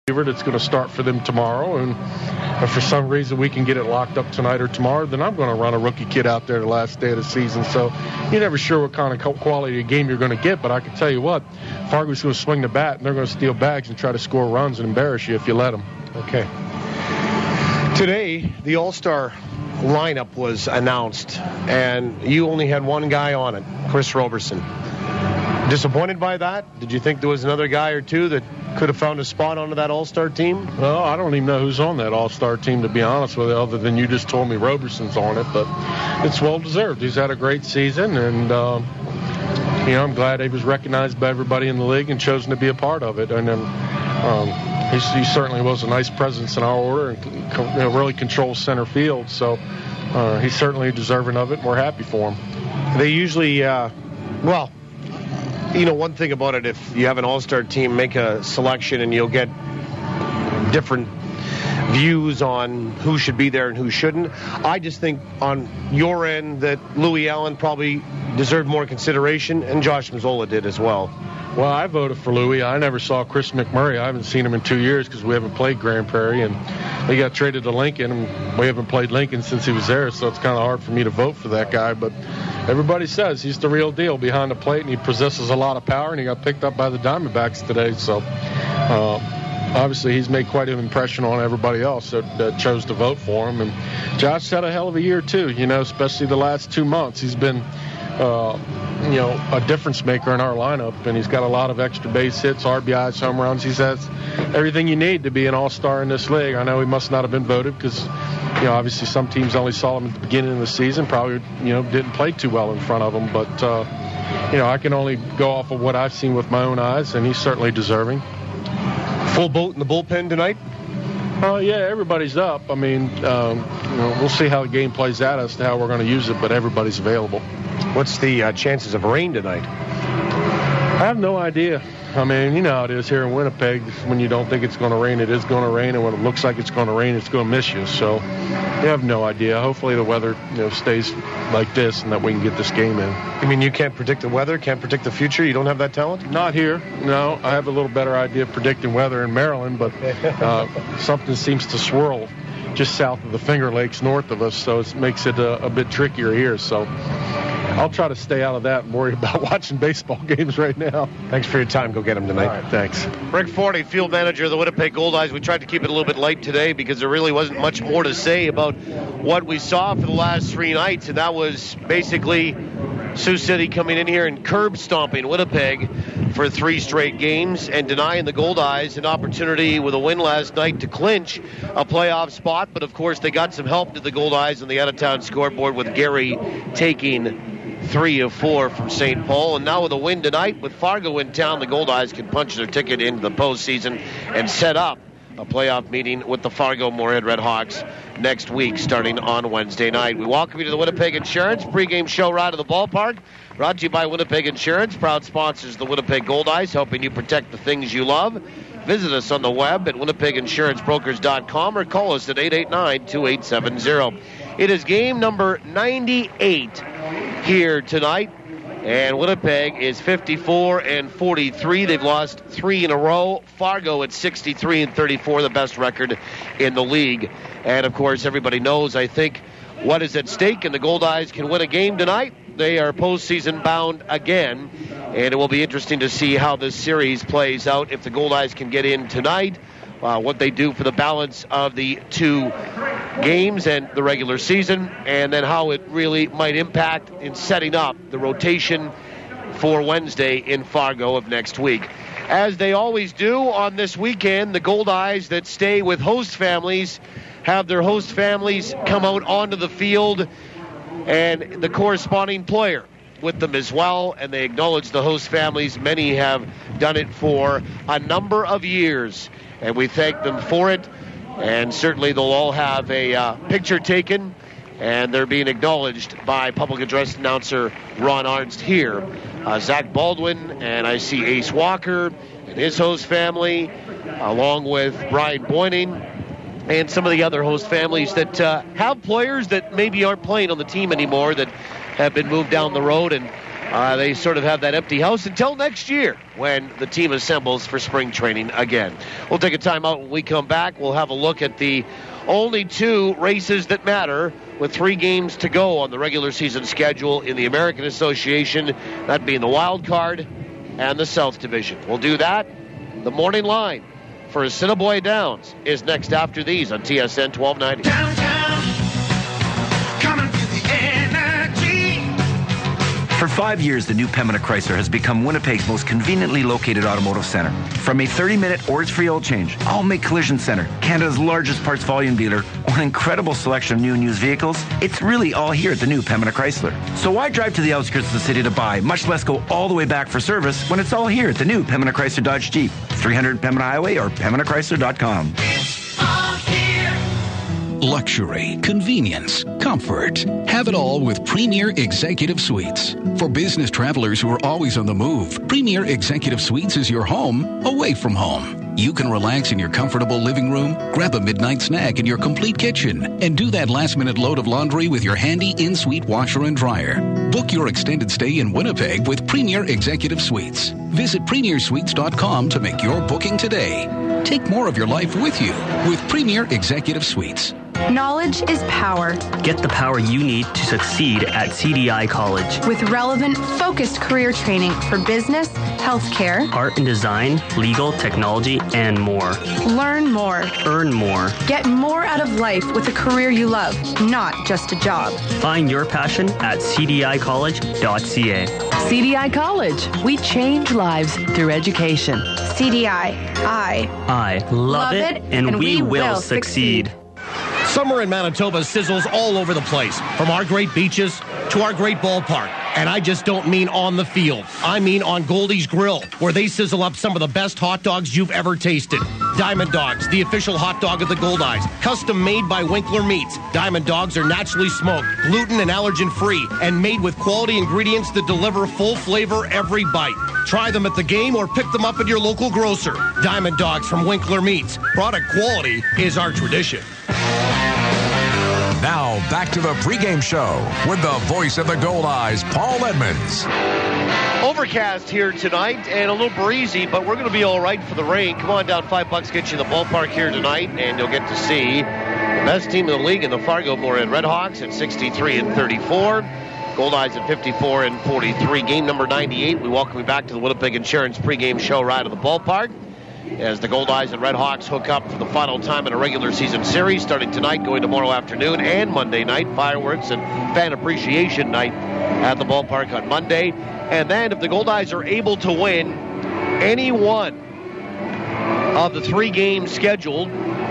that's going to start for them tomorrow, and if for some reason we can get it locked up tonight or tomorrow, then I'm going to run a rookie kid out there the last day of the season. So you're never sure what kind of quality of game you're going to get, but I can tell you what, Fargo's going to swing the bat, and they're going to steal bags and try to score runs and embarrass you if you let them. Okay. Today, the All-Star lineup was announced, and you only had one guy on it, Chris Roberson. Disappointed by that? Did you think there was another guy or two that could have found a spot onto that All-Star team? Well, I don't even know who's on that All-Star team, to be honest with you, other than you just told me Roberson's on it. But it's well-deserved. He's had a great season, and, I'm glad he was recognized by everybody in the league and chosen to be a part of it. And he certainly was a nice presence in our order and really controls center field. So he's certainly deserving of it, and we're happy for him. They usually, one thing about it, if you have an all-star team, make a selection and you'll get different views on who should be there and who shouldn't. I just think on your end that Louis Allen probably deserved more consideration, and Josh Mazzola did as well. Well, I voted for Louis. I never saw Chris McMurray. I haven't seen him in 2 years because we haven't played Grand Prairie, and he got traded to Lincoln, and we haven't played Lincoln since he was there, so it's kind of hard for me to vote for that guy. But everybody says he's the real deal behind the plate, and he possesses a lot of power, and he got picked up by the Diamondbacks today. So obviously he's made quite an impression on everybody else that chose to vote for him. And Josh had a hell of a year, too, especially the last 2 months. He's been a difference maker in our lineup, and he's got a lot of extra base hits, RBIs, home runs. He has everything you need to be an all-star in this league. I know he must not have been voted because, obviously some teams only saw him at the beginning of the season, probably, didn't play too well in front of him. But, I can only go off of what I've seen with my own eyes, and he's certainly deserving. Full boat in the bullpen tonight? Yeah, everybody's up. I mean, we'll see how the game plays out as to how we're going to use it, but everybody's available. What's the chances of rain tonight? I have no idea. I mean, you know how it is here in Winnipeg. When you don't think it's going to rain, it is going to rain, and when it looks like it's going to rain, it's going to miss you. So you have no idea. Hopefully the weather stays like this and that we can get this game in. You mean you can't predict the weather, can't predict the future? You don't have that talent? Not here. No, I have a little better idea of predicting weather in Maryland, but something seems to swirl just south of the Finger Lakes north of us, so it makes it a bit trickier here. So I'll try to stay out of that and worry about watching baseball games right now. Thanks for your time. Go get them tonight. All right, thanks. Rick Forney, field manager of the Winnipeg Goldeyes. We tried to keep it a little bit light today because there really wasn't much more to say about what we saw for the last 3 nights, and that was basically Sioux City coming in here and curb stomping Winnipeg for 3 straight games and denying the Goldeyes an opportunity with a win last night to clinch a playoff spot. But, of course, they got some help to the Goldeyes on the out-of-town scoreboard with Gary taking 3 of 4 from St. Paul. And now with a win tonight with Fargo in town, the Goldeyes can punch their ticket into the postseason and set up a playoff meeting with the Fargo-Moorhead RedHawks next week starting on Wednesday night. We welcome you to the Winnipeg Insurance pregame show ride of the ballpark. Brought to you by Winnipeg Insurance, proud sponsors of the Winnipeg Goldeyes, helping you protect the things you love. Visit us on the web at WinnipegInsuranceBrokers.com or call us at 889-2870. It is game number 98 here tonight, and Winnipeg is 54-43. They've lost 3 in a row. Fargo at 63-34, the best record in the league. And, of course, everybody knows, I think, what is at stake, and the Goldeyes can win a game tonight. They are postseason bound again, and it will be interesting to see how this series plays out if the Goldeyes can get in tonight, what they do for the balance of the 2 games and the regular season, and then how it really might impact in setting up the rotation for Wednesday in Fargo of next week. As they always do on this weekend, the Goldeyes that stay with host families have their host families come out onto the field and the corresponding player with them as well, and they acknowledge the host families. Many have done it for a number of years, and we thank them for it. And certainly they'll all have a picture taken, and they're being acknowledged by public address announcer Ron Arnst here. Zach Baldwin, and I see Ace Walker and his host family, along with Brian Boyning, and some of the other host families that have players that maybe aren't playing on the team anymore that have been moved down the road. And They sort of have that empty house until next year when the team assembles for spring training again. We'll take a timeout. When we come back, we'll have a look at the only 2 races that matter with 3 games to go on the regular season schedule in the American Association, that being the wild card and the South Division. We'll do that. The morning line for Assiniboia Downs is next after these on TSN 1290. Downtown, come and feel the energy. For 5 years, the new Pembina Chrysler has become Winnipeg's most conveniently located automotive center. From a 30-minute Ords-free oil change, All-Make Collision Center, Canada's largest parts volume dealer, or an incredible selection of new and used vehicles, it's really all here at the new Pembina Chrysler. So why drive to the outskirts of the city to buy, much less go all the way back for service, when it's all here at the new Pembina Chrysler Dodge Jeep, 300 Pembina Highway or PembinaChrysler.com. All here. Luxury, convenience, comfort. Have it all with Premier Executive Suites. For business travelers who are always on the move, Premier Executive Suites is your home away from home. You can relax in your comfortable living room, grab a midnight snack in your complete kitchen, and do that last-minute load of laundry with your handy in-suite washer and dryer. Book your extended stay in Winnipeg with Premier Executive Suites. Visit premiersuites.com to make your booking today. Take more of your life with you with Premier Executive Suites. Knowledge is power. Get the power you need to succeed at CDI College. With relevant, focused career training for business, healthcare, art and design, legal, technology, and more. Learn more. Earn more. Get more out of life with a career you love, not just a job. Find your passion at cdicollege.ca. CDI College. We change lives through education. CDI. I love it, and we will succeed. Summer in Manitoba sizzles all over the place, from our great beaches to our great ballpark. And I just don't mean on the field. I mean on Goldeyes Grill, where they sizzle up some of the best hot dogs you've ever tasted. Diamond Dogs, the official hot dog of the Goldeyes, custom made by Winkler Meats. Diamond Dogs are naturally smoked, gluten and allergen free, and made with quality ingredients that deliver full flavor every bite. Try them at the game or pick them up at your local grocer. Diamond Dogs from Winkler Meats. Product quality is our tradition. Now, back to the pregame show with the voice of the Goldeyes, Paul Edmonds. Overcast here tonight and a little breezy, but we're going to be all right for the rain. Come on down, $5 get you in the ballpark here tonight, and you'll get to see the best team in the league in the Fargo-Moorhead RedHawks at 63-34. Goldeyes at 54-43. Game number 98. We welcome you back to the Winnipeg Insurance pregame show right at the ballpark, as the Goldeyes and RedHawks hook up for the final time in a regular season series, starting tonight, going tomorrow afternoon and Monday night. Fireworks and fan appreciation night at the ballpark on Monday. And then if the Goldeyes are able to win any one of the 3 games scheduled,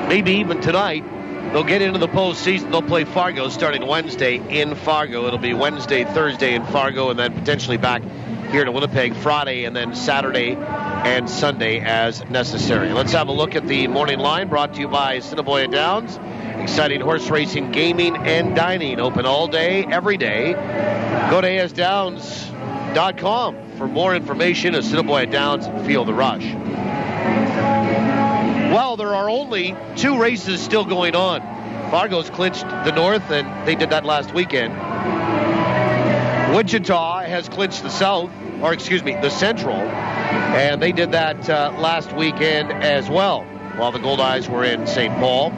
maybe even tonight, they'll get into the postseason. They'll play Fargo starting Wednesday in Fargo. It'll be Wednesday, Thursday in Fargo, and then potentially back here to Winnipeg Friday, and then Saturday and Sunday as necessary. Let's have a look at the morning line, brought to you by Assiniboia Downs. Exciting horse racing, gaming, and dining. Open all day, every day. Go to asdowns.com for more information. Assiniboia Downs, feel the rush. Well, there are only 2 races still going on. Fargo's clinched the North, and they did that last weekend. Wichita has clinched the South, or excuse me, the Central, and they did that last weekend as well, while the Goldeyes were in St. Paul.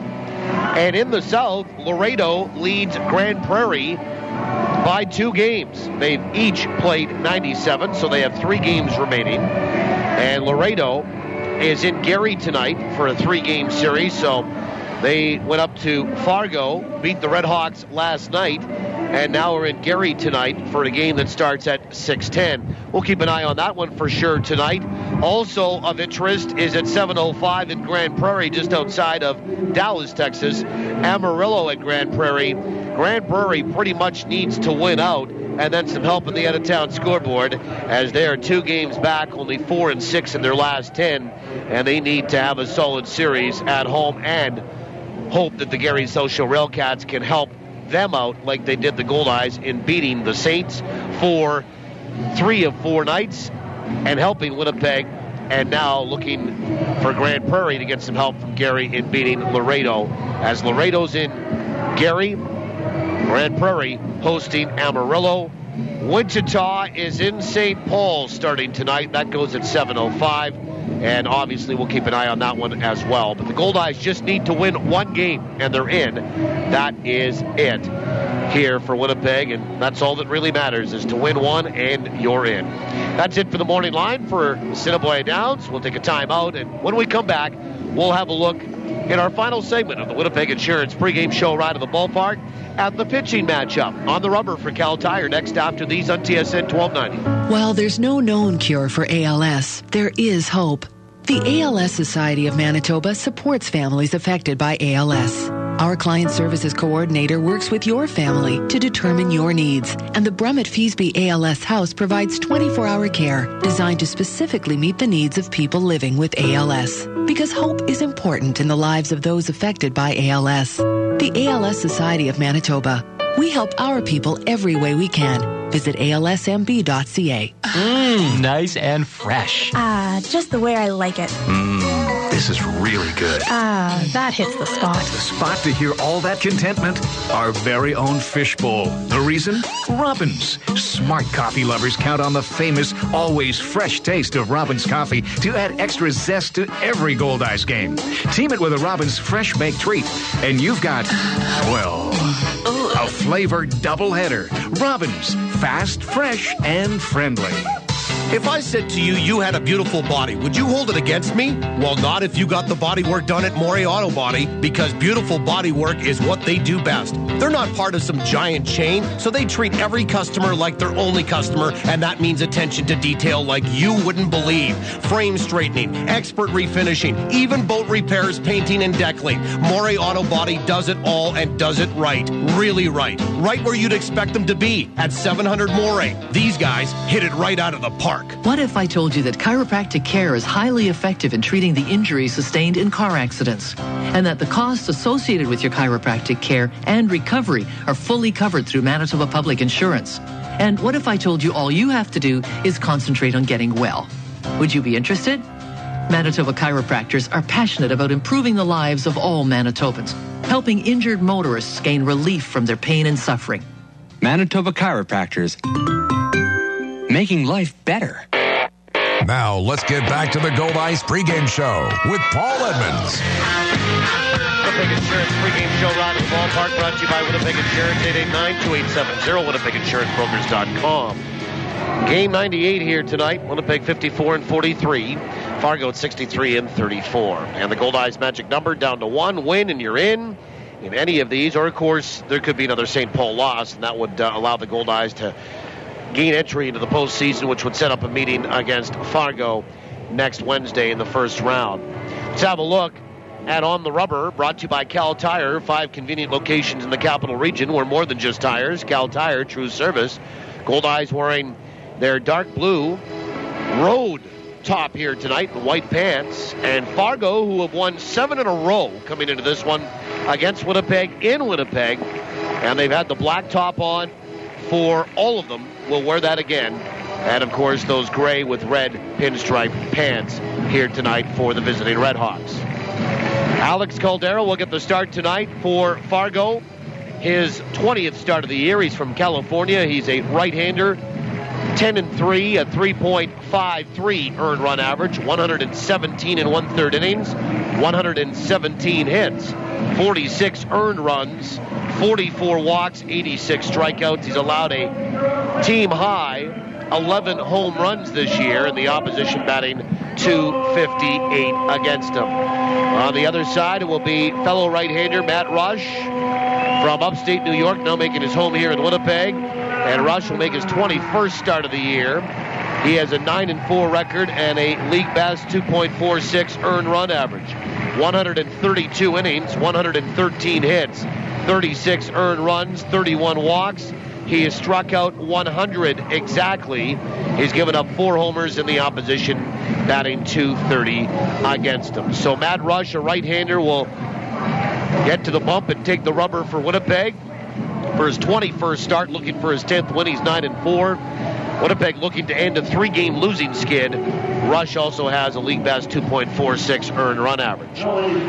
And in the South, Laredo leads Grand Prairie by 2 games. They've each played 97, so they have 3 games remaining. And Laredo is in Gary tonight for a 3-game series, so they went up to Fargo, beat the RedHawks last night, and now we're in Gary tonight for a game that starts at 6:10. We'll keep an eye on that one for sure tonight. Also of interest is at 7:05 in Grand Prairie, just outside of Dallas, Texas. Amarillo at Grand Prairie. Grand Prairie pretty much needs to win out, and then some help in the out-of-town scoreboard, as they are 2 games back, only 4-6 in their last 10, and they need to have a solid series at home and hope that the Gary South Shore Railcats can help them out like they did the Goldeyes in beating the Saints for 3 of 4 nights and helping Winnipeg, and now looking for Grand Prairie to get some help from Gary in beating Laredo. As Laredo's in Gary, Grand Prairie hosting Amarillo, Wichita is in St. Paul starting tonight. That goes at 7:05. And obviously we'll keep an eye on that one as well. But the Goldeyes just need to win one game, and they're in. That is it here for Winnipeg, and that's all that really matters, is to win one, and you're in. That's it for the morning line for Assiniboia Downs. We'll take a timeout, and when we come back, we'll have a look in our final segment of the Winnipeg Insurance pregame show ride of the ballpark at the pitching matchup on the rubber for Cal Tire next after these on TSN 1290. While there's no known cure for ALS, there is hope. The ALS Society of Manitoba supports families affected by ALS. Our Client Services Coordinator works with your family to determine your needs, and the Brummett Feesby ALS House provides 24-hour care designed to specifically meet the needs of people living with ALS. Because hope is important in the lives of those affected by ALS. The ALS Society of Manitoba. We help our people every way we can. Visit alsmb.ca. Nice and fresh. Just the way I like it. This is really good. That hits the spot. The spot to hear all that contentment. Our very own fishbowl. The reason? Robins. Smart coffee lovers count on the famous, always fresh taste of Robins coffee to add extra zest to every Goldeyes game. Team it with a Robins fresh baked treat, and you've got, well, a flavored doubleheader. Robins. Fast, fresh, and friendly. If I said to you, you had a beautiful body, would you hold it against me? Well, not if you got the body work done at Maury Auto Body, because beautiful body work is what they do best. They're not part of some giant chain, so they treat every customer like their only customer, and that means attention to detail like you wouldn't believe. Frame straightening, expert refinishing, even boat repairs, painting, and deckling. Maury Auto Body does it all and does it right. Really right. Right where you'd expect them to be, at 700 Moray. These guys hit it right out of the park. What if I told you that chiropractic care is highly effective in treating the injuries sustained in car accidents, and that the costs associated with your chiropractic care and recovery are fully covered through Manitoba Public Insurance? And what if I told you all you have to do is concentrate on getting well? Would you be interested? Manitoba chiropractors are passionate about improving the lives of all Manitobans, helping injured motorists gain relief from their pain and suffering. Manitoba chiropractors, making life better. Now, let's get back to the Goldeyes pregame show with Paul Edmonds. Winnipeg Insurance pregame show round the ballpark brought to you by Winnipeg Insurance, 889-2870, WinnipegInsuranceBrokers.com. Game 98 here tonight. Winnipeg 54-43. Fargo at 63-34. And the Goldeyes magic number down to 1. Win and you're in any of these. Or, of course, there could be another St. Paul loss, and that would allow the Goldeyes to gain entry into the postseason, which would set up a meeting against Fargo next Wednesday in the first round. Let's have a look at On the Rubber, brought to you by Cal Tire. 5 convenient locations in the capital region. We're more than just tires. Cal Tire, true service. Goldeyes wearing their dark blue road top here tonight in white pants. And Fargo, who have won 7 in a row coming into this one against Winnipeg in Winnipeg. And they've had the black top on for all of them. Will wear that again. And, of course, those gray with red pinstripe pants here tonight for the visiting RedHawks. Alex Caldera will get the start tonight for Fargo. His 20th start of the year. He's from California. He's a right-hander. 10-3, a 3.53 earned run average, 117 and 1/3 innings, 117 hits, 46 earned runs, 44 walks, 86 strikeouts. He's allowed a team high 11 home runs this year, and the opposition batting .258 against him. On the other side, it will be fellow right-hander Matt Rush from upstate New York, now making his home here in Winnipeg. And Rush will make his 21st start of the year. He has a 9-4 record and a league best 2.46 earned run average. 132 innings, 113 hits, 36 earned runs, 31 walks. He has struck out 100 exactly. He's given up 4 homers in the opposition, batting .230 against him. So Matt Rush, a right-hander, will get to the bump and take the rubber for Winnipeg for his 21st start, looking for his 10th win. He's 9-4. Winnipeg looking to end a 3-game losing skid. Rush also has a league-best 2.46 earned run average.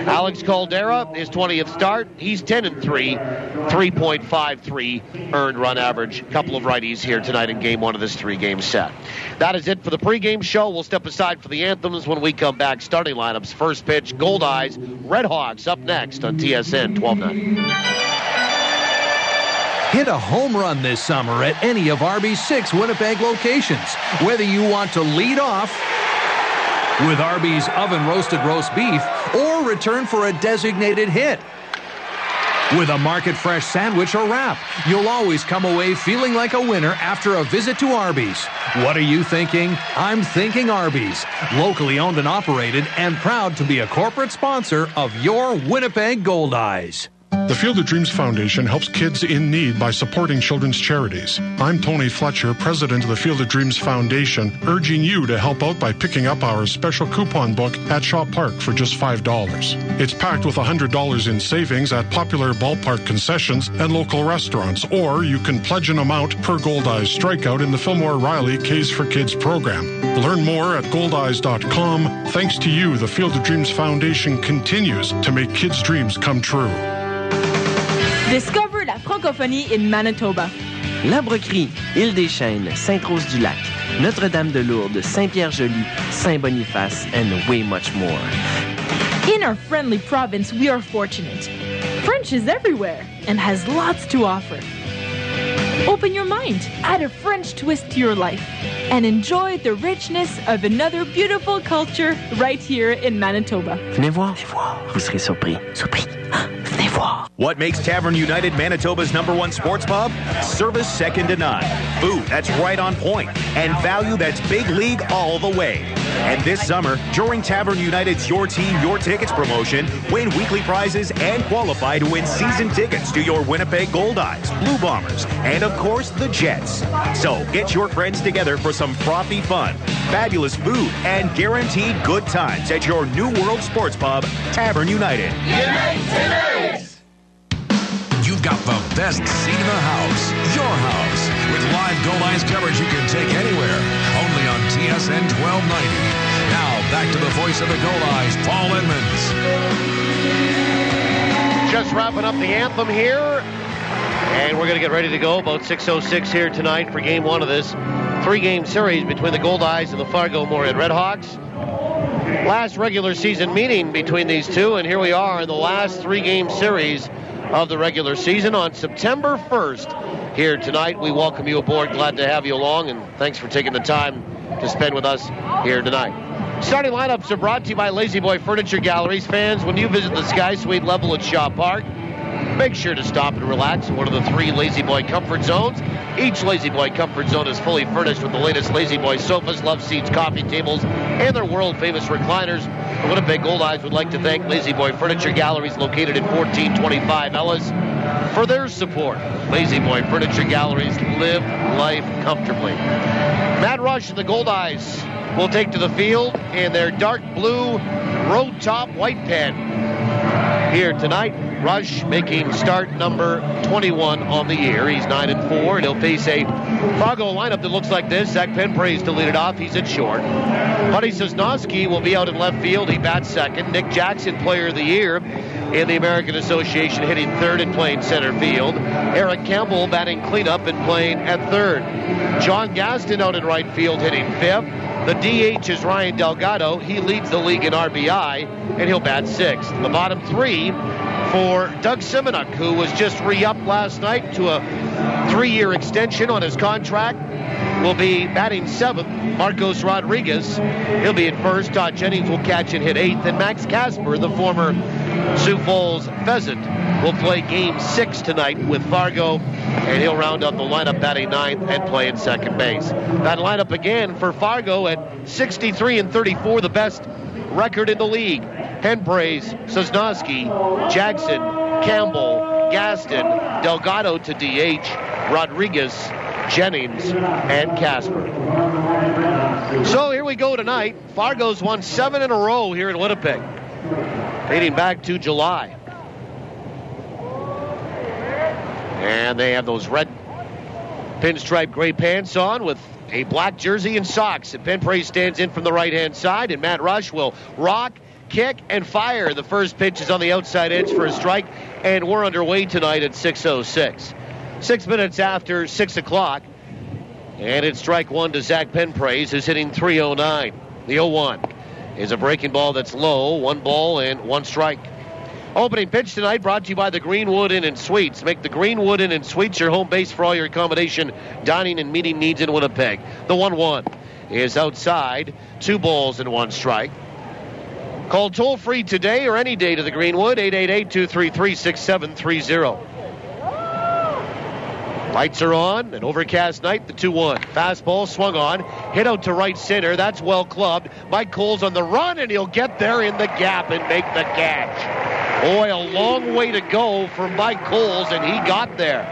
Alex Caldera, his 20th start. He's 10-3, 3.53 earned run average. A couple of righties here tonight in Game 1 of this 3-game set. That is it for the pregame show. We'll step aside for the anthems when we come back. Starting lineups, first pitch, Goldeyes, RedHawks up next on TSN 1290. Hit a home run this summer at any of Arby's 6 Winnipeg locations. Whether you want to lead off with Arby's oven-roasted roast beef or return for a designated hit with a market-fresh sandwich or wrap, you'll always come away feeling like a winner after a visit to Arby's. What are you thinking? I'm thinking Arby's. Locally owned and operated and proud to be a corporate sponsor of your Winnipeg Goldeyes. The Field of Dreams Foundation helps kids in need by supporting children's charities. I'm Tony Fletcher, president of the Field of Dreams Foundation, urging you to help out by picking up our special coupon book at Shaw Park for just $5. It's packed with $100 in savings at popular ballpark concessions and local restaurants, or you can pledge an amount per Goldeyes strikeout in the Fillmore Riley K's for Kids program. Learn more at goldeyes.com. Thanks to you, the Field of Dreams Foundation continues to make kids' dreams come true. Discover la francophonie in Manitoba. L'Arbre-Crie, Île-des-Chênes, Sainte-Rose-du-Lac, Notre-Dame-de-Lourdes, Saint-Pierre-Joli, Saint-Boniface, and way much more. In our friendly province, we are fortunate. French is everywhere and has lots to offer. Open your mind, add a French twist to your life, and enjoy the richness of another beautiful culture right here in Manitoba. Venez voir. Vous serez surpris. Surpris. Venez voir. What makes Tavern United Manitoba's #1 sports pub? Service second to none. Food that's right on point. And value that's big league all the way. And this summer, during Tavern United's Your Team, Your Tickets promotion, win weekly prizes and qualify to win season tickets to your Winnipeg Goldeyes, Blue Bombers, and of course, the Jets. So get your friends together for some frothy fun, fabulous food, and guaranteed good times at your New World Sports Pub, Tavern United. You've got the best seat in the house, your house, with live Goldeyes coverage you can take anywhere, only on TSN 1290. Now, back to the voice of the Goldeyes, Paul Edmonds. Just wrapping up the anthem here, and we're going to get ready to go about 6:06 here tonight for Game 1 of this 3-game series between the Goldeyes and the Fargo-Moorhead RedHawks. Last regular season meeting between these two, and here we are in the last 3-game series of the regular season on September 1st. Here tonight, we welcome you aboard. Glad to have you along, and thanks for taking the time to spend with us here tonight. Starting lineups are brought to you by Lazy Boy Furniture Galleries. Fans, when you visit the Sky Suite level at Shaw Park, make sure to stop and relax in one of the 3 Lazy Boy Comfort Zones. Each Lazy Boy Comfort Zone is fully furnished with the latest Lazy Boy sofas, love seats, coffee tables, and their world-famous recliners. The Winnipeg Goldeyes would like to thank Lazy Boy Furniture Galleries, located at 1425 Ellis, for their support. Lazy Boy Furniture Galleries, live life comfortably. Matt Rush and the Goldeyes will take to the field in their dark blue road top white pen here tonight. Rush making start number 21 on the year. He's 9-4, and he'll face a Fargo lineup that looks like this. Zach Penpraise to lead it off. He's at short. Buddy Sosnowski will be out in left field. He bats second. Nick Jackson, player of the year in the American Association, hitting third and playing center field. Eric Campbell batting cleanup and playing at third. John Gaston out in right field, hitting fifth. The DH is Ryan Delgado. He leads the league in RBI, and he'll bat sixth. The bottom 3 for Doug Simonuk, who was just re-upped last night to a 3-year extension on his contract, will be batting 7th. Marcos Rodriguez, he'll be at first. Todd Jennings will catch and hit 8th. And Max Casper, the former Sioux Falls Pheasant, will play Game 6 tonight with Fargo, and he'll round up the lineup batting 9th and playing second base. That lineup again for Fargo at 63-34, the best record in the league. Penpraise, Sosnowski, Jackson, Campbell, Gaston, Delgado to DH, Rodriguez, Jennings, and Casper. So here we go tonight. Fargo's won 7 in a row here in Winnipeg, dating back to July. And they have those red pinstripe gray pants on with a black jersey and socks. And Penpray stands in from the right-hand side, and Matt Rush will rock, kick, and fire. The first pitch is on the outside edge for a strike, and we're underway tonight at 6:06. 6 minutes after 6 o'clock, and it's strike one to Zach Penpraise, who's hitting .309. The 0-1 is a breaking ball that's low, 1 ball and 1 strike. Opening pitch tonight brought to you by the Greenwood Inn and Suites. Make the Greenwood Inn and Suites your home base for all your accommodation, dining, and meeting needs in Winnipeg. The 1-1 is outside, 2 balls and 1 strike. Call toll-free today or any day to the Greenwood, 888-233-6730. Lights are on, an overcast night, the 2-1. Fastball swung on, hit out to right center. That's well clubbed. Mike Coles on the run, and he'll get there in the gap and make the catch. Boy, a long way to go for Mike Coles, and he got there.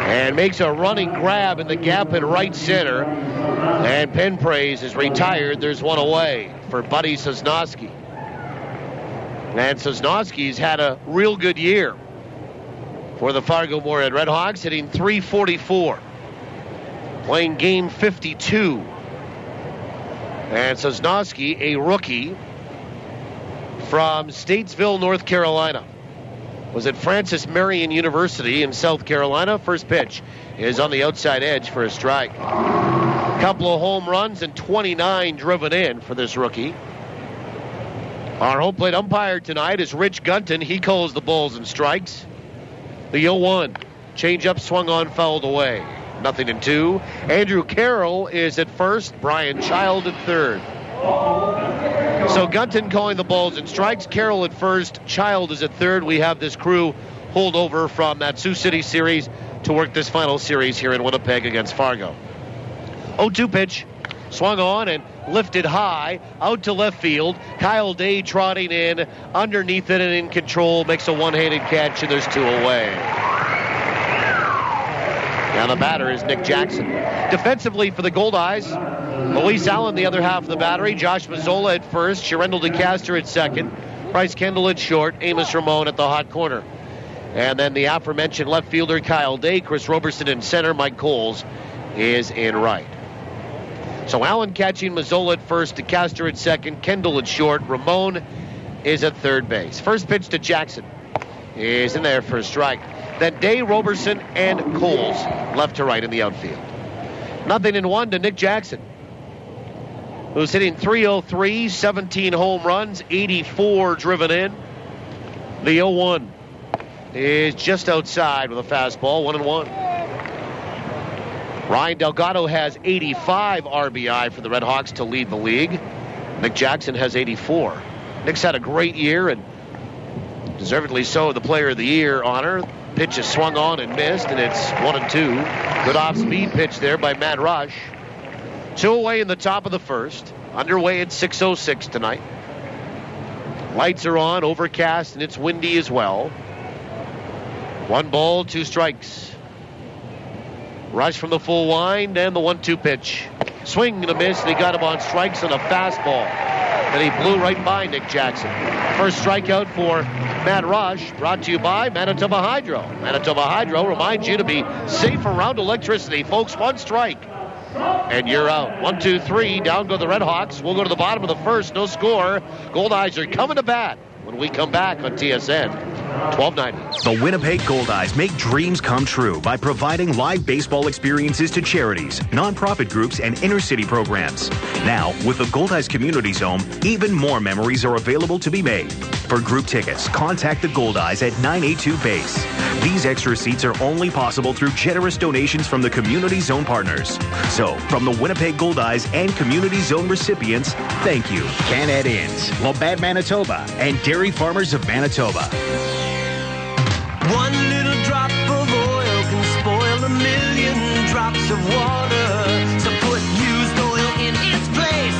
And makes a running grab in the gap in right center. And Penpraise is retired. There's one away for Buddy Sosnowski. And Sosnowski's had a real good year for the Fargo-Moorhead RedHawks, hitting .344. Playing game 52. And Sosnowski, a rookie from Statesville, North Carolina, was at Francis Marion University in South Carolina. First pitch is on the outside edge for a strike. Couple of home runs and 29 driven in for this rookie. Our home plate umpire tonight is Rich Gunton. He calls the balls and strikes. The 0-1. Change-up swung on, fouled away. 0-2. Andrew Carroll is at first. Brian Child at third. So Gunton calling the balls and strikes. Carroll at first. Child is at third. We have this crew hold over from that Sioux City series to work this final series here in Winnipeg against Fargo. 0-2 pitch. Swung on and lifted high out to left field. Kyle Day trotting in underneath it and in control, makes a one-handed catch, and there's 2 away. Now the batter is Nick Jackson. Defensively for the Goldeyes, Luis Allen the other half of the battery, Josh Mazzola at first, Sherendel DeCaster at second, Bryce Kendall at short, Amos Ramon at the hot corner. And then the aforementioned left fielder Kyle Day, Chris Roberson in center, Mike Coles is in right. So Allen catching, Mazzola at first, DeCaster at second, Kendall at short, Ramon is at third base. First pitch to Jackson is in there for a strike. Then Day, Roberson, and Coles left to right in the outfield. 0-1 to Nick Jackson, who's hitting .303, 17 home runs, 84 driven in. The 0-1 is just outside with a fastball, 1-1. Ryan Delgado has 85 RBI for the RedHawks to lead the league. Nick Jackson has 84. Nick's had a great year, and deservedly so, the Player of the Year honor. Pitch is swung on and missed, and it's 1-2. Good off-speed pitch there by Matt Rush. 2 away in the top of the first. Underway at 6:06 tonight. Lights are on, overcast, and it's windy as well. 1 ball, 2 strikes. Rush from the full wind and the 1-2 pitch. Swing and a miss, and he got him on strikes on a fastball. And he blew right by Nick Jackson. First strikeout for Matt Rush, brought to you by Manitoba Hydro. Manitoba Hydro reminds you to be safe around electricity. Folks, 1 strike, and you're out. 1-2-3, down go the RedHawks. We'll go to the bottom of the first, no score. Goldeyes are coming to bat when we come back on TSN 1290. The Winnipeg Goldeyes make dreams come true by providing live baseball experiences to charities, nonprofit groups, and inner-city programs. Now, with the Goldeyes Community Zone, even more memories are available to be made. For group tickets, contact the Goldeyes at 982 Base. These extra seats are only possible through generous donations from the Community Zone partners. So, from the Winnipeg Goldeyes and Community Zone recipients, thank you. Can-Ed Inns, Labatt, Manitoba, and Dairy Farmers of Manitoba. One little drop of oil can spoil 1,000,000 drops of water. So put used oil in its place.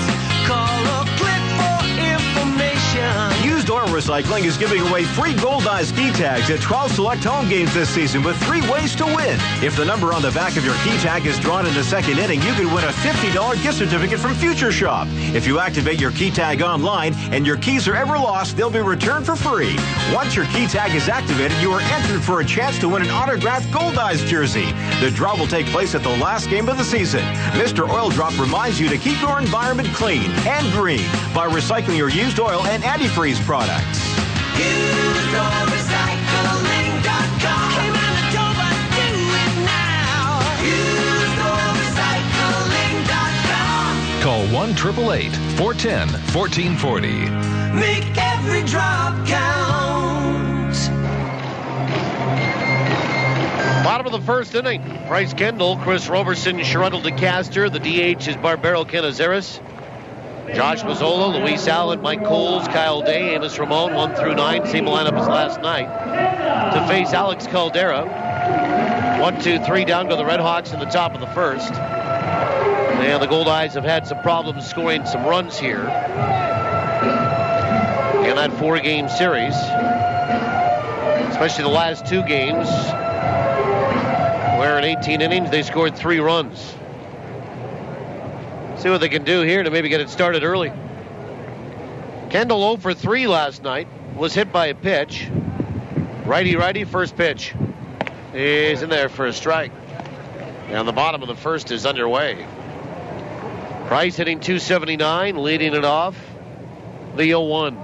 Call or click for information. Used or Recycling is giving away free Goldeyes key tags at 12 select home games this season with 3 ways to win. If the number on the back of your key tag is drawn in the second inning, you can win a $50 gift certificate from Future Shop. If you activate your key tag online and your keys are ever lost, they'll be returned for free. Once your key tag is activated, you are entered for a chance to win an autographed Goldeyes jersey. The draw will take place at the last game of the season. Mr. Oil Drop reminds you to keep your environment clean and green by recycling your used oil and antifreeze products. UseOilRecycling.com. Hey, Manitoba, do it now. UseOilRecycling.com. Call 1-888-410-1440. Make every drop count. Bottom of the first inning. Bryce Kendall, Chris Roberson, Sherrell DeCaster. The DH is Barbero Canizares. Josh Mazzola, Luis Allen, Mike Coles, Kyle Day, Amos Ramon, 1 through 9. Same lineup as last night. To face Alex Caldera. 1, 2, 3 down to the RedHawks in the top of the first. And the Goldeyes have had some problems scoring some runs here in that 4-game series. Especially the last 2 games, where in 18 innings they scored 3 runs. See what they can do here to maybe get it started early. Kendall 0 for 3 last night. Was hit by a pitch. Righty, first pitch is in there for a strike. And the bottom of the first is underway. Price hitting .279, leading it off. The 0-1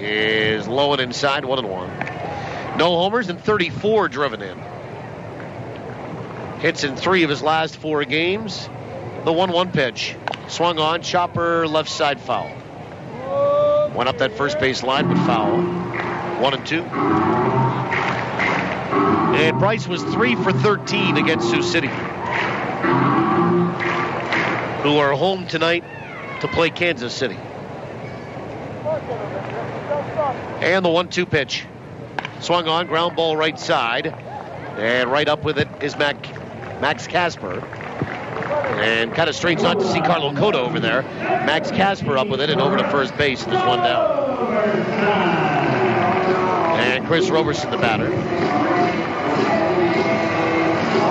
is low and inside, 1-1. No homers and 34 driven in. Hits in 3 of his last 4 games. The 1-1 pitch. Swung on, chopper, left side foul. Went up that first base line, but foul. 1-2. And Bryce was 3 for 13 against Sioux City, who are home tonight to play Kansas City. And the 1-2 pitch. Swung on, ground ball right side. And right up with it is Max Casper. And kind of strange not to see Carlo Cota over there. Max Casper up with it and over to first base, and there's 1 down. And Chris Roberson, the batter.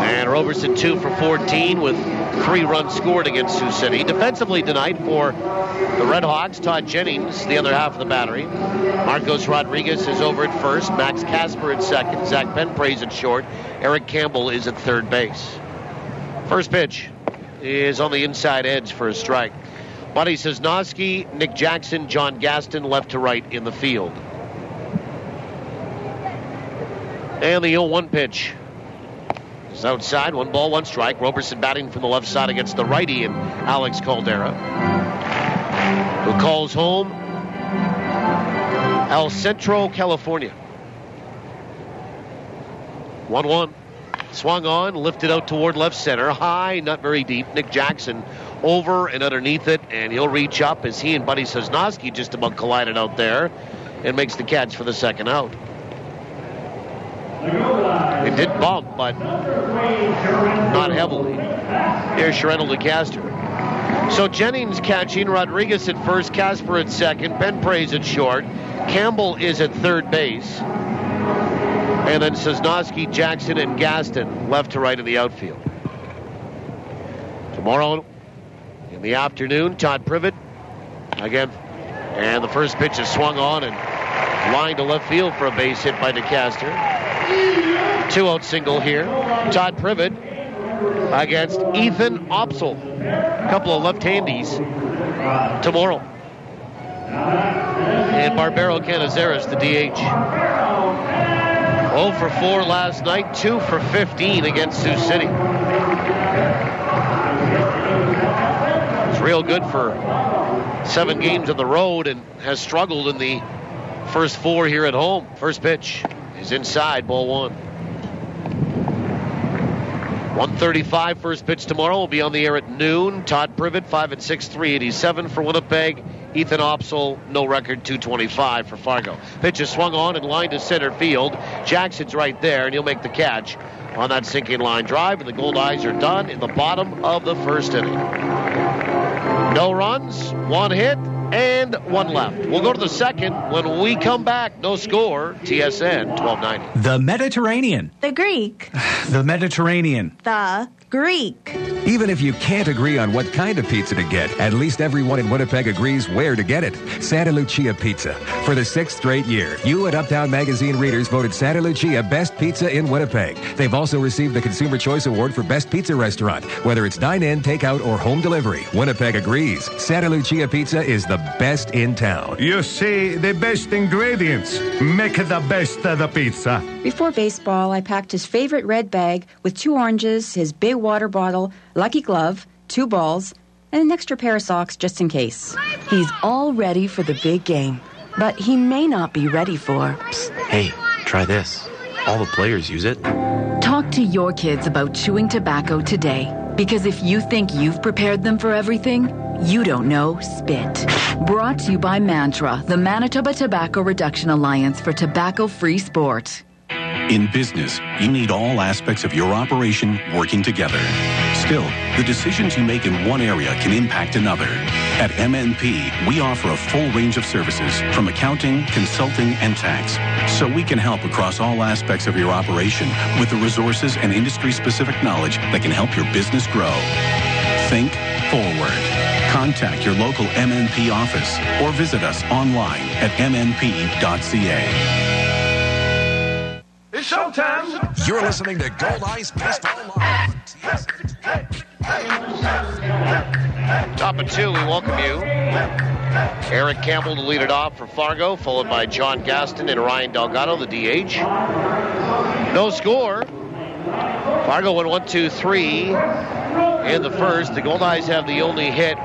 And Roberson 2 for 14 with 3 runs scored against Sioux City. Defensively tonight for the RedHawks, Todd Jennings, the other half of the battery. Marcos Rodriguez is over at first. Max Casper at second. Zach Penpraise at short. Eric Campbell is at third base. First pitch is on the inside edge for a strike. Buddy Sosnowski, Nick Jackson, John Gaston left to right in the field. And the 0-1 pitch is outside. 1 ball, 1 strike. Roberson batting from the left side against the righty and Alex Caldera, who calls home El Centro, California. 1-1. Swung on, lifted out toward left center. High, not very deep. Nick Jackson over and underneath it, and he'll reach up as he and Buddy Sosnowski just about collided out there and makes the catch for the second out. It did bump, but not heavily. Here's Sherrell DeCaster. So Jennings catching, Rodriguez at first, Casper at second, Penpraise at short, Campbell is at third base. And then Sosnowski, Jackson, and Gaston left to right in the outfield. Tomorrow in the afternoon, Todd Privet again. And the first pitch is swung on and lined to left field for a base hit by DeCaster. 2-out single here. Todd Privet against Ethan Opsel. A couple of left-handies tomorrow. And Barbero Canizares, the DH. 0 for 4 last night, 2 for 15 against Sioux City. It's real good for 7 games on the road and has struggled in the first 4 here at home. First pitch is inside, ball 1. 1:35 first pitch tomorrow. Will be on the air at noon. Todd Privet, 5 and 6, 387 for Winnipeg. Ethan Opsel, no record, 225 for Fargo. Pitch is swung on and lined to center field. Jackson's right there, and he'll make the catch on that sinking line drive, and the Goldeyes are done in the bottom of the first inning. No runs, 1 hit, and 1 left. We'll go to the second when we come back. No score, TSN 1290. The Mediterranean. The Greek. The Mediterranean. The Greek. Even if you can't agree on what kind of pizza to get, at least everyone in Winnipeg agrees where to get it. Santa Lucia Pizza. For the 6th straight year, you and Uptown Magazine readers voted Santa Lucia Best Pizza in Winnipeg. They've also received the Consumer Choice Award for Best Pizza Restaurant. Whether it's dine-in, takeout, or home delivery, Winnipeg agrees. Santa Lucia Pizza is the best in town. You see, the best ingredients make the best of the pizza. Before baseball, I packed his favorite red bag with 2 oranges, his big water bottle, lucky glove, 2 balls, and an extra pair of socks just in case. He's all ready for the big game, but he may not be ready for... Psst, hey, try this. All the players use it. Talk to your kids about chewing tobacco today, because if you think you've prepared them for everything, you don't know spit. Brought to you by Mantra, the Manitoba Tobacco Reduction Alliance for Tobacco-Free Sport. In business, you need all aspects of your operation working together. Still, the decisions you make in one area can impact another. At MNP, we offer a full range of services from accounting, consulting, and tax, so we can help across all aspects of your operation with the resources and industry-specific knowledge that can help your business grow. Think forward. Contact your local MNP office or visit us online at mnp.ca. It's showtime. You're listening to Goldeyes Baseball Live. Top of 2, we welcome you. Eric Campbell to lead it off for Fargo, followed by John Gaston and Ryan Delgado, the DH. No score. Fargo went 1-2-3 in the first. The Goldeyes have the only hit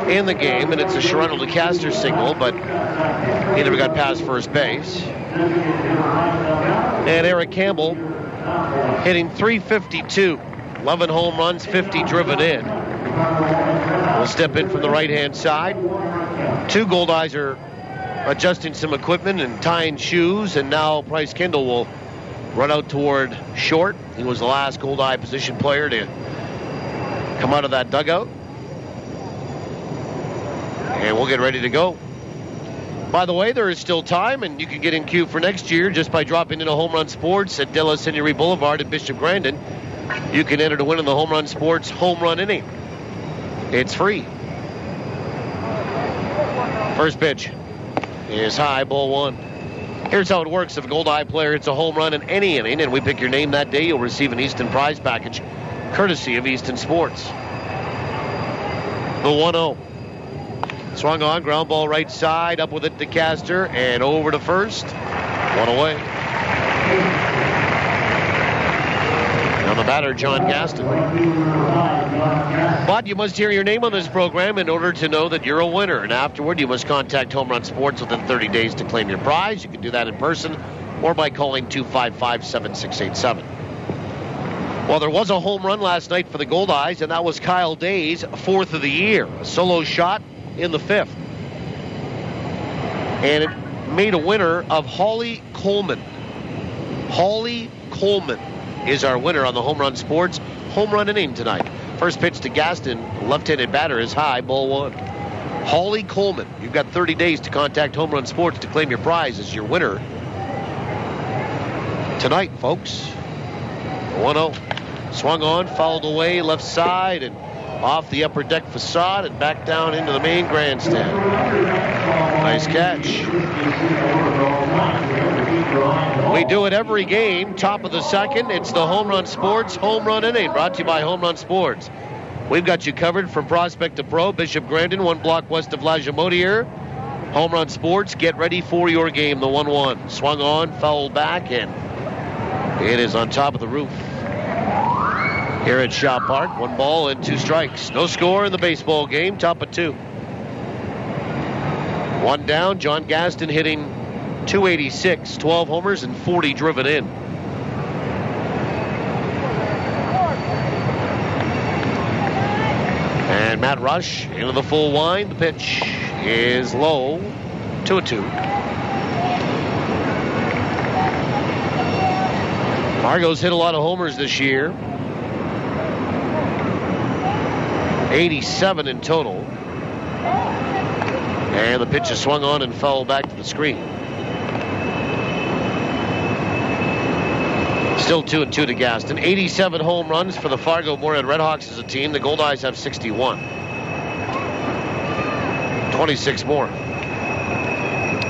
in the game, and it's a Sherrano DeCaster single, but he never got past first base. And Eric Campbell hitting .352, 11 home runs, 50 driven in. We'll step in from the right-hand side. 2 Goldeyes are adjusting some equipment and tying shoes, and now Bryce Kendall will run out toward short. He was the last Goldeye position player to come out of that dugout. And we'll get ready to go. By the way, there is still time, and you can get in queue for next year just by dropping into Home Run Sports at De La Seigneurie Boulevard in Bishop Grandin. You can enter to win in the Home Run Sports home run inning. It's free. First pitch is high, ball 1. Here's how it works. If a Goldeye player hits a home run in any inning and we pick your name that day, you'll receive an Easton prize package courtesy of Easton Sports. The 1-0. Swung on, ground ball right side, up with it to Caster, and over to first. 1 away. Now the batter, John Gaston. But you must hear your name on this program in order to know that you're a winner. And afterward, you must contact Home Run Sports within 30 days to claim your prize. You can do that in person or by calling 255-7687. Well, there was a home run last night for the Goldeyes, and that was Kyle Day's 4th of the year. A solo shot in the 5th. And it made a winner of Holly Coleman. Holly Coleman is our winner on the Home Run Sports home run inning tonight. First pitch to Gaston, left-handed batter is high, ball 1. Holly Coleman, you've got 30 days to contact Home Run Sports to claim your prize as your winner tonight, folks. 1-0. Swung on, fouled away, left side, and off the upper deck facade and back down into the main grandstand. Nice catch. We do it every game. Top of the second, it's the Home Run Sports home run inning, brought to you by Home Run Sports. We've got you covered from prospect to pro. Bishop Grandin, 1 block west of La Jamodiere. Home Run Sports, get ready for your game, the 1-1. Swung on, fouled back, and it is on top of the roof. Here at Shaw Park, 1 ball and 2 strikes. No score in the baseball game, top of 2. 1 down, John Gaston hitting .286, 12 homers and 40 driven in. And Matt Rush into the full wind. The pitch is low, 2-2. Fargo's hit a lot of homers this year. 87 in total. And the pitch is swung on and fouled back to the screen. Still 2-2 to Gaston. 87 home runs for the Fargo-Moorhead RedHawks as a team. The Goldeyes have 61. 26 more.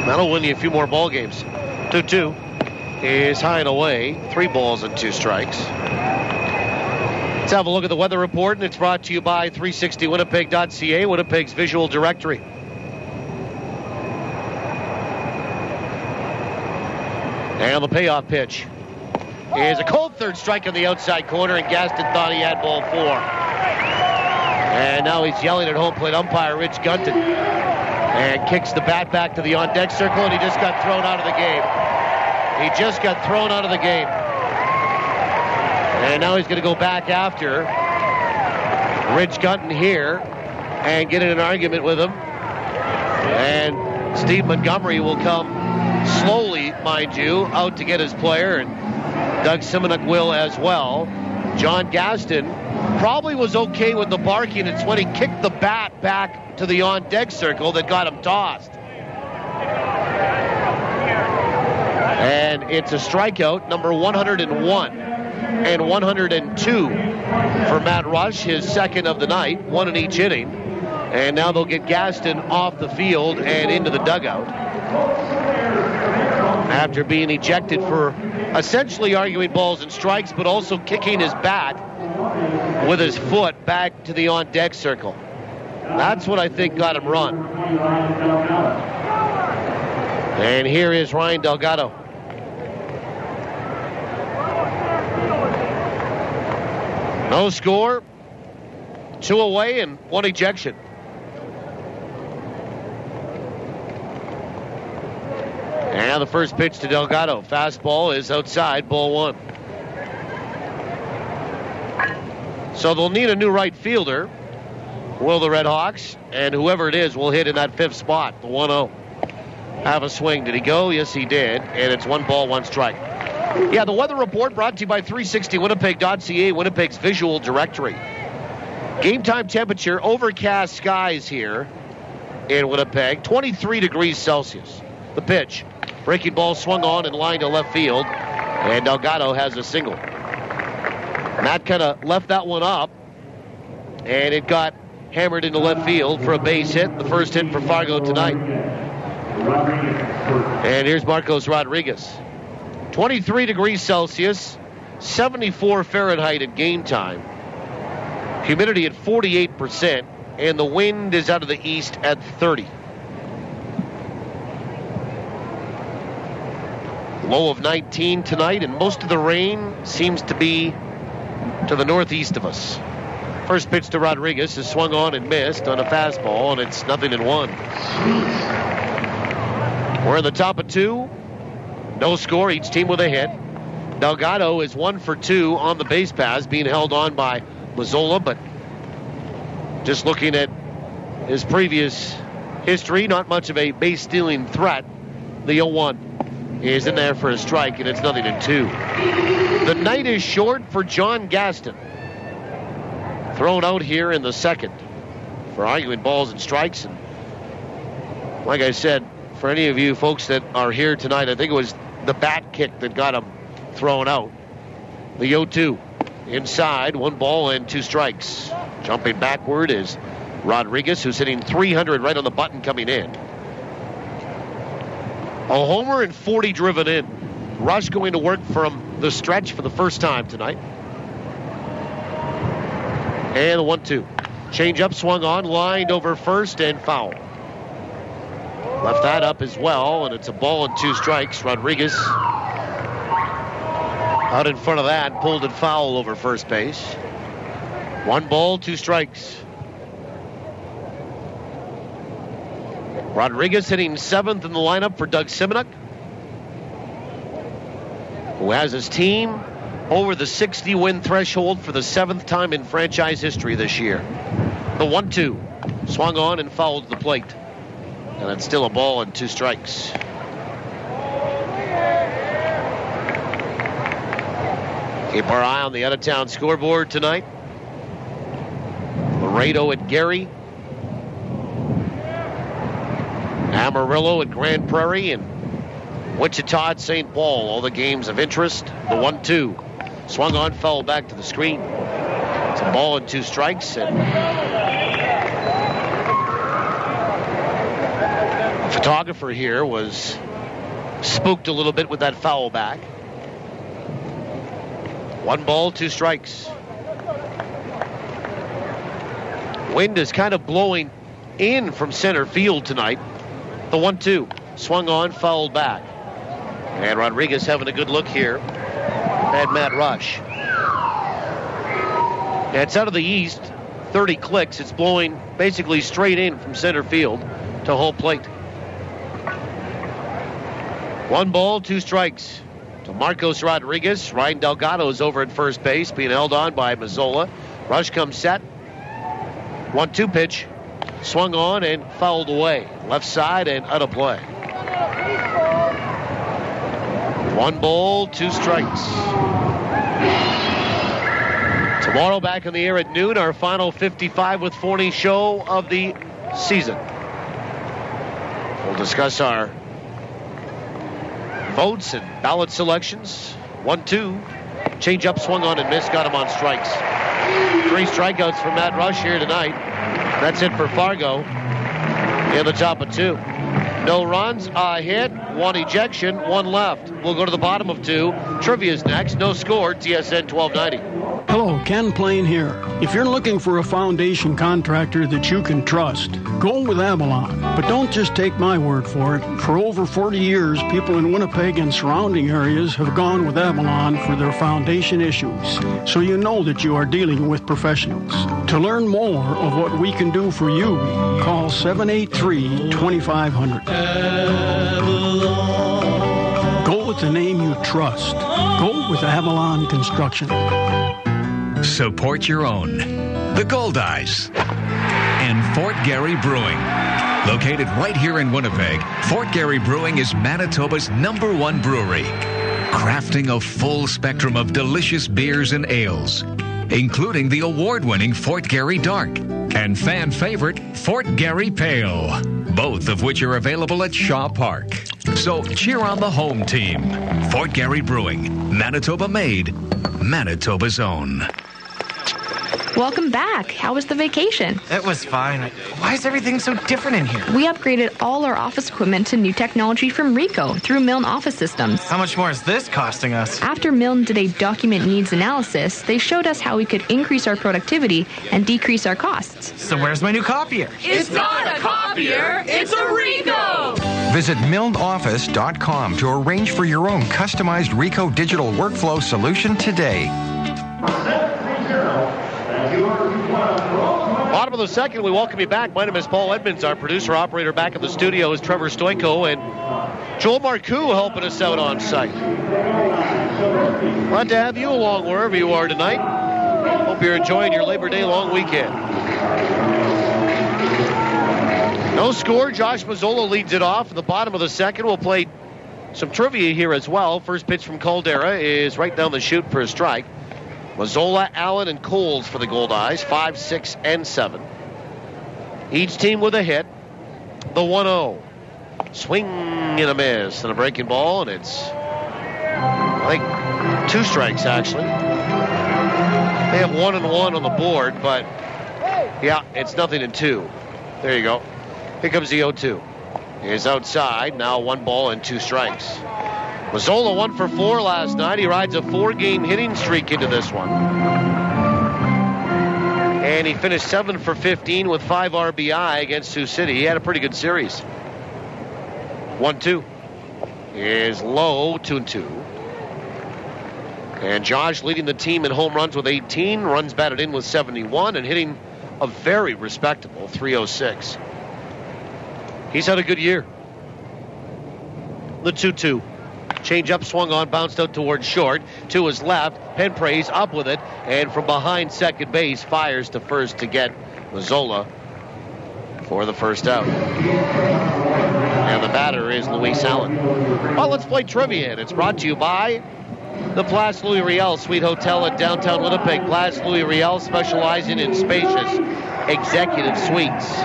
That'll win you a few more ball games. 2-2 is high and away. 3 balls and 2 strikes. Let's have a look at the weather report, and it's brought to you by 360winnipeg.ca, Winnipeg's visual directory. And the payoff pitch is a cold third strike on the outside corner, and Gaston thought he had ball 4. And now he's yelling at home plate umpire Rich Gunton, and kicks the bat back to the on-deck circle, and he just got thrown out of the game. He just got thrown out of the game. And now he's going to go back after Rich Gunton here and get in an argument with him. And Steve Montgomery will come slowly, mind you, out to get his player, and Doug Simonuk will as well. John Gaston probably was okay with the barking. It's when he kicked the bat back to the on-deck circle that got him tossed. And it's a strikeout, number 101 and 102 for Matt Rush, his second of the night, 1 in each inning. And now they'll get Gaston off the field and into the dugout after being ejected for essentially arguing balls and strikes, but also kicking his bat with his foot back to the on-deck circle. That's what I think got him run. And here is Ryan Delgado. No score, 2 away, and 1 ejection. And the first pitch to Delgado. Fastball is outside, ball 1. So they'll need a new right fielder, will the RedHawks, and whoever it is will hit in that 5th spot, the 1-0. Have a swing. Did he go? Yes, he did. And it's 1 ball, 1 strike. Yeah, the weather report brought to you by 360winnipeg.ca, Winnipeg's visual directory. Game time temperature, overcast skies here in Winnipeg, 23 degrees Celsius. The pitch, breaking ball swung on and lined to left field, and Delgado has a single. Matt kind of left that one up, and it got hammered into left field for a base hit, the first hit for Fargo tonight. And here's Marcos Rodriguez. 23 degrees Celsius, 74 Fahrenheit at game time. Humidity at 48%, and the wind is out of the east at 30. Low of 19 tonight, and most of the rain seems to be to the northeast of us. First pitch to Rodriguez is swung on and missed on a fastball, and it's 0-1. We're in the top of 2. No score, each team with a hit. Delgado is 1 for 2 on the base paths, being held on by Mazzola, but just looking at his previous history, not much of a base-stealing threat. The 0-1 is in there for a strike, and it's 0-2. The night is short for John Gaston. Thrown out here in the 2nd for arguing balls and strikes. And like I said, for any of you folks that are here tonight, I think it was the bat kick that got him thrown out. The 0-2 inside, 1 ball and 2 strikes. Jumping backward is Rodriguez, who's hitting 300 right on the button coming in. A homer and 40 driven in. Rush going to work from the stretch for the first time tonight. And the 1-2. Change up, swung on, lined over first and foul. Left that up as well, and it's a ball and 2 strikes. Rodriguez out in front of that, pulled it foul over first base. 1 ball, 2 strikes. Rodriguez hitting 7th in the lineup for Doug Simonuk, who has his team over the 60-win threshold for the 7th time in franchise history this year. The 1-2 swung on and fouled to the plate. And it's still a ball and 2 strikes. Keep our eye on the out-of-town scoreboard tonight. Laredo at Gary. Amarillo at Grand Prairie, and Wichita at St. Paul. All the games of interest. The 1-2. Swung on, foul back to the screen. It's a ball and 2 strikes. And the photographer here was spooked a little bit with that foul back. 1 ball, 2 strikes. Wind is kind of blowing in from center field tonight. The 1-2. Swung on, fouled back. And Rodriguez having a good look here at Matt Rush. And it's out of the east, 30 clicks. It's blowing basically straight in from center field to home plate. 1 ball, 2 strikes to Marcos Rodriguez. Ryan Delgado is over at first base, being held on by Mazzola. Rush comes set. 1-2 pitch. Swung on and fouled away. Left side and out of play. 1 ball, 2 strikes. Tomorrow back in the air at noon, our final 55 with Forney show of the season. We'll discuss our votes and ballot selections. 1-2. Change up, swung on and missed. Got him on strikes. 3 strikeouts for Matt Rush here tonight. That's it for Fargo in the top of 2. No runs, a hit, 1 ejection, 1 left. We'll go to the bottom of 2. Trivia's next. No score, TSN 1290. Hello, Ken Plain here. If you're looking for a foundation contractor that you can trust, go with Avalon. But don't just take my word for it. For over 40 years, people in Winnipeg and surrounding areas have gone with Avalon for their foundation issues. So you know that you are dealing with professionals. To learn more of what we can do for you, call 783-2500. Go with the name you trust. Go with Avalon Construction. Support your own. The Goldeyes and Fort Garry Brewing. Located right here in Winnipeg, Fort Garry Brewing is Manitoba's #1 brewery, crafting a full spectrum of delicious beers and ales, including the award-winning Fort Garry Dark and fan favorite Fort Garry Pale, both of which are available at Shaw Park. So cheer on the home team. Fort Garry Brewing, Manitoba made, Manitoba's own. Welcome back. How was the vacation? It was fine. Why is everything so different in here? We upgraded all our office equipment to new technology from Rico through Milne Office Systems. How much more is this costing us? After Milne did a document needs analysis, they showed us how we could increase our productivity and decrease our costs. So where's my new copier? It's not a copier, it's a Rico! Visit milneoffice.com to arrange for your own customized Rico digital workflow solution today. Bottom of the second, we welcome you back. My name is Paul Edmonds. Our producer, operator back in the studio is Trevor Stoico and Joel Marcoux helping us out on site. Glad to have you along wherever you are tonight. Hope you're enjoying your Labor Day long weekend. No score. Josh Mazzola leads it off. At the bottom of the second, we'll play some trivia here as well. First pitch from Caldera is right down the chute for a strike. Mazzola, Allen, and Coles for the Goldeyes, 5, 6, and 7. Each team with a hit. The 1-0. Swing and a miss. And a breaking ball, and it's, I think, 2 strikes, actually. They have 1 and 1 on the board, but, yeah, it's 0-2. There you go. Here comes the 0-2. He's outside. Now 1 ball and 2 strikes. Mazzola 1 for 4 last night. He rides a 4-game hitting streak into this one. And he finished 7 for 15 with 5 RBI against Sioux City. He had a pretty good series. 1-2 is low, 2-2. And Josh leading the team in home runs with 18, runs batted in with 71, and hitting a very respectable 306. He's had a good year. The 2-2. Change up, swung on, bounced out towards short. To his left, Penpraise up with it, and from behind second base, fires to first to get Mazzola for the first out. And the batter is Luis Allen. Well, let's play trivia, and it's brought to you by the Place Louis Riel Suite Hotel in downtown Winnipeg. Place Louis Riel, specializing in spacious executive suites.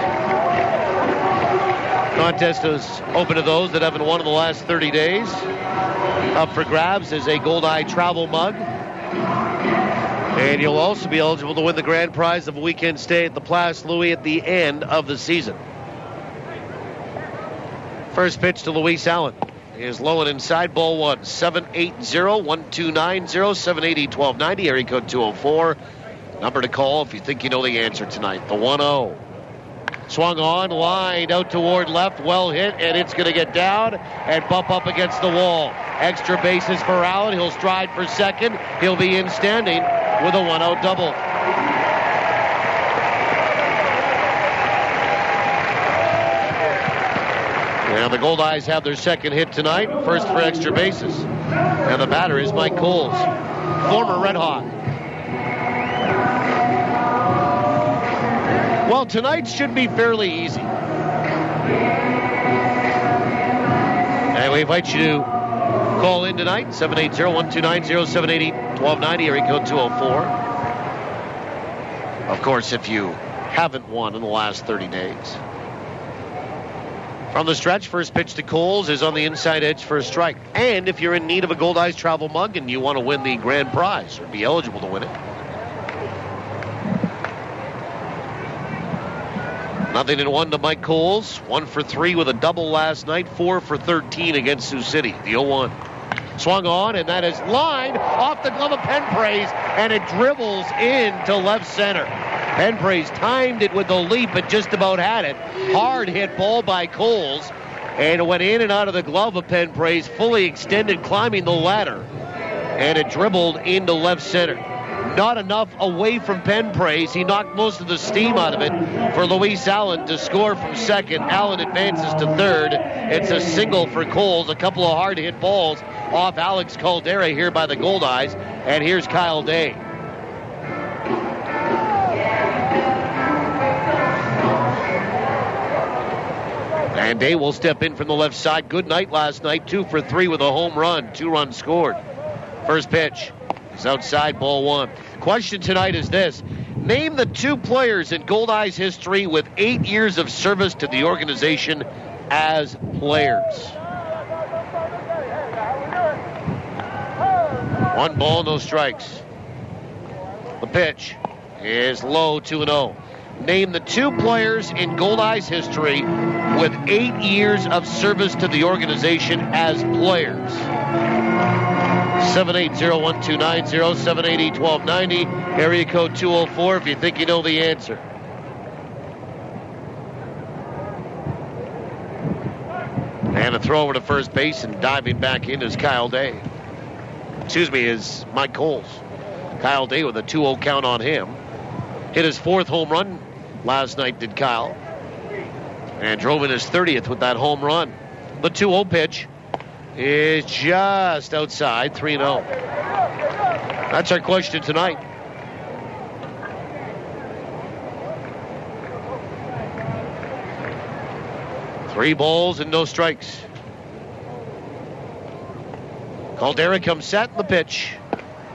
Contest is open to those that haven't won in the last 30 days. Up for grabs is a Goldeye travel mug. And you'll also be eligible to win the grand prize of a weekend stay at the Place Louis at the end of the season. First pitch to Luis Allen is low and inside, ball one. 780-1290, 780-1290, area code 204. Number to call if you think you know the answer tonight. The 1-0. Swung on, lined out toward left, well hit, and it's going to get down and bump up against the wall. Extra bases for Allen. He'll stride for second. He'll be in standing with a 1-out double. And the Goldeyes have their second hit tonight, first for extra bases. And the batter is Mike Coles, former Red Hawk. Well, tonight should be fairly easy. And we invite you to call in tonight, 780-1290, 780-1290, area code 204. Of course, if you haven't won in the last 30 days. From the stretch, first pitch to Coles is on the inside edge for a strike. And if you're in need of a Goldeyes travel mug and you want to win the grand prize or be eligible to win it, 0-1 to Mike Coles. 1 for 3 with a double last night. 4 for 13 against Sioux City. The 0-1. Swung on, and that is lined off the glove of Penpraise, and it dribbles into left center. Penpraise timed it with the leap and just about had it. Hard hit ball by Coles, and it went in and out of the glove of Penpraise, fully extended, climbing the ladder, and it dribbled into left center. Not enough away from Penpraise. He knocked most of the steam out of it for Luis Allen to score from second. Allen advances to third. It's a single for Coles. A couple of hard hit balls off Alex Caldera here by the Goldeyes. And here's Kyle Day. And Day will step in from the left side. Good night last night. 2 for 3 with a home run. 2 runs scored. First pitch is outside, ball 1. Question tonight is this. Name the 2 players in Goldeyes history with 8 years of service to the organization as players. 1 ball, no strikes. The pitch is low, 2-0. Name the 2 players in Goldeyes history with 8 years of service to the organization as players. 780-1290, 780-1290, area code 204 if you think you know the answer. And a throw over to first base, and diving back in is Kyle Day. Is Mike Coles. Kyle Day with a 2-0 count on him. Hit his 4th home run last night, did Kyle. And drove in his 30th with that home run. The 2-0 pitch is just outside, 3-0. That's our question tonight. Three balls and no strikes. Caldera comes set. The pitch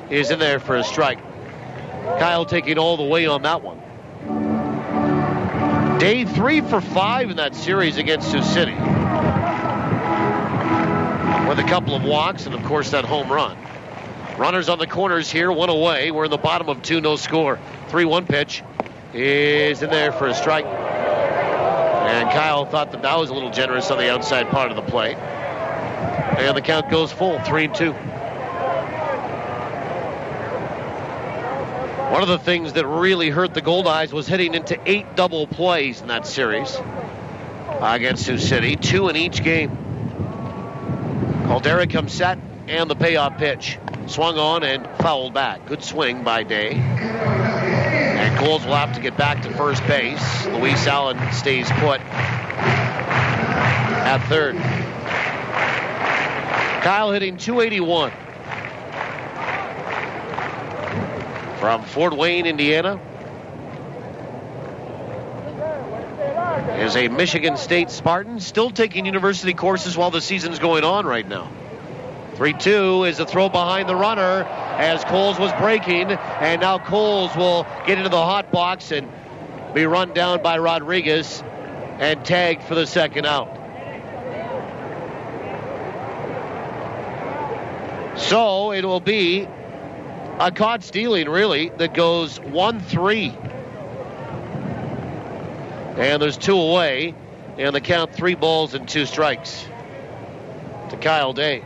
is in there for a strike. Kyle taking all the way on that one. Day 3 for 5 in that series against Sioux City, with a couple of walks and, of course, that home run. Runners on the corners here, 1 away. We're in the bottom of 2, no score. 3-1 pitch is in there for a strike. And Kyle thought that was a little generous on the outside part of the plate. And the count goes full, 3-2. One of the things that really hurt the Goldeyes was hitting into 8 double plays in that series against Sioux City, 2 in each game. Caldera comes set, and the payoff pitch. Swung on and fouled back. Good swing by Day. And Coles will have to get back to first base. Luis Allen stays put at third. Kyle hitting .281. From Fort Wayne, Indiana, is a Michigan State Spartan, still taking university courses while the season's going on right now. 3-2 is a throw behind the runner as Coles was breaking, and now Coles will get into the hot box and be run down by Rodriguez. and tagged for the second out. So it will be a caught stealing, really, that goes 1-3. And there's 2 away, and the count 3 balls and 2 strikes to Kyle Day.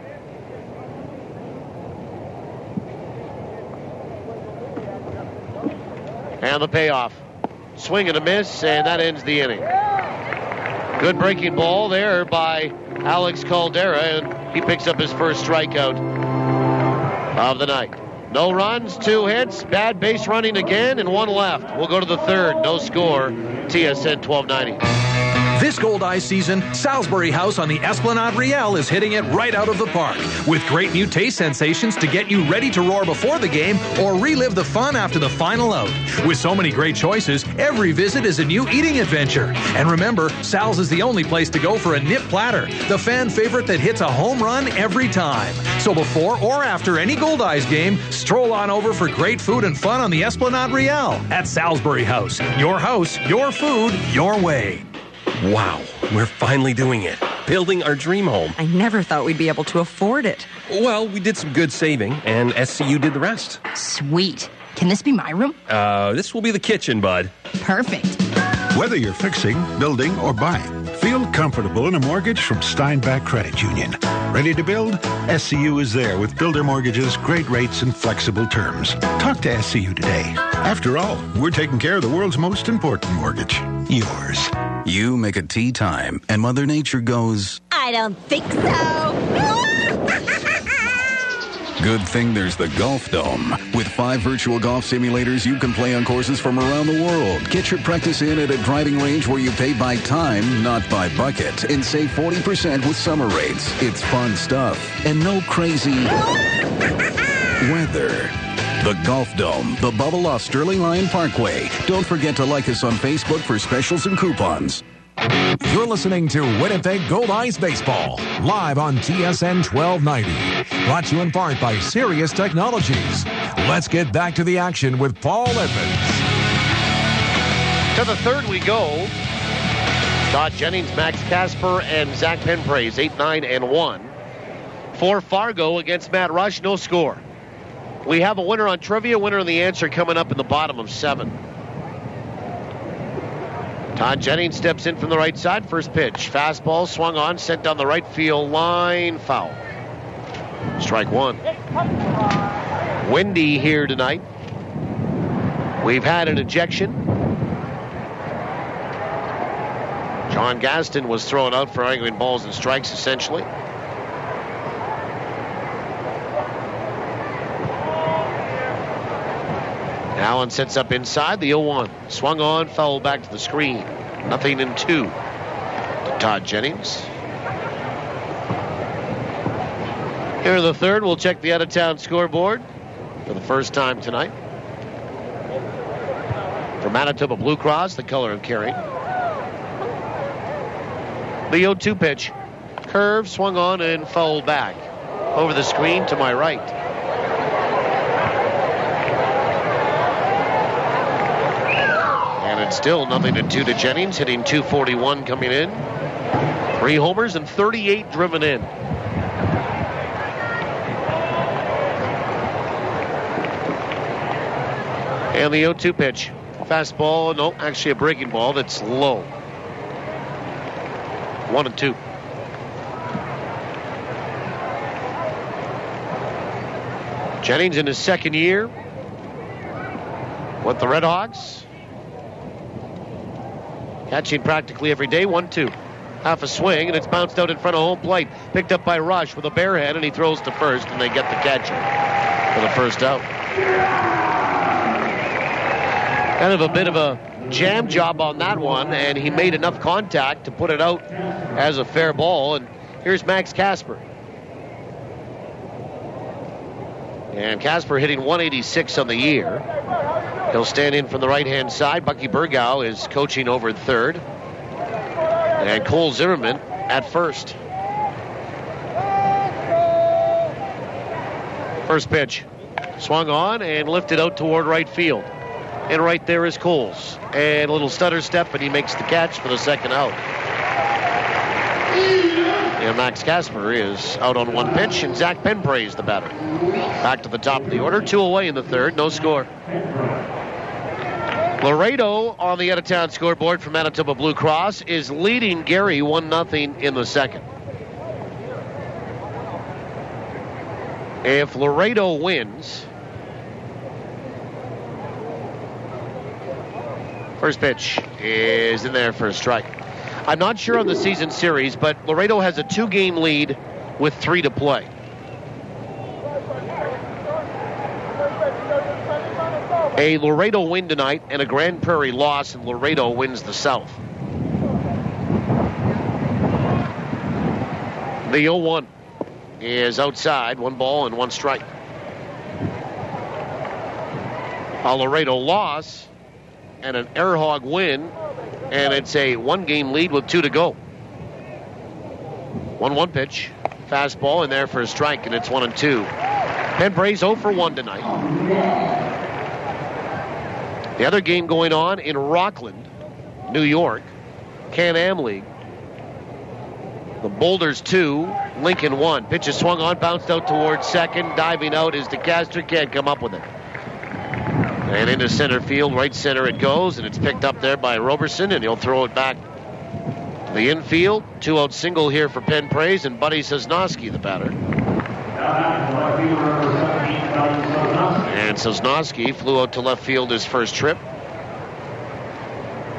And the payoff. Swing and a miss, and that ends the inning. Good breaking ball there by Alex Caldera, and he picks up his first strikeout of the night. No runs, 2 hits, bad base running again, and 1 left. We'll go to the third. No score. TSN 1290. This Goldeyes season, Salisbury House on the Esplanade Riel is hitting it right out of the park with great new taste sensations to get you ready to roar before the game or relive the fun after the final out. With so many great choices, every visit is a new eating adventure. And remember, Sal's is the only place to go for a nip platter, the fan favorite that hits a home run every time. So before or after any Goldeyes game, stroll on over for great food and fun on the Esplanade Riel at Salisbury House. Your house, your food, your way. Wow, we're finally doing it. Building our dream home. I never thought we'd be able to afford it. Well, we did some good saving, and SCU did the rest. Sweet. Can this be my room? This will be the kitchen, bud. Perfect. Whether you're fixing, building, or buying, feel comfortable in a mortgage from Steinbach Credit Union. Ready to build? SCU is there with builder mortgages, great rates, and flexible terms. Talk to SCU today. After all, we're taking care of the world's most important mortgage, yours. You make a tea time, and Mother Nature goes, I don't think so. Good thing there's the Golf Dome. With 5 virtual golf simulators, you can play on courses from around the world. Get your practice in at a driving range where you pay by time, not by bucket, and save 40% with summer rates. It's fun stuff, and no crazy weather. The Golf Dome, the bubble off Sterling Lion Parkway. Don't forget to like us on Facebook for specials and coupons. You're listening to Winnipeg Goldeyes Baseball, live on TSN 1290. Brought to you in part by Sirius Technologies. Let's get back to the action with Paul Edmonds. To the third we go. Todd Jennings, Max Casper, and Zach Penpraise, 8-9-1. For Fargo against Matt Rush, no score. We have a winner on trivia, winner on the answer coming up in the bottom of 7. Todd Jennings steps in from the right side. First pitch. Fastball swung on, sent down the right field line. Foul. Strike 1. Windy here tonight. We've had an ejection. John Gaston was thrown out for arguing balls and strikes, essentially. Allen sets up inside the 0-1. Swung on, foul back to the screen. 0-2 to Todd Jennings. Here in the third, we'll check the out-of-town scoreboard for the first time tonight. For Manitoba Blue Cross, the color of caring. The 0-2 pitch. Curve, swung on, and fouled back. Over the screen to my right. Still 0-2 to Jennings, hitting .241 coming in. 3 homers and 38 driven in. And the 0-2 pitch. Fastball, no, actually a breaking ball that's low. 1-2. Jennings in his second year with the RedHawks. Catching practically every day. 1-2. Half a swing, and it's bounced out in front of home plate. Picked up by Rush with a bare hand, and he throws to first, and they get the catcher for the first out. Kind of a bit of a jam job on that one, and he made enough contact to put it out as a fair ball. And here's Max Casper. And Casper hitting 186 on the year. He'll stand in from the right-hand side. Bucky Burgow is coaching over at third. And Cole Zimmerman at first. First pitch. Swung on and lifted out toward right field. And right there is Coles. And a little stutter step, and he makes the catch for the second out. And Max Casper is out on one pitch, and Zach Penpray is the batter. Back to the top of the order, 2 away in the third, no score. Laredo on the out-of-town scoreboard for Manitoba Blue Cross is leading Gary 1-0 in the second. If Laredo wins, first pitch is in there for a strike. I'm not sure on the season series, but Laredo has a 2-game lead with 3 to play. A Laredo win tonight and a Grand Prairie loss, and Laredo wins the South. The 0-1 is outside, 1 ball and 1 strike. A Laredo loss and an Air Hog win, and it's a 1-game lead with 2 to go. 1-1 pitch, fastball in there for a strike, and it's 1-2. Penpray's 0 for 1 tonight. The other game going on in Rockland, New York, Can-Am League. The Boulders 2, Lincoln 1. Pitch is swung on, bounced out towards second. Diving out is DeCastro, can't come up with it. And into center field, right center it goes, and it's picked up there by Roberson, and he'll throw it back to the infield. 2-out single here for Penpraise, and Buddy Sosnowski, the batter. And Sosnowski flew out to left field his first trip.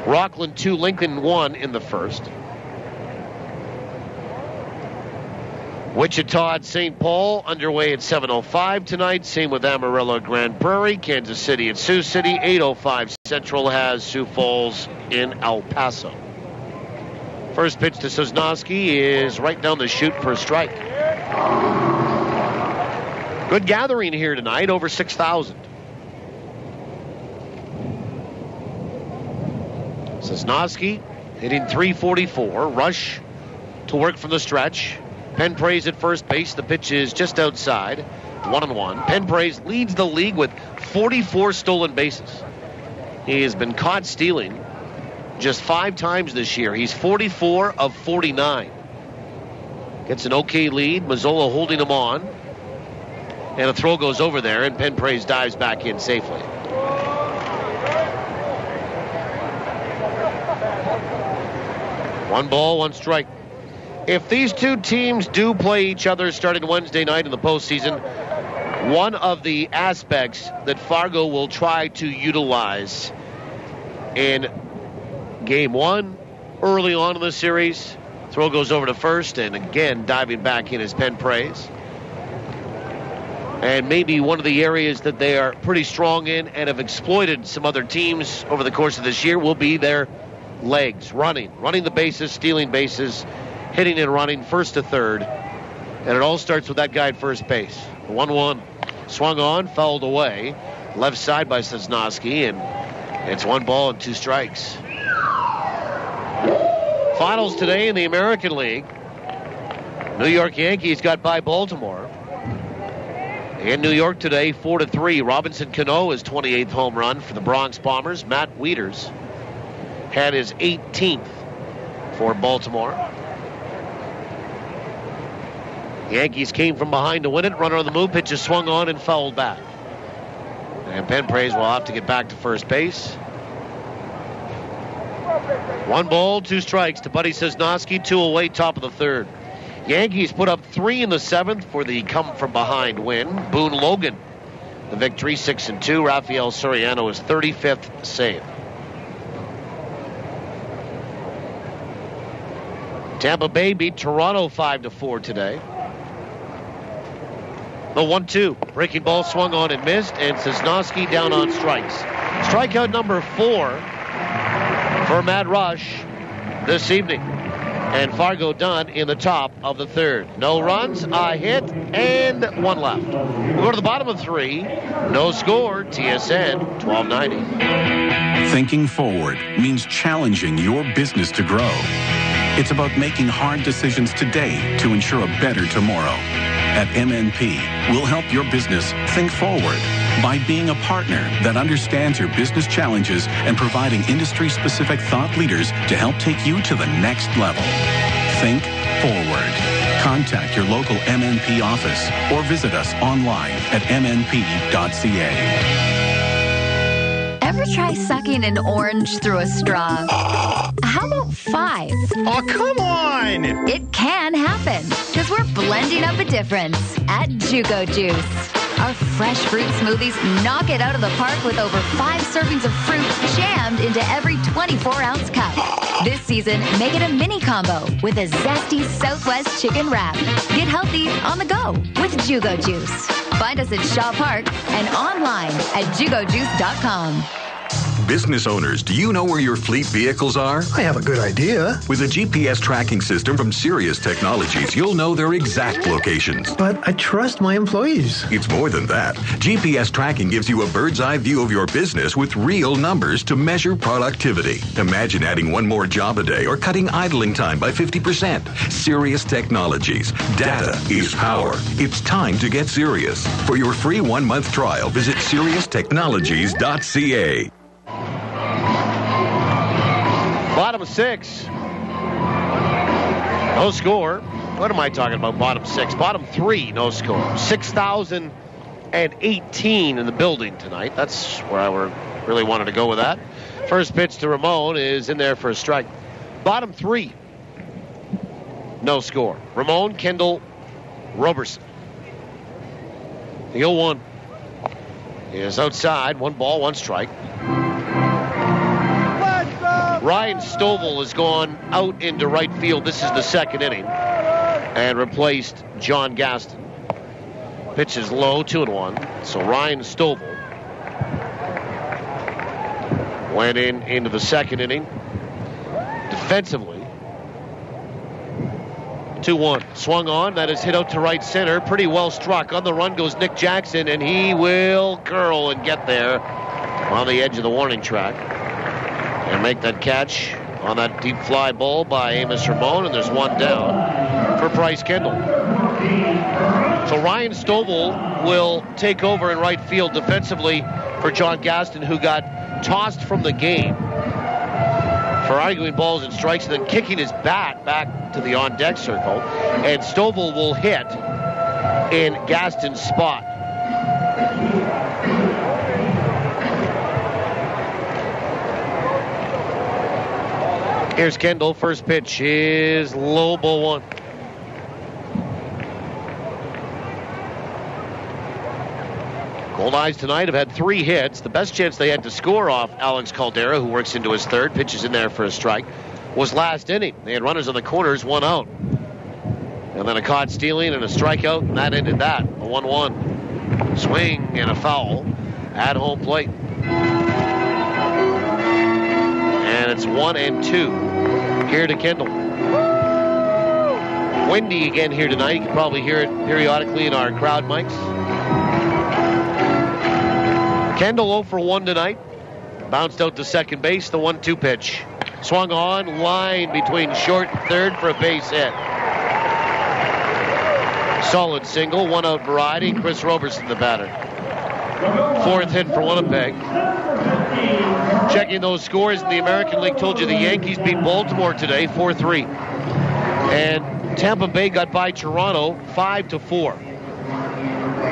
Rockland 2, Lincoln 1 in the first. Wichita at St. Paul underway at 7:05 tonight. Same with Amarillo at Grand Prairie. Kansas City at Sioux City. 8:05 Central has Sioux Falls in El Paso. First pitch to Sosnowski is right down the chute for a strike. Good gathering here tonight, over 6,000. Sosnowski hitting .344. Rush to work from the stretch. Penpraise at first base. The pitch is just outside. 1-1. Penpraise leads the league with 44 stolen bases. He has been caught stealing just 5 times this year. He's 44 of 49. Gets an okay lead. Mazzola holding him on. And a throw goes over there, and Penpraise dives back in safely. One ball, 1 strike. If these two teams do play each other starting Wednesday night in the postseason, one of the aspects that Fargo will try to utilize in game 1, early on in the series, throw goes over to first, and again diving back in is Penpraise. And maybe one of the areas that they are pretty strong in and have exploited some other teams over the course of this year will be their legs, running the bases, stealing bases, hitting and running first to third. And it all starts with that guy at first base. 1-1. Swung on, fouled away. Left side by Sosnowski, and it's 1 ball and 2 strikes. Finals today in the American League. New York Yankees got by Baltimore. In New York today, 4-3. Robinson Cano, his 28th home run for the Bronx Bombers. Matt Wieters had his 18th for Baltimore. Yankees came from behind to win it. Runner on the move. Pitch is swung on and fouled back. And Penpraise will have to get back to first base. 1 ball, 2 strikes to Buddy Sosnowski. 2 away, top of the third. Yankees put up 3 in the 7th for the come-from-behind win. Boone Logan, the victory, 6-2. Rafael Soriano, his 35th save. Tampa Bay beat Toronto 5-4 today. The 1-2. Breaking ball swung on and missed, and Sosnowski down on strikes. Strikeout number 4 for Matt Rush this evening. And Fargo done in the top of the third. No runs, a hit, and 1 left. We'll go to the bottom of 3. No score, TSN 1290. Thinking forward means challenging your business to grow. It's about making hard decisions today to ensure a better tomorrow. At MNP, we'll help your business think forward By being a partner that understands your business challenges and providing industry-specific thought leaders to help take you to the next level. Think forward. Contact your local MNP office or visit us online at mnp.ca. Ever try sucking an orange through a straw? How about 5? Oh, come on! It can happen, because we're blending up a difference at Jugo Juice. Our fresh fruit smoothies knock it out of the park with over 5 servings of fruit jammed into every 24-ounce cup. This season, make it a mini combo with a zesty Southwest chicken wrap. Get healthy on the go with Jugo Juice. Find us at Shaw Park and online at jugojuice.com. Business owners, do you know where your fleet vehicles are? I have a good idea. With a GPS tracking system from Sirius Technologies, you'll know their exact locations. But I trust my employees. It's more than that. GPS tracking gives you a bird's eye view of your business with real numbers to measure productivity. Imagine adding 1 more job a day or cutting idling time by 50%. Sirius Technologies. Data is power. It's time to get serious. For your free 1-month trial, visit SiriusTechnologies.ca. Bottom 6. No score. What am I talking about? Bottom 6. Bottom 3, no score. 6,018 in the building tonight. That's where I really wanted to go with that. First pitch to Ramon is in there for a strike. Bottom 3. No score. Ramon, Kendall, Roberson. The 0-1 is outside. 1 ball, 1 strike. Ryan Stovall has gone out into right field. This is the 2nd inning. And replaced John Gaston. Pitch is low, 2-1. So Ryan Stovall went into the 2nd inning. Defensively, 2-1. Swung on. That is hit out to right center. Pretty well struck. On the run goes Nick Jackson, and he will curl and get there on the edge of the warning track. And make that catch on that deep fly ball by Amos Ramon, and there's 1 down for Bryce Kendall. So Ryan Stovall will take over in right field defensively for John Gaston, who got tossed from the game for arguing balls and strikes and then kicking his bat back to the on-deck circle. And Stovall will hit in Gaston's spot. Here's Kendall. First pitch is low, ball 1. Goldeyes tonight have had 3 hits. The best chance they had to score off Alex Caldera, who works into his 3rd, pitches in there for a strike, was last inning. They had runners on the corners, 1 out. And then a caught stealing and a strikeout, and that ended that. A 1-1. Swing and a foul at home plate. And it's 1-2 here to Kendall. Windy again here tonight. You can probably hear it periodically in our crowd mics. Kendall 0 for 1 tonight. Bounced out to second base, the 1-2 pitch. Swung on, line between short and third for a base hit. Solid single, 1-out variety. Chris Roberson, the batter. 4th hit for Winnipeg. Checking those scores in the American League, told you the Yankees beat Baltimore today, 4-3. And Tampa Bay got by Toronto, 5-4.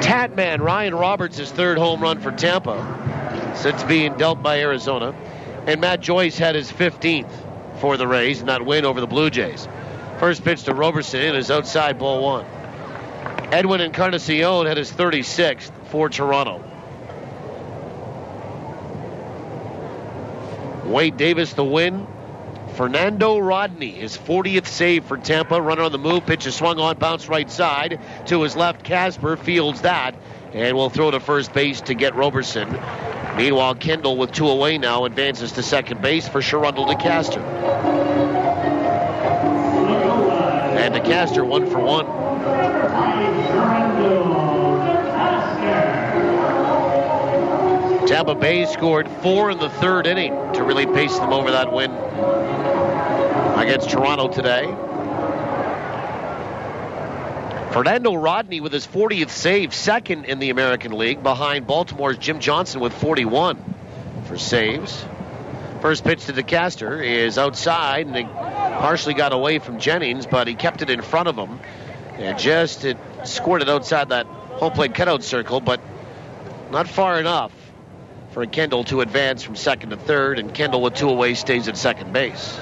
Tatman Ryan Roberts' 3rd home run for Tampa since being dealt by Arizona. And Matt Joyce had his 15th for the Rays in that win over the Blue Jays. First pitch to Roberson is outside, ball 1. Edwin Encarnacion had his 36th for Toronto. Wade Davis the win. Fernando Rodney, his 40th save for Tampa. Runner on the move. Pitch is swung on, bounce right side to his left. Casper fields that and will throw to first base to get Roberson. Meanwhile, Kendall with 2 away now advances to second base for Sherundle DeCaster. And DeCaster 1 for 1. Tampa Bay scored 4 in the 3rd inning to really pace them over that win against Toronto today. Fernando Rodney with his 40th save, second in the American League, behind Baltimore's Jim Johnson with 41 for saves. First pitch to DeCaster is outside, and it partially got away from Jennings, but he kept it in front of him. And it squirted outside that home plate cutout circle, but not far enough for Kendall to advance from second to third, and Kendall with 2 away stays at second base.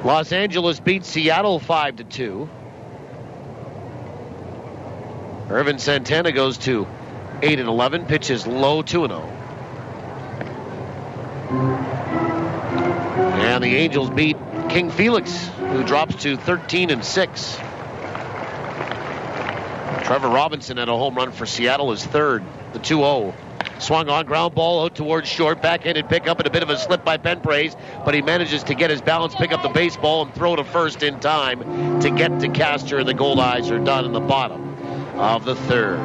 Los Angeles beats Seattle 5-2. Irvin Santana goes to 8-11, pitches low 2-0. And the Angels beat King Felix, who drops to 13-6. Trevor Robinson had a home run for Seattle, his third, the 2-0. Swung on, ground ball out towards short, backhanded pickup, and a bit of a slip by Ben Praise, but he manages to get his balance, pick up the baseball, and throw to first in time to get to Castor. The Goldeyes are done in the bottom of the third.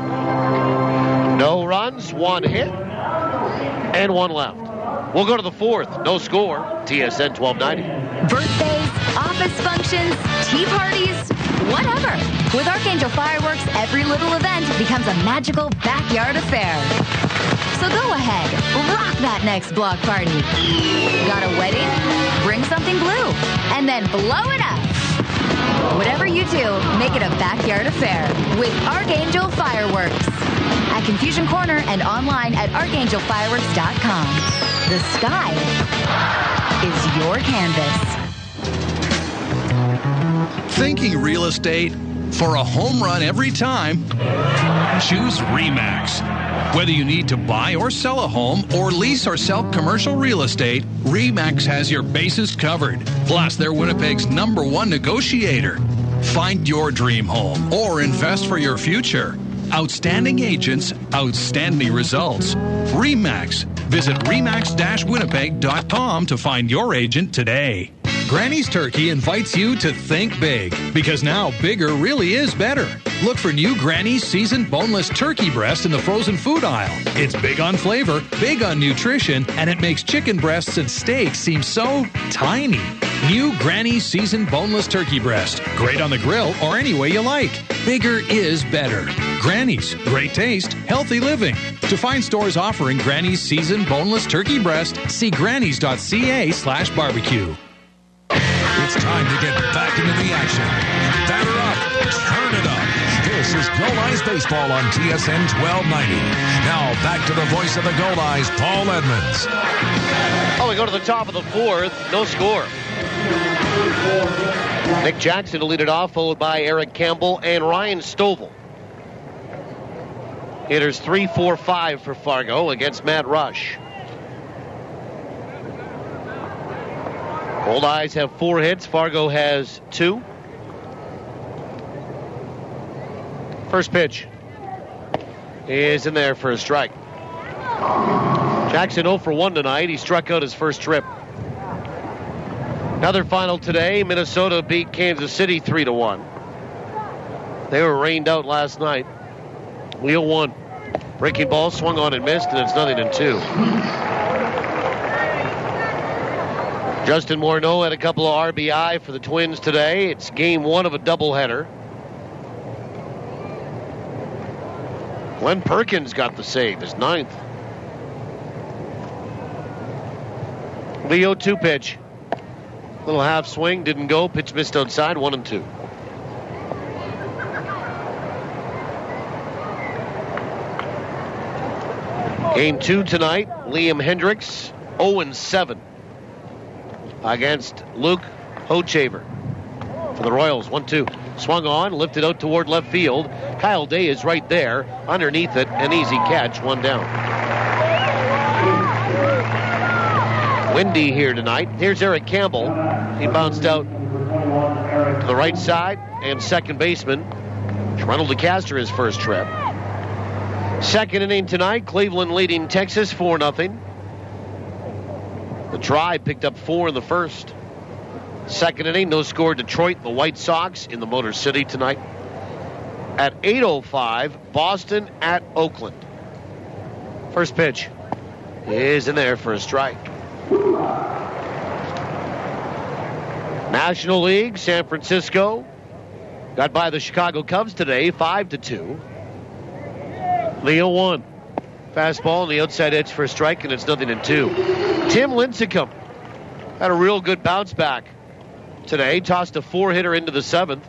No runs, 1 hit, and 1 left. We'll go to the fourth. No score. TSN 1290. Birthdays, office functions, tea parties, whatever. With Archangel Fireworks, every little event becomes a magical backyard affair. So go ahead, rock that next block party. Got a wedding? Bring something blue, and then blow it up. Whatever you do, make it a backyard affair with Archangel Fireworks. At Confusion Corner and online at archangelfireworks.com. The sky is your canvas. Thinking real estate? For a home run every time, choose RE/MAX. Whether you need to buy or sell a home or lease or sell commercial real estate, RE/MAX has your bases covered. Plus, they're Winnipeg's #1 negotiator. Find your dream home or invest for your future. Outstanding agents, outstanding results. RE/MAX. Visit remax-winnipeg.com to find your agent today. Granny's Turkey invites you to think big, because now bigger really is better. Look for new Granny's seasoned boneless turkey breast in the frozen food aisle. It's big on flavor, big on nutrition, and it makes chicken breasts and steaks seem so tiny. New Granny's seasoned boneless turkey breast. Great on the grill or any way you like. Bigger is better. Granny's, great taste, healthy living. To find stores offering Granny's seasoned boneless turkey breast, see grannys.ca/barbecue. It's time to get back into the action. Batter up, turn it up. This is Goldeyes Baseball on TSN 1290. Now back to the voice of the Goldeyes, Paul Edmonds. Oh, we go to the top of the fourth. No score. Nick Jackson to lead it off, followed by Eric Campbell and Ryan Stovall. Hitters 3, 4, 5 for Fargo against Matt Rush. Goldeyes have 4 hits. Fargo has 2. First pitch is in there for a strike. Jackson 0 for 1 tonight. He struck out his first trip. Another final today. Minnesota beat Kansas City 3-1. They were rained out last night. Wheel 1. Breaking ball swung on and missed, and it's 0-2. Justin Morneau had a couple of RBI for the Twins today. It's game 1 of a doubleheader. Glenn Perkins got the save, his 9th. The 0-2 pitch. Little half swing, didn't go. Pitch missed outside, 1-2. Game 2 tonight, Liam Hendricks, 0-7 against Luke Hochaver for the Royals. 1-2. Swung on, lifted out toward left field. Kyle Day is right there. Underneath it, an easy catch, 1 down. Windy here tonight. Here's Eric Campbell. He bounced out to the right side, and second baseman Ronald DeCaster his first trip. Second inning tonight, Cleveland leading Texas 4-0. The Tribe picked up 4 in the first. Second inning, no score, Detroit, the White Sox in the Motor City tonight. At 8:05, Boston at Oakland. First pitch is in there for a strike. National League, San Francisco Got by the Chicago Cubs today, 5-2. Leo 1. Fastball on the outside edge for a strike, and it's 0-2. Tim Lincecum had a real good bounce back today. Tossed a 4-hitter into the 7th.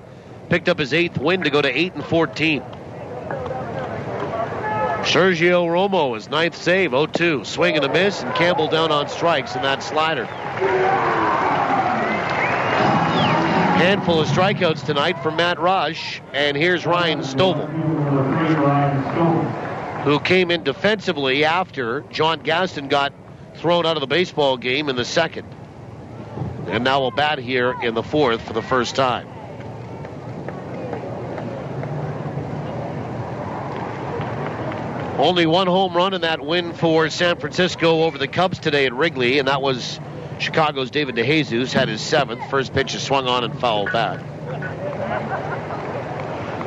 Picked up his 8th win to go to 8-14. Sergio Romo, his 9th save, 0-2. Swing and a miss, and Campbell down on strikes in that slider. Handful of strikeouts tonight from Matt Rush, and here's Ryan Stovall, who came in defensively after John Gaston got thrown out of the baseball game in the 2nd. And now will bat here in the 4th for the first time. Only one home run in that win for San Francisco over the Cubs today at Wrigley, and that was Chicago's David DeJesus. Had his 7th. First pitch is swung on and fouled back.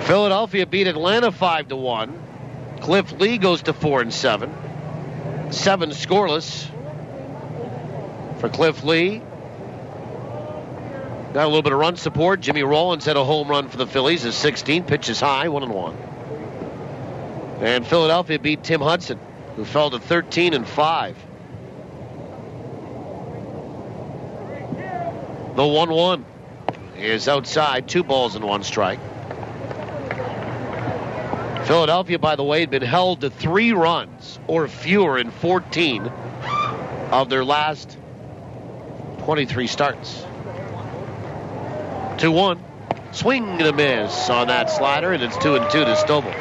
Philadelphia beat Atlanta 5-1. Cliff Lee goes to 4-7. 7 scoreless for Cliff Lee. Got a little bit of run support. Jimmy Rollins had a home run for the Phillies. His 16th. Pitch is high, 1-1. And Philadelphia beat Tim Hudson, who fell to 13-5. The 1-1 is outside. 2 balls and 1 strike. Philadelphia, by the way, had been held to 3 runs or fewer in 14 of their last 23 starts. 2-1. Swing and a miss on that slider, and it's 2-2 to Stovall.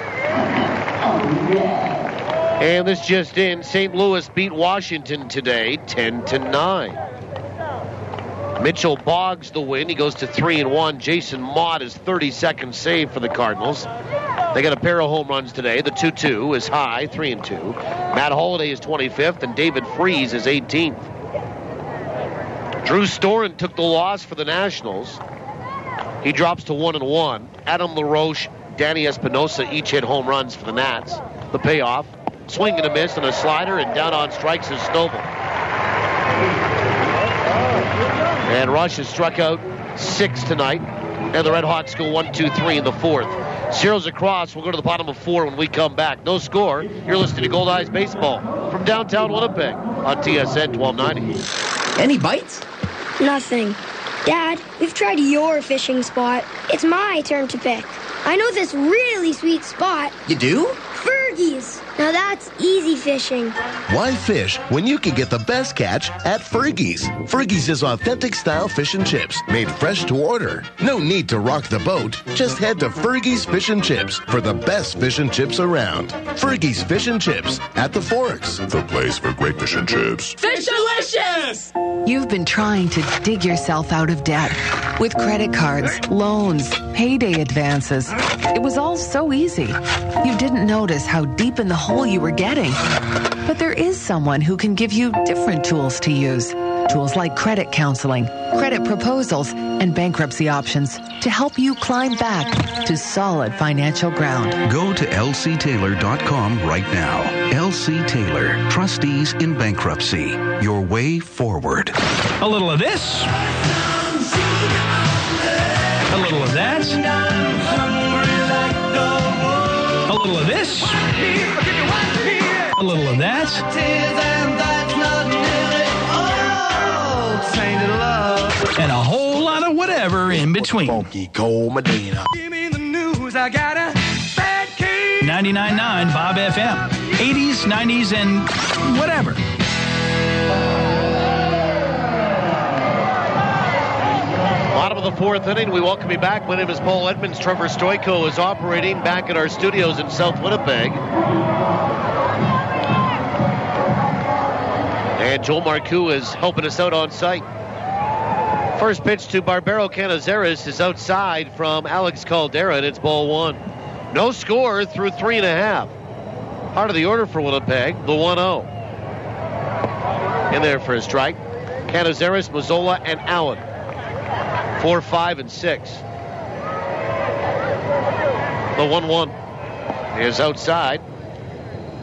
And this just in, St. Louis beat Washington today 10-9. Mitchell Boggs the win. He goes to 3-1. Jason Mott is 32nd save for the Cardinals. They got a pair of home runs today. The 2-2 is high, 3-2. Matt Holliday is 25th, and David Freese is 18th. Drew Storen took the loss for the Nationals. He drops to 1-1. Adam LaRoche, Danny Espinosa each hit home runs for the Nats. The payoff, swing and a miss on a slider, and down on strikes is Stovall. And Rush has struck out 6 tonight, and the RedHawks go 1-2-3 in the 4th. Zeros across. We'll go to the bottom of 4 when we come back. No score. You're listening to Goldeyes Baseball from downtown Winnipeg on TSN 1290. Any bites? Nothing. Dad, we've tried your fishing spot. It's my turn to pick. I know this really sweet spot. You do? Fergie's. Now that's easy fishing. Why fish when you can get the best catch at Fergie's? Fergie's is authentic style fish and chips made fresh to order. No need to rock the boat. Just head to Fergie's Fish and Chips for the best fish and chips around. Fergie's Fish and Chips at the Forks. The place for great fish and chips. Fish-delicious! You've been trying to dig yourself out of debt with credit cards, loans, payday advances. It was all so easy. You didn't notice how deep in the hole you were getting. But there is someone who can give you different tools to use. Tools like credit counseling, credit proposals, and bankruptcy options to help you climb back to solid financial ground. Go to lctaylor.com right now. LC Taylor, trustees in bankruptcy. Your way forward. A little of this. A little of that. A little of this. A little of that. And a whole lot of whatever in between. Give me the news, I got a bad case. 99.9 Bob FM. 80s, 90s, and whatever. Bottom of the 4th inning, we welcome you back. My name is Paul Edmonds. Trevor Stoico is operating back at our studios in South Winnipeg. And Joel Marcoux is helping us out on site. First pitch to Barbero Canizares is outside from Alex Caldera, and it's ball 1. No score through 3.5. Heart of the order for Winnipeg, the 1-0. In there for a strike. Canizares, Mazzola, and Allen. 4, 5, and 6. The 1-1 is outside.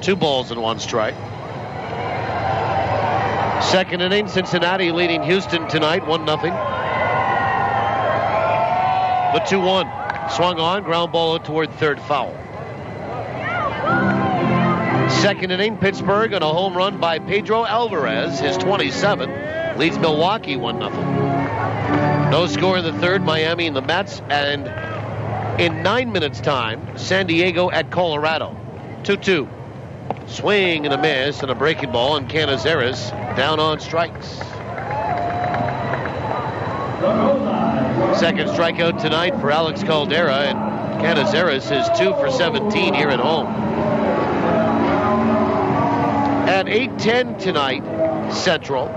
2 balls and 1 strike. Second inning, Cincinnati leading Houston tonight, 1-0. The 2-1. Swung on, ground ball out toward third, foul. Second inning, Pittsburgh on a home run by Pedro Alvarez, his 27th, leads Milwaukee 1-0. No score in the third, Miami and the Mets, and in 9 minutes' time, San Diego at Colorado. 2-2. Swing and a miss and a breaking ball, and Canizares down on strikes. Second strikeout tonight for Alex Caldera, and Canizares is 2 for 17 here at home. At 8:10 tonight, Central,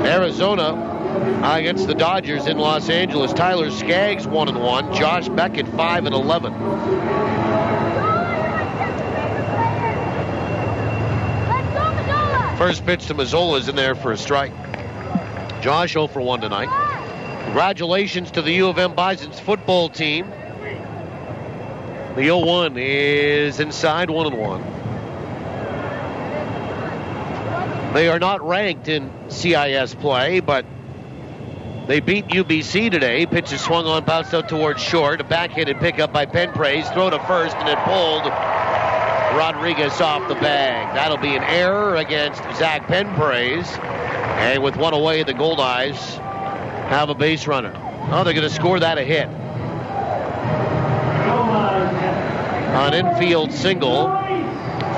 Arizona against the Dodgers in Los Angeles. Tyler Skaggs 1-1, Josh Beckett 5-11. First pitch to Mazzola is in there for a strike. Josh 0 for 1 tonight. Congratulations to the U of M Bison's football team. The 0-1 is inside 1-1. They are not ranked in CIS play, but they beat UBC today. Pitch is swung on, bounced out towards short. A backhanded pickup by Penpraise. Throw to first, and it pulled Rodriguez off the bag. That'll be an error against Zach Penpraise. And with one away, the Goldeyes have a base runner. Oh, they're going to score that a hit. An infield single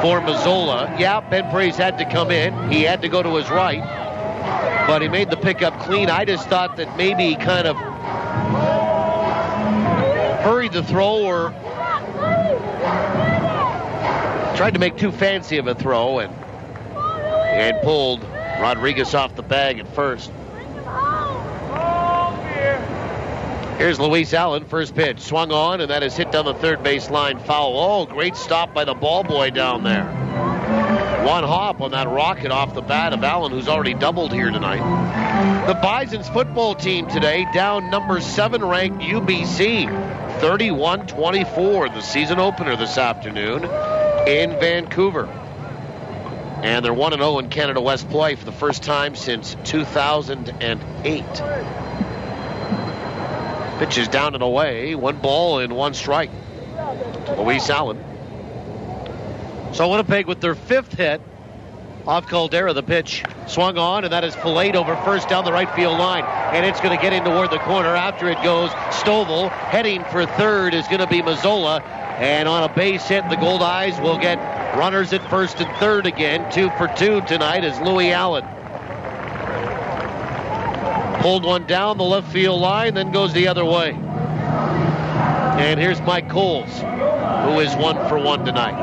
for Mazzola. Yeah, Penpraise had to come in. He had to go to his right. But he made the pickup clean. I just thought that maybe he kind of hurried the throw or tried to make too fancy of a throw and pulled Rodriguez off the bag at first. Here's Luis Allen, first pitch. Swung on, and that is hit down the third base line, foul. Oh, great stop by the ball boy down there. One hop on that rocket off the bat of Allen, who's already doubled here tonight. The Bison's football team today down number 7 ranked UBC, 31-24, the season opener this afternoon in Vancouver. And they're 1-0 in Canada West play for the first time since 2008. Pitch is down and away. 1 ball and 1 strike to Luis Allen. So Winnipeg with their 5th hit off Caldera. The pitch swung on, and that is filleted over first down the right field line. And it's going to get in toward the corner. After it goes, Stovall. Heading for third is going to be Mazzola. And on a base hit, the Goldeyes will get runners at first and third again. 2 for 2 tonight is Louis Allen. Pulled one down the left field line, then goes the other way. And here's Mike Coles, who is 1 for 1 tonight.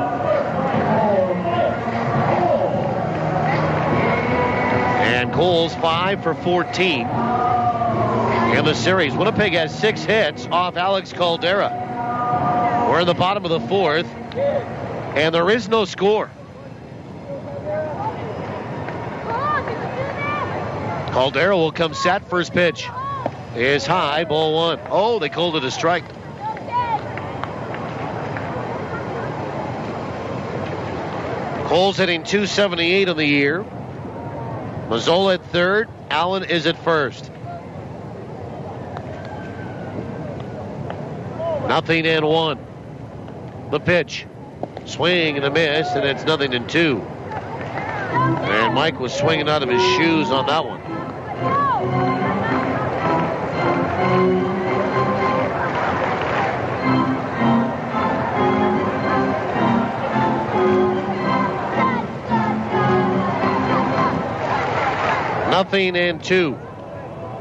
And Coles 5 for 14 in the series. Winnipeg has 6 hits off Alex Caldera. We're in the bottom of the 4th, and there is no score. Caldera will come set. First pitch is high, ball 1. Oh, they called it a strike. Cole's hitting .278 on the year. Mazzola at third. Allen is at first. 0-1. The pitch. Swing and a miss, and it's 0-2. And Mike was swinging out of his shoes on that one. Nothing and 2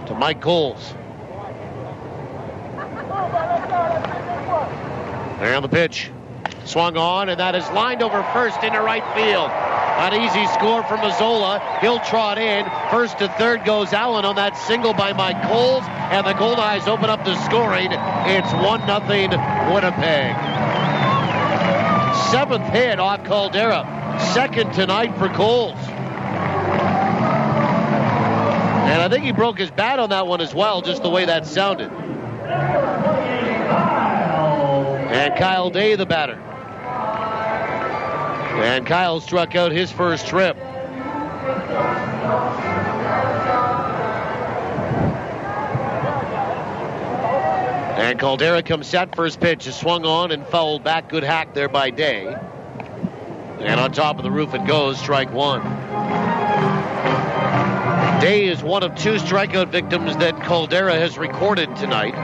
to Mike Coles. And the pitch swung on, and that is lined over first into right field. An easy score for Mazzola. He'll trot in. First to third goes Allen on that single by Mike Coles, and the Goldeyes open up the scoring. It's 1-0 Winnipeg. 7th hit off Caldera. 2nd tonight for Coles. And I think he broke his bat on that one as well, just the way that sounded. And Kyle Day, the batter. And Kyle struck out his first trip. And Caldera comes set. First pitch is swung on and fouled back. Good hack there by Day. And on top of the roof it goes. Strike one. Day is one of two strikeout victims that Caldera has recorded tonight.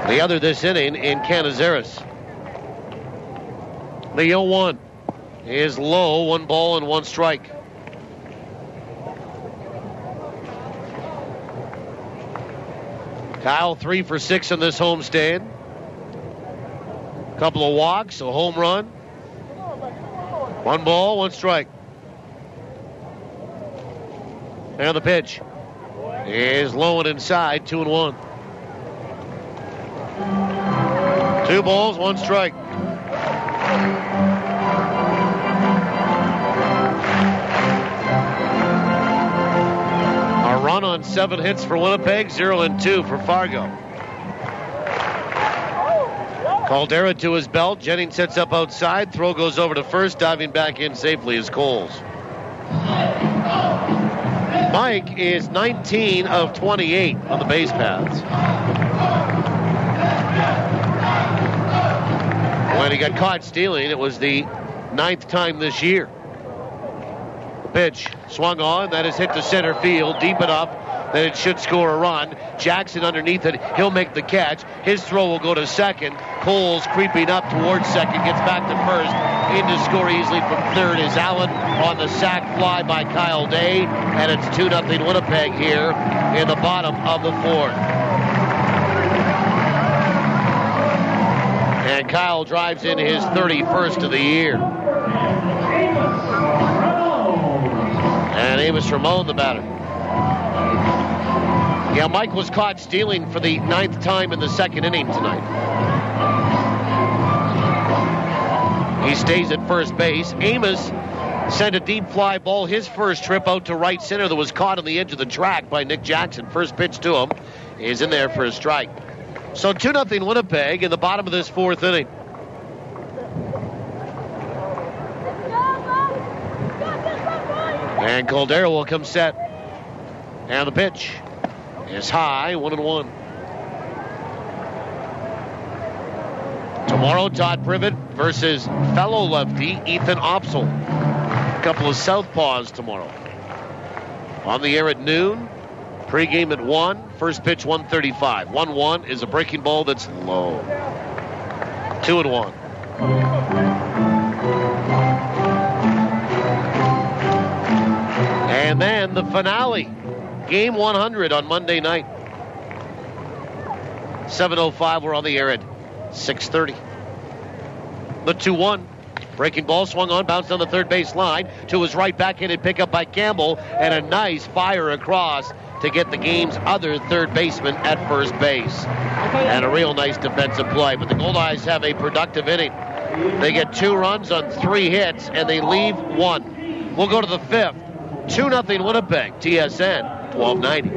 The other this inning in Canizares. The 0-1 is low. 1 ball and 1 strike. Kyle 3 for 6 in this homestand. Couple of walks, a home run. 1 ball, 1 strike. And the pitch is low and inside, 2-1. 2 balls, 1 strike. A run on 7 hits for Winnipeg, 0-2 for Fargo. Caldera to his belt. Jennings sets up outside. Throw goes over to first. Diving back in safely is Coles. Mike is 19 of 28 on the base paths. When he got caught stealing, it was the 9th time this year. The pitch swung on. That is hit to center field. Deep enough that it should score a run. Jackson underneath it. He'll make the catch. His throw will go to second. Coles creeping up towards second. Gets back to first. In to score easily from third is Allen on the sac fly by Kyle Day. And it's 2-0 Winnipeg here in the bottom of the 4th. And Kyle drives in his 31st of the year. And Amos Ramon, the batter. Yeah, Mike was caught stealing for the 9th time in the 2nd inning tonight. He stays at first base. Amos sent a deep fly ball his first trip out to right center that was caught on the edge of the track by Nick Jackson. First pitch to him is in there for a strike. So 2-0 Winnipeg in the bottom of this 4th inning. And Caldera will come set. And the pitch is high, 1-1. Tomorrow, Todd Privet versus fellow lefty Ethan Opsel. A couple of southpaws tomorrow. On the air at noon. Pre-game at 1. First pitch, 135. 1-1 is a breaking ball that's low. 2-1. And then the finale. Game 100 on Monday night. 7:05, we're on the air at 6:30. The 2-1. Breaking ball swung on, bounced on the third base line. To his right, backhanded pickup by Campbell. And a nice fire across to get the game's other third baseman at first base. And a real nice defensive play. But the Goldeyes have a productive inning. They get 2 runs on 3 hits, and they leave 1. We'll go to the 5th. 2-0 Winnipeg. TSN 1290.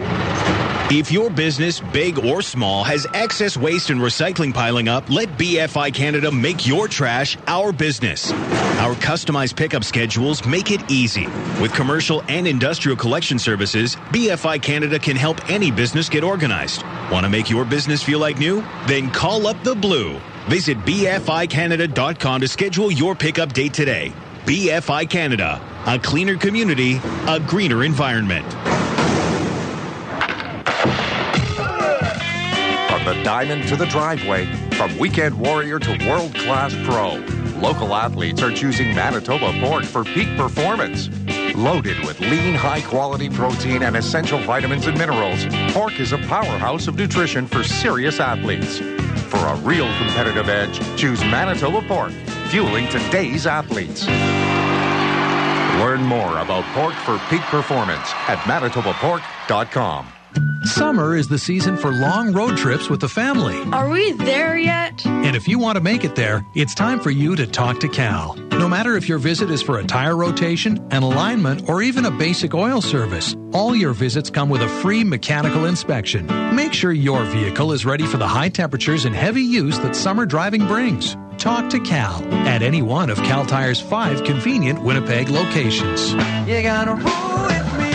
If your business, big or small, has excess waste and recycling piling up, let BFI Canada make your trash our business. Our customized pickup schedules make it easy. With commercial and industrial collection services, BFI Canada can help any business get organized. Want to make your business feel like new? Then call up the Blue. Visit BFICanada.com to schedule your pickup date today. BFI Canada, a cleaner community, a greener environment. From the diamond to the driveway, from weekend warrior to world-class pro, local athletes are choosing Manitoba pork for peak performance. Loaded with lean, high-quality protein and essential vitamins and minerals, pork is a powerhouse of nutrition for serious athletes. For a real competitive edge, choose Manitoba pork, fueling today's athletes. Learn more about pork for peak performance at manitobapork.com. Summer is the season for long road trips with the family. Are we there yet? And if you want to make it there, it's time for you to talk to Cal. No matter if your visit is for a tire rotation, an alignment, or even a basic oil service, all your visits come with a free mechanical inspection. Make sure your vehicle is ready for the high temperatures and heavy use that summer driving brings. Talk to Cal at any one of Cal Tire's 5 convenient Winnipeg locations. You gotta roll with me.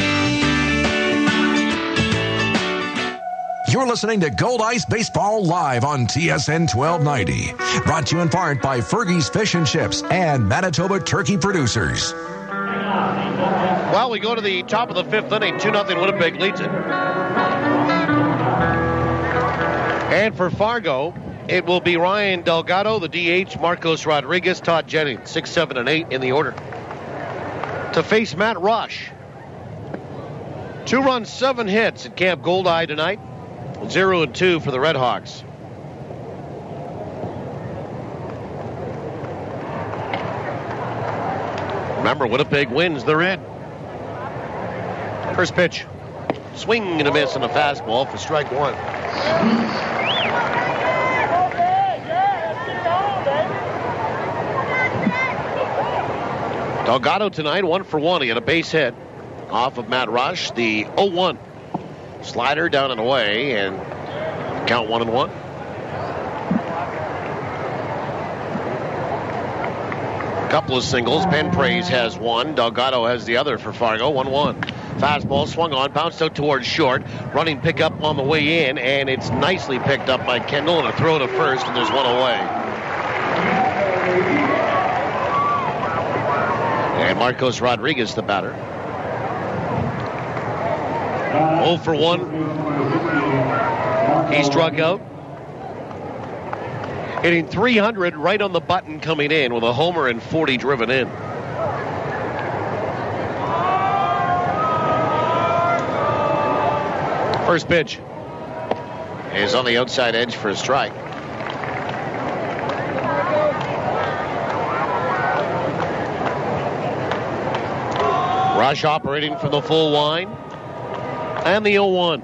You're listening to Goldeyes Baseball live on TSN 1290. Brought to you in part by Fergie's Fish and Chips and Manitoba Turkey Producers. Well, we go to the top of the fifth inning. 2-0 Winnipeg leads it. And for Fargo, it will be Ryan Delgado, the DH, Marcos Rodriguez, Todd Jennings, 6, 7, and 8 in the order. To face Matt Rush. 2 runs, 7 hits at Camp Goldeye tonight. 0-2 for the RedHawks. Remember, Winnipeg wins, they're in. First pitch. Swing and a miss on a fastball for strike one. Delgado tonight, 1 for 1. He had a base hit off of Matt Rush. The 0-1 slider down and away, and count 1-1. Couple of singles. Penpraise has one. Delgado has the other for Fargo. 1-1. Fastball swung on, bounced out towards short. Running pickup on the way in, and it's nicely picked up by Kendall, and a throw to first, and there's one away. And Marcos Rodriguez, the batter. 0 for 1. He struck out. Hitting 300 right on the button coming in with a homer and 40 driven in. First pitch is on the outside edge for a strike. Rush operating from the full line. And the 0-1.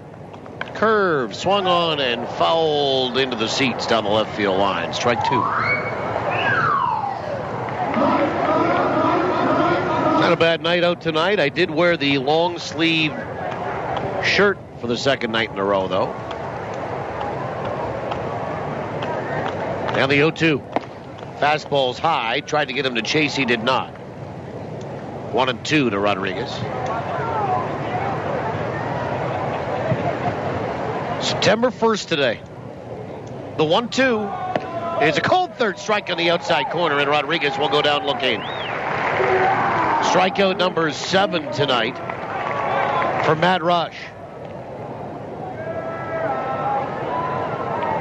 Curve, swung on and fouled into the seats down the left field line. Strike 2. Not a bad night out tonight. I did wear the long sleeve shirt for the second night in a row, though. And the 0-2. Fastball's high. Tried to get him to chase. He did not. 1-2 to Rodriguez. September 1st today. The 1-2 is a cold third strike on the outside corner, and Rodriguez will go down looking. Strikeout number 7 tonight for Matt Rush.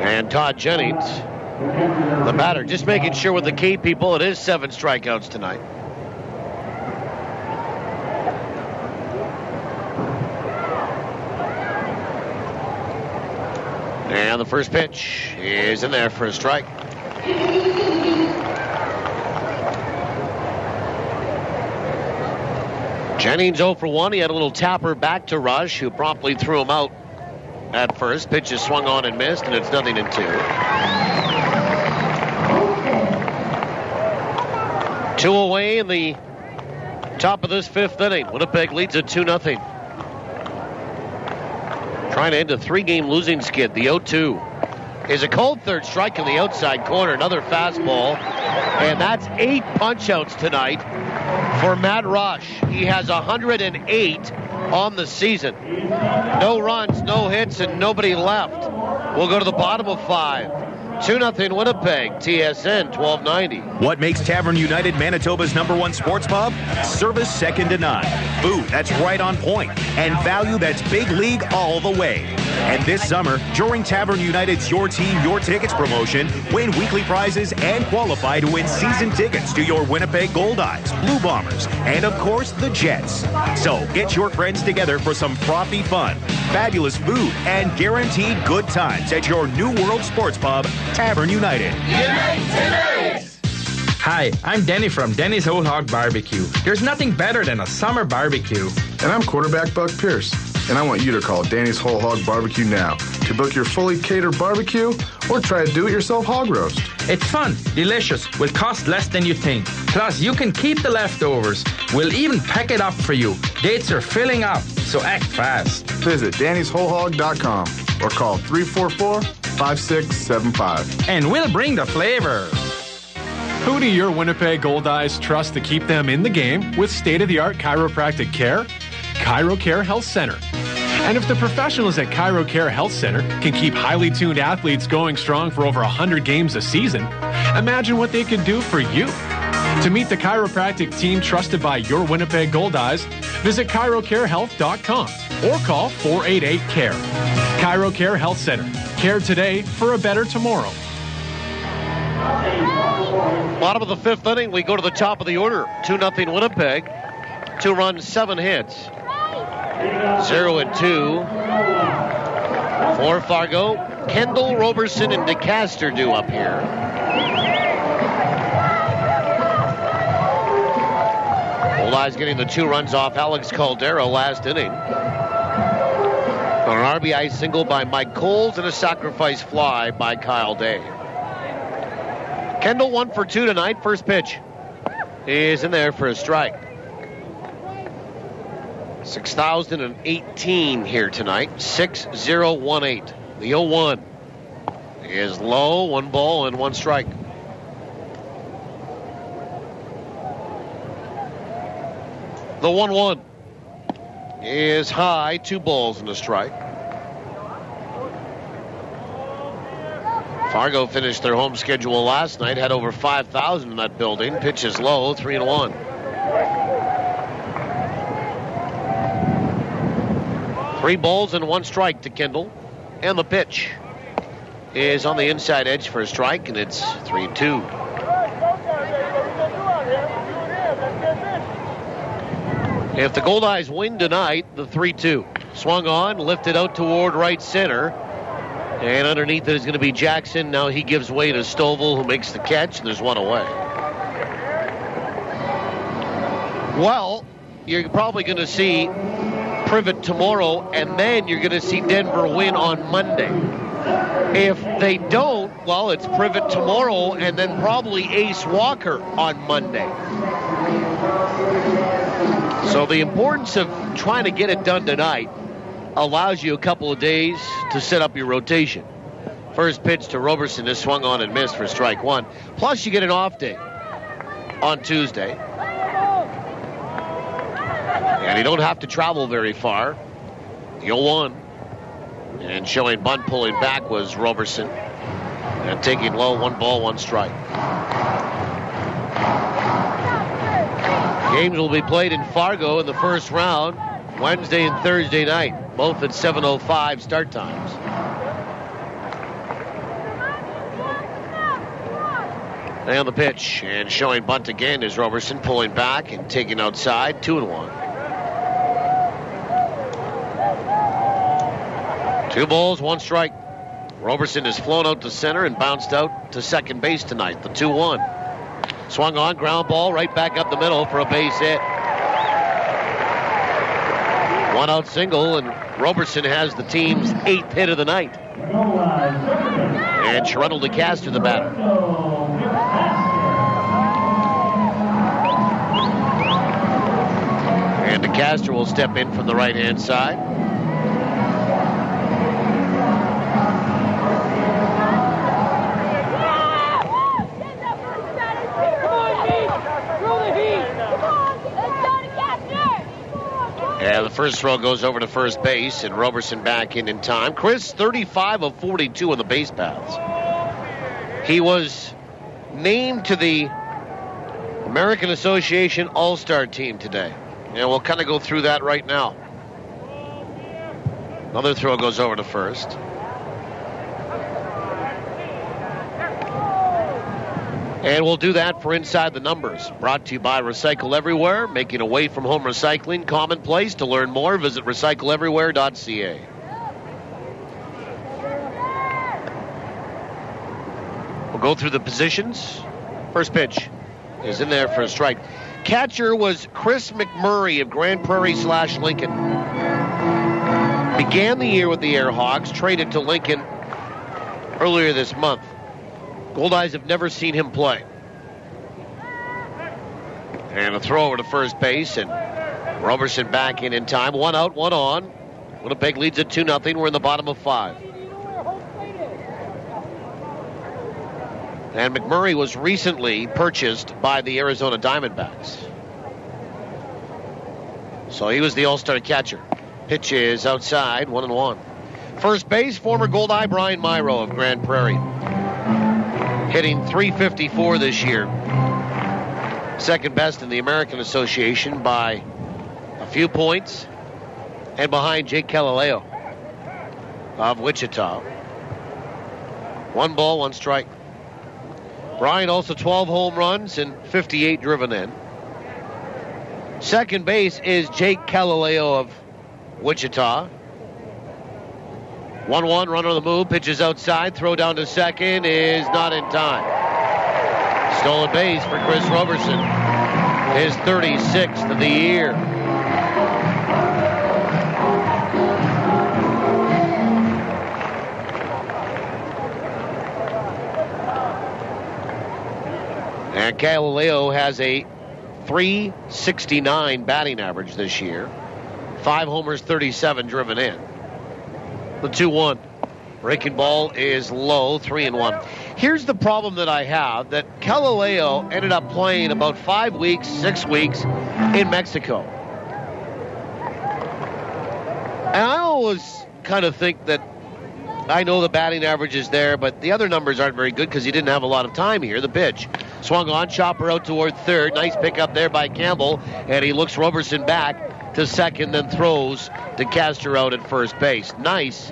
And Todd Jennings, the batter, just making sure with the K people, it is 7 strikeouts tonight. And the first pitch is in there for a strike. Jennings 0 for 1. He had a little tapper back to Rush, who promptly threw him out at first. Pitch is swung on and missed, and it's 0-2. 2 away in the top of this 5th inning. Winnipeg leads at 2-0. Trying to end a 3-game losing skid. The 0-2 is a cold third strike in the outside corner. Another fastball. And that's 8 punch-outs tonight for Matt Rush. He has 108 on the season. No runs, no hits, and nobody left. We'll go to the bottom of 5. 2-0 Winnipeg, TSN 1290. What makes Tavern United Manitoba's #1 sports pub? Service second to none. Food that's right on point. And value that's big league all the way. And this summer, during Tavern United's Your Team, Your Tickets promotion, win weekly prizes and qualify to win season tickets to your Winnipeg Goldeyes, Blue Bombers, and of course, the Jets. So get your friends together for some frothy fun, fabulous food, and guaranteed good times at your New World Sports Pub, Tavern United. Hi, I'm Denny from Denny's Whole Hog Barbecue. There's nothing better than a summer barbecue. And I'm quarterback Buck Pierce. And I want you to call Danny's Whole Hog Barbecue now to book your fully catered barbecue or try a do-it-yourself hog roast. It's fun, delicious, will cost less than you think. Plus, you can keep the leftovers. We'll even pack it up for you. Dates are filling up, so act fast. Visit Danny'sWholeHog.com or call 344-5675. And we'll bring the flavor. Who do your Winnipeg Goldeyes trust to keep them in the game with state-of-the-art chiropractic care? ChiroCare Health Center. And if the professionals at ChiroCare Health Center can keep highly tuned athletes going strong for over 100 games a season, imagine what they could do for you. To meet the chiropractic team trusted by your Winnipeg Goldeyes, visit chirocarehealth.com or call 488-CARE. ChiroCare Health Center. Care today for a better tomorrow. Bottom of the fifth inning, we go to the top of the order. 2-0 Winnipeg. 2 runs, 7 hits. 0-2 for Fargo. Kendall, Roberson, and DeCaster due up here. Goldeyes getting the 2 runs off Alex Caldera last inning. On an RBI single by Mike Coles and a sacrifice fly by Kyle Day. Kendall 1 for 2 tonight. First pitch is in there for a strike. 6,018 here tonight. 6-0-1-8. The 0-1 is low. 1 ball and 1 strike. The 1-1 is high. 2 balls and a strike. Fargo finished their home schedule last night, had over 5,000 in that building. Pitch is low, 3-1. Three balls and 1 strike to Kendall. And the pitch is on the inside edge for a strike, and it's 3-2. If the Goldeyes win tonight, the 3-2. Swung on, lifted out toward right center. And underneath it is going to be Jackson. Now he gives way to Stovall, who makes the catch, and there's 1 away. Well, you're probably going to see Privet tomorrow, and then you're going to see Denver win on Monday. If they don't, well, it's Privet tomorrow, and then probably Ace Walker on Monday. So the importance of trying to get it done tonight allows you a couple of days to set up your rotation. First pitch to Roberson is swung on and missed for strike 1. Plus, you get an off day on Tuesday. And you don't have to travel very far. The 0-1. And showing bunt pulling back was Roberson. And taking low, 1 ball, 1 strike. Games will be played in Fargo in the first round, Wednesday and Thursday night, both at 7:05 start times. And the pitch, and showing bunt again is Roberson, pulling back and taking outside, 2-1. 2 balls, 1 strike. Roberson is flown out to center and bounced out to second base tonight, the 2-1. Swung on, ground ball, right back up the middle for a base hit. 1 out single, and Roberson has the team's 8th hit of the night. And Sherrell DeCaster, the batter. And DeCaster will step in from the right-hand side. And the first throw goes over to first base, and Roberson back in time. Chris, 35 of 42 on the base paths. He was named to the American Association All-Star team today. And we'll kind of go through that right now. Another throw goes over to first. And we'll do that for Inside the Numbers. Brought to you by Recycle Everywhere, making away from home recycling commonplace. To learn more, visit recycleeverywhere.ca. We'll go through the positions. First pitch is in there for a strike. Catcher was Chris McMurray of Grand Prairie/Lincoln. Began the year with the RedHawks, traded to Lincoln earlier this month. Goldeyes have never seen him play. And a throw over to first base, and Roberson back in time. 1 out, 1 on. Winnipeg leads at 2-0. We're in the bottom of 5. And McMurray was recently purchased by the Arizona Diamondbacks. So he was the all-star catcher. Pitch is outside, 1-1. First base, former Goldeye Brian Myro of Grand Prairie. Hitting .354 this year. Second best in the American Association by a few points. And behind Jake Galileo of Wichita. 1 ball, 1 strike. Brian also 12 home runs and 58 driven in. Second base is Jake Galileo of Wichita. 1-1, runner on the move, pitches outside, throw down to second is not in time. Stolen base for Chris Roberson, his 36th of the year. And Galileo has a .369 batting average this year. 5 homers, 37 driven in. The 2-1. Breaking ball is low, 3-1. Here's the problem that I have, that Galileo ended up playing about 5 weeks, 6 weeks in Mexico. And I always kind of think that I know the batting average is there, but the other numbers aren't very good because he didn't have a lot of time here. The pitch. Swung on, chopper out toward third. Nice pickup there by Campbell, and he looks Roberson back to second, then throws to Castor out at first base. Nice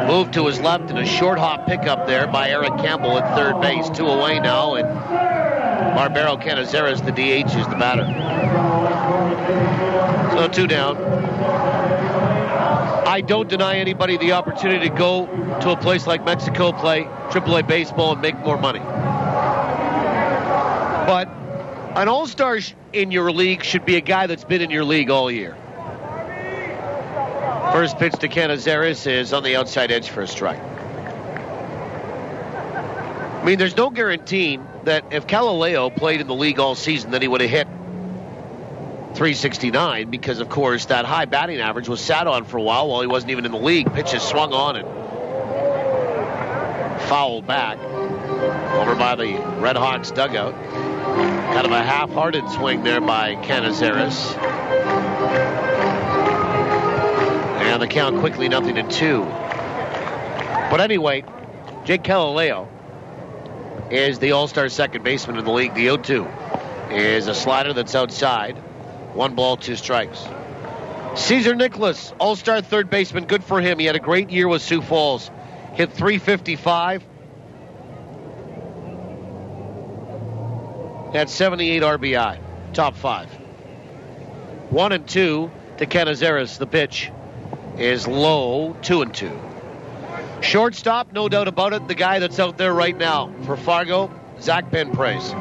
move to his left and a short hop pickup there by Eric Campbell at third base. 2 away now, and Barbero Canizares, the DH, is the batter. So 2 down. I don't deny anybody the opportunity to go to a place like Mexico, play AAA baseball, and make more money. But an all-star in your league should be a guy that's been in your league all year. First pitch to Canizares is on the outside edge for a strike. I mean, there's no guaranteeing that if Galileo played in the league all season that he would have hit .369 because, of course, that high batting average was sat on for a while he wasn't even in the league. Pitches swung on and fouled back over by the RedHawks dugout. Kind of a half-hearted swing there by Canizares. And the count quickly 0-2. But anyway, Jake Galileo is the all-star second baseman in the league. The 0-2 is a slider that's outside. 1 ball, 2 strikes. Cesar Nicholas, all-star third baseman. Good for him. He had a great year with Sioux Falls. Hit .355. Had 78 RBI. Top 5. 1-2 to Canizares. The pitch is low, 2-2. Shortstop, no doubt about it. The guy that's out there right now for Fargo, Zach Penpraise.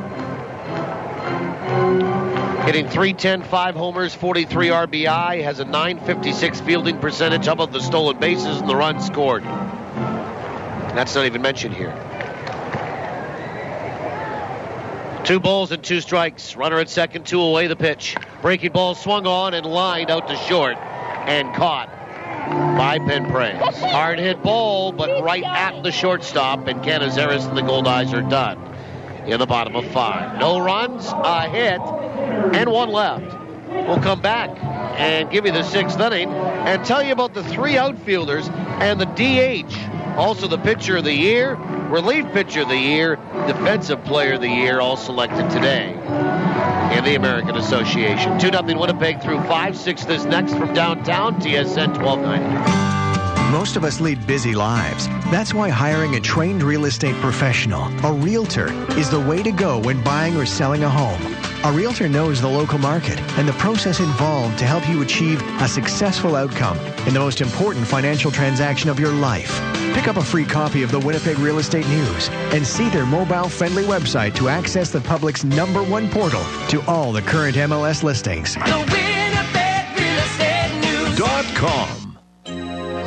Hitting .310, 5 homers, 43 RBI, has a .956 fielding percentage. How about the stolen bases and the runs scored? That's not even mentioned here. 2 balls and 2 strikes. Runner at second, 2 away. The pitch. Breaking ball swung on and lined out to short and caught by Penpraise. Hard hit ball, but right at the shortstop, and Canizares and the Goldeyes are done in the bottom of 5. No runs, a hit, and 1 left. We'll come back and give you the 6th inning and tell you about the 3 outfielders and the DH. Also the pitcher of the year, relief pitcher of the year, defensive player of the year, all selected today in the American Association. 2-0 Winnipeg through 5. 6th is next from downtown, TSN 1290. Most of us lead busy lives. That's why hiring a trained real estate professional, a realtor, is the way to go when buying or selling a home. A realtor knows the local market and the process involved to help you achieve a successful outcome in the most important financial transaction of your life. Pick up a free copy of the Winnipeg Real Estate News and see their mobile-friendly website to access the public's #1 portal to all the current MLS listings. The Winnipeg Real Estate News.com.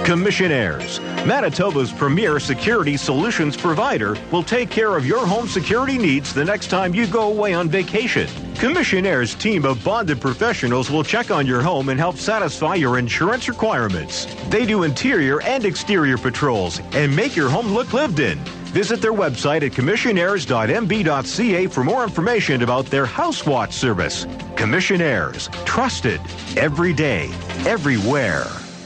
Commissionaires, Manitoba's premier security solutions provider, will take care of your home security needs the next time you go away on vacation. Commissionaires' team of bonded professionals will check on your home and help satisfy your insurance requirements. They do interior and exterior patrols and make your home look lived in. Visit their website at commissionaires.mb.ca for more information about their House Watch service. Commissionaires, trusted every day, everywhere.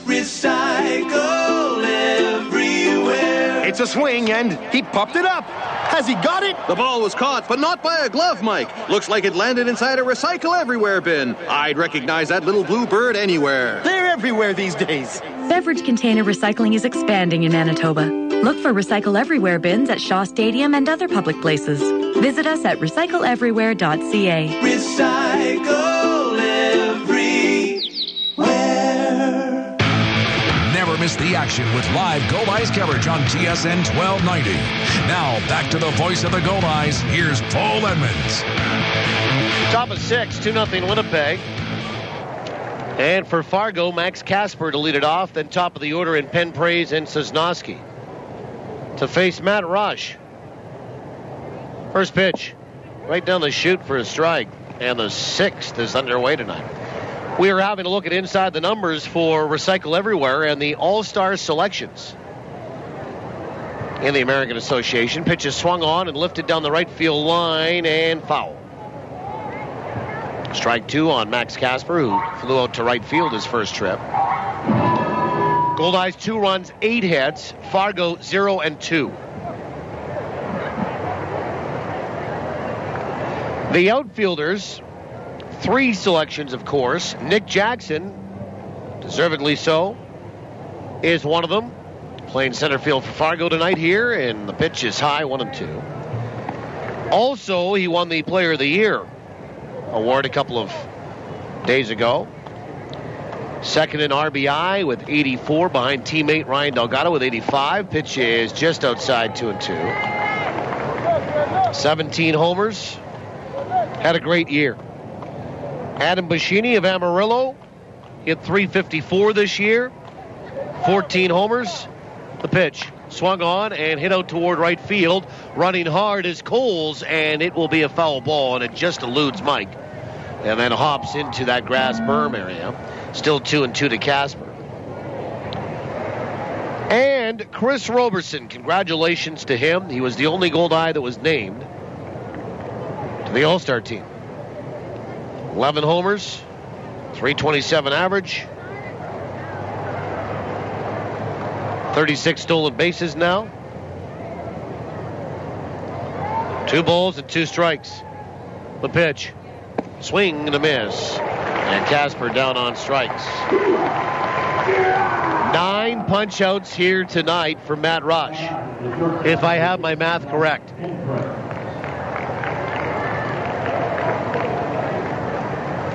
Recycle everywhere. It's a swing, and he popped it up. Has he got it? The ball was caught, but not by a glove, Mike. Looks like it landed inside a Recycle Everywhere bin. I'd recognize that little blue bird anywhere. They're everywhere these days. Beverage container recycling is expanding in Manitoba. Look for Recycle Everywhere bins at Shaw Stadium and other public places. Visit us at recycleeverywhere.ca. Recycle everywhere. Never miss the action with live Goldeyes coverage on TSN 1290. Now, back to the voice of the Goldeyes. Here's Paul Edmonds. Top of 6, 2-0 Winnipeg. And for Fargo, Max Casper to lead it off. Then top of the order in Penn Praise and Sosnowski to face Matt Rush. First pitch, right down the chute for a strike. And the 6th is underway tonight. We are having a look at inside the numbers for Recycle Everywhere and the All-Star selections in the American Association. Pitch is swung on and lifted down the right field line and foul. Strike 2 on Max Casper, who flew out to right field his first trip. Goldeyes 2 runs, 8 hits. Fargo 0 and 2. The outfielders, 3 selections, of course. Nick Jackson, deservedly so, is one of them. Playing center field for Fargo tonight here, and the pitch is high, 1 and 2. Also, he won the Player of the Year award a couple of days ago. Second in RBI with 84 behind teammate Ryan Delgado with 85. Pitch is just outside 2 and 2. 17 homers. Had a great year. Adam Buschini of Amarillo hit .354 this year. 14 homers. The pitch swung on and hit out toward right field. Running hard is Coles, and it will be a foul ball, and it just eludes Mike. And then hops into that grass berm area. Still 2 and 2 to Casper. And Chris Roberson, congratulations to him. He was the only Goldeye that was named to the All-Star team. 11 homers, .327 average. 36 stolen bases now. 2 balls and 2 strikes. The pitch. Swing and a miss. And Casper down on strikes. 9 punch-outs here tonight for Matt Rush, if I have my math correct.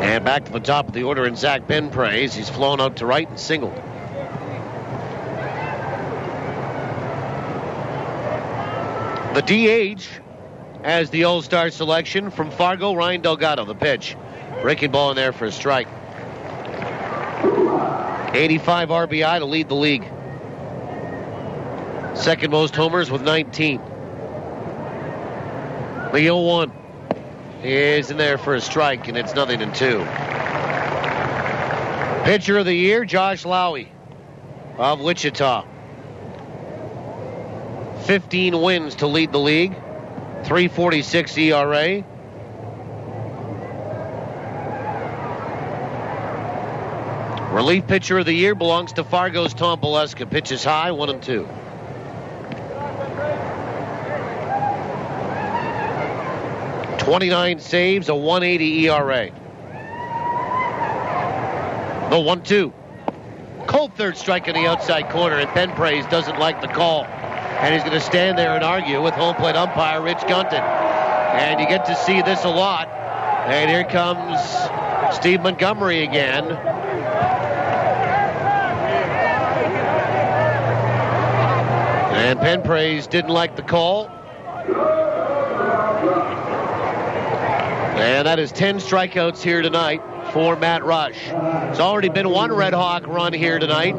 And back to the top of the order in Zach Benpraise. He's flown out to right and singled. The DH as the All-Star selection from Fargo, Ryan Delgado. The pitch. Breaking ball in there for a strike. 85 RBI to lead the league. Second most homers with 19. The 0-1 is in there for a strike, and it's 0-2. Pitcher of the year, Josh Lowy of Wichita. 15 wins to lead the league. .346 ERA. Relief pitcher of the year belongs to Fargo's Tom Pileska. Pitches high, 1 and 2. .29 saves, a 180 ERA. The 1-2. Cold third strike in the outside corner, and Benpraise doesn't like the call. And he's going to stand there and argue with home plate umpire Rich Gunton. And you get to see this a lot. And here comes Steve Montgomery again. And Benpraise didn't like the call. And that is 10 strikeouts here tonight for Matt Rush. There's already been 1 Red Hawk run here tonight.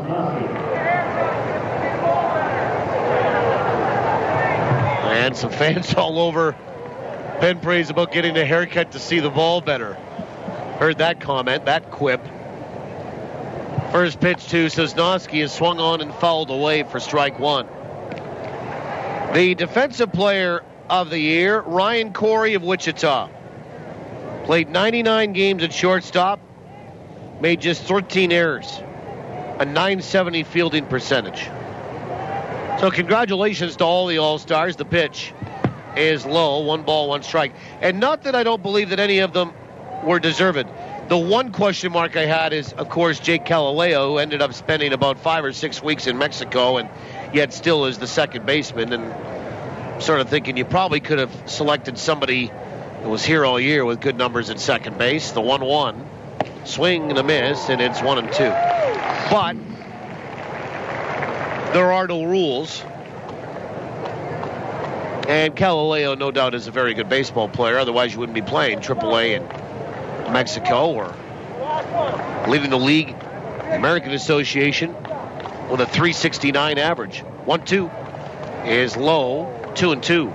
And some fans all over Benpraise about getting a haircut to see the ball better. Heard that comment, that quip. First pitch to Sosnowski is swung on and fouled away for strike 1. The defensive player of the year, Ryan Corey of Wichita. Played 99 games at shortstop. Made just 13 errors. a .970 fielding percentage. So congratulations to all the All-Stars. The pitch is low, 1 ball, 1 strike. And not that I don't believe that any of them were deserved. The one question mark I had is, of course, Jake Galileo, who ended up spending about 5 or 6 weeks in Mexico and yet still is the second baseman. And I'm sort of thinking you probably could have selected somebody that was here all year with good numbers at second base. The 1-1, swing and a miss, and it's 1-2. But there are no rules. And Galileo, no doubt, is a very good baseball player. Otherwise, you wouldn't be playing AAA in Mexico or leading the league, the American Association, with a .369 average. 1-2 is low, 2-2.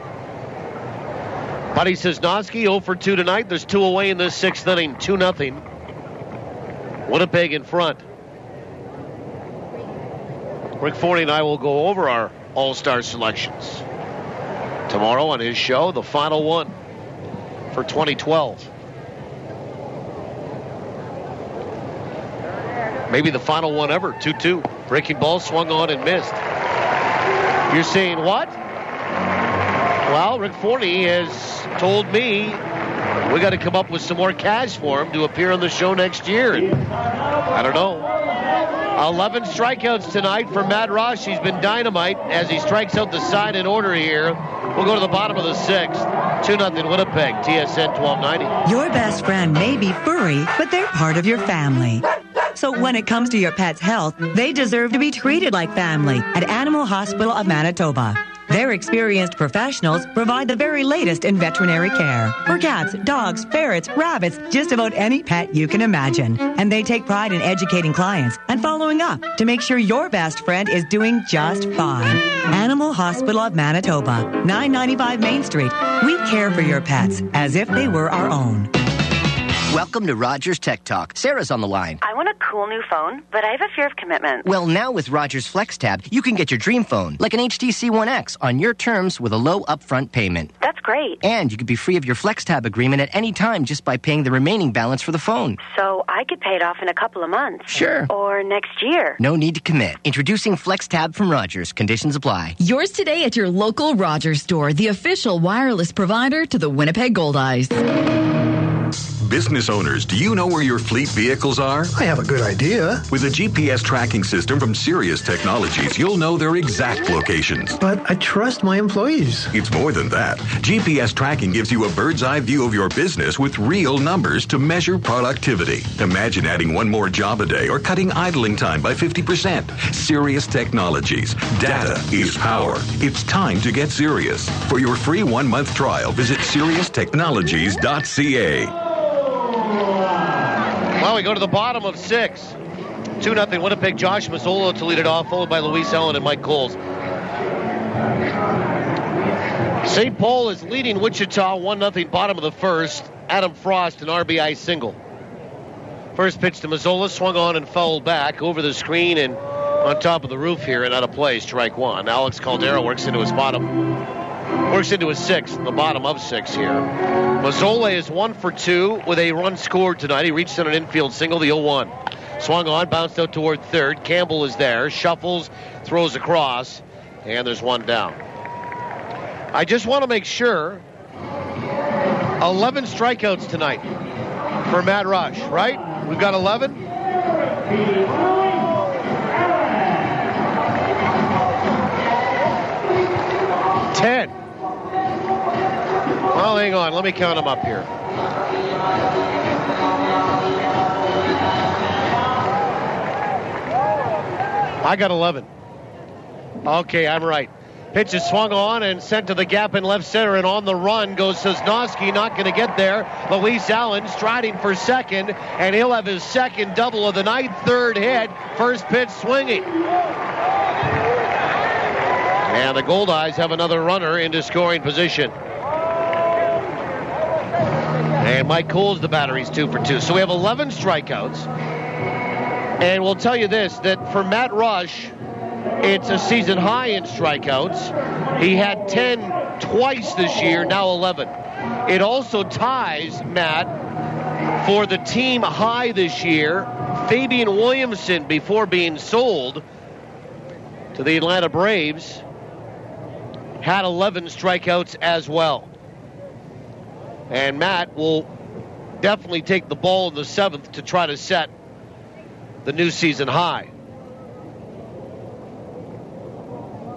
Buddy Sosnowski 0 for 2 tonight. There's 2 away in the 6th inning, 2-0. Winnipeg in front. Rick Forney and I will go over our All-Star selections tomorrow on his show, the final one for 2012. Maybe the final one ever, 2-2. Breaking ball swung on and missed. You're saying what? Well, Rick Forney has told me we got to come up with some more cash for him to appear on the show next year. And I don't know. 11 strikeouts tonight for Matt Rush. He's been dynamite as he strikes out the side in order here. We'll go to the bottom of the 6th. 2-0 Winnipeg, TSN 1290. Your best friend may be furry, but they're part of your family. So when it comes to your pet's health, they deserve to be treated like family at Animal Hospital of Manitoba. Their experienced professionals provide the very latest in veterinary care for cats, dogs, ferrets, rabbits, just about any pet you can imagine. And they take pride in educating clients and following up to make sure your best friend is doing just fine. Animal Hospital of Manitoba, 995 Main Street. We care for your pets as if they were our own. Welcome to Rogers Tech Talk. Sarah's on the line. I want a cool new phone, but I have a fear of commitment. Well, now with Rogers FlexTab, you can get your dream phone, like an HTC One X, on your terms with a low upfront payment. That's great. And you could be free of your FlexTab agreement at any time just by paying the remaining balance for the phone. So I could pay it off in a couple of months. Sure. Or next year. No need to commit. Introducing FlexTab from Rogers. Conditions apply. Yours today at your local Rogers store, the official wireless provider to the Winnipeg Goldeyes. Business owners, do you know where your fleet vehicles are? I have a good idea. With a GPS tracking system from Sirius Technologies, you'll know their exact locations. But I trust my employees. It's more than that. GPS tracking gives you a bird's eye view of your business with real numbers to measure productivity. Imagine adding 1 more job a day or cutting idling time by 50%. Sirius Technologies. Data is power. It's time to get serious. For your free 1-month trial, visit SiriusTechnologies.ca. Well, we go to the bottom of 6. 2-0 Winnipeg. Josh Mazzola to lead it off, followed by Luis Allen and Mike Coles. St. Paul is leading Wichita 1-0 bottom of the 1st. Adam Frost, an RBI single. First pitch to Mazzola, swung on and fouled back over the screen and on top of the roof here and out of play. Strike 1. Alex Caldera works into his 6th, the bottom of 6 here. Mazzola is 1 for 2 with a run scored tonight. He reached on an infield single, the 0-1. Swung on, bounced out toward third. Campbell is there, shuffles, throws across, and there's 1 down. I just want to make sure 11 strikeouts tonight for Matt Rush, right? We've got 11? 10. Well, hang on. Let me count them up here. I got 11. Okay, I'm right. Pitch is swung on and sent to the gap in left center, and on the run goes Sosnowski, not going to get there. Luis Allen striding for second, and he'll have his second double of the night. Third hit, first pitch swinging. And the Goldeyes have another runner into scoring position. And Mike Coles, the battery's 2 for 2. So we have 11 strikeouts. And we'll tell you this, that for Matt Rush, it's a season high in strikeouts. He had 10 twice this year, now 11. It also ties, Matt, for the team high this year, Fabian Williamson, before being sold to the Atlanta Braves, had 11 strikeouts as well. And Matt will definitely take the ball in the 7th to try to set the new season high.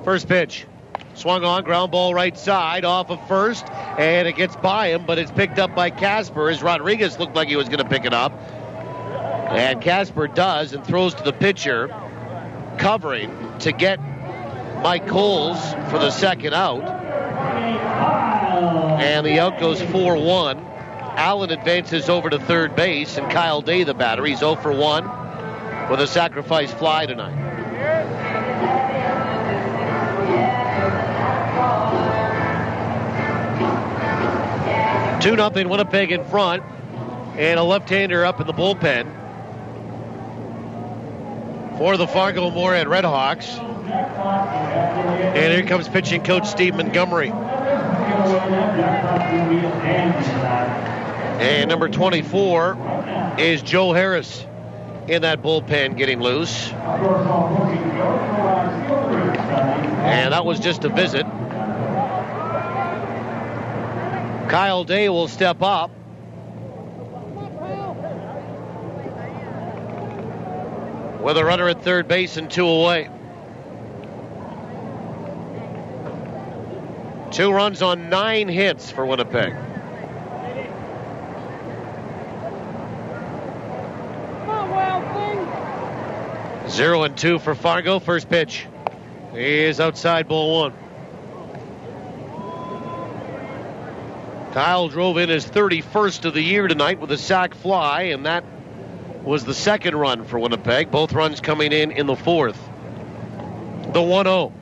First pitch. Swung on, ground ball right side, off of first, and it gets by him, but it's picked up by Casper as Rodriguez looked like he was going to pick it up. And Casper does and throws to the pitcher, covering to get Mike Coles for the second out. And the out goes 4-1. Allen advances over to third base, and Kyle Day, the batter, he's 0 for 1 with a sacrifice fly tonight. Two 2-0 Winnipeg in front, and a left-hander up in the bullpen for the Fargo-Moorhead RedHawks. And here comes pitching coach Steve Montgomery. And number 24 is Joe Harris in that bullpen getting loose. And that was just a visit. Kyle Day will step up. With a runner at third base and 2 away. 2 runs on 9 hits for Winnipeg. Zero and 2 for Fargo. First pitch is outside, ball 1. Kyle drove in his 31st of the year tonight with a sac fly, and that was the second run for Winnipeg. Both runs coming in the 4th. The 1-0.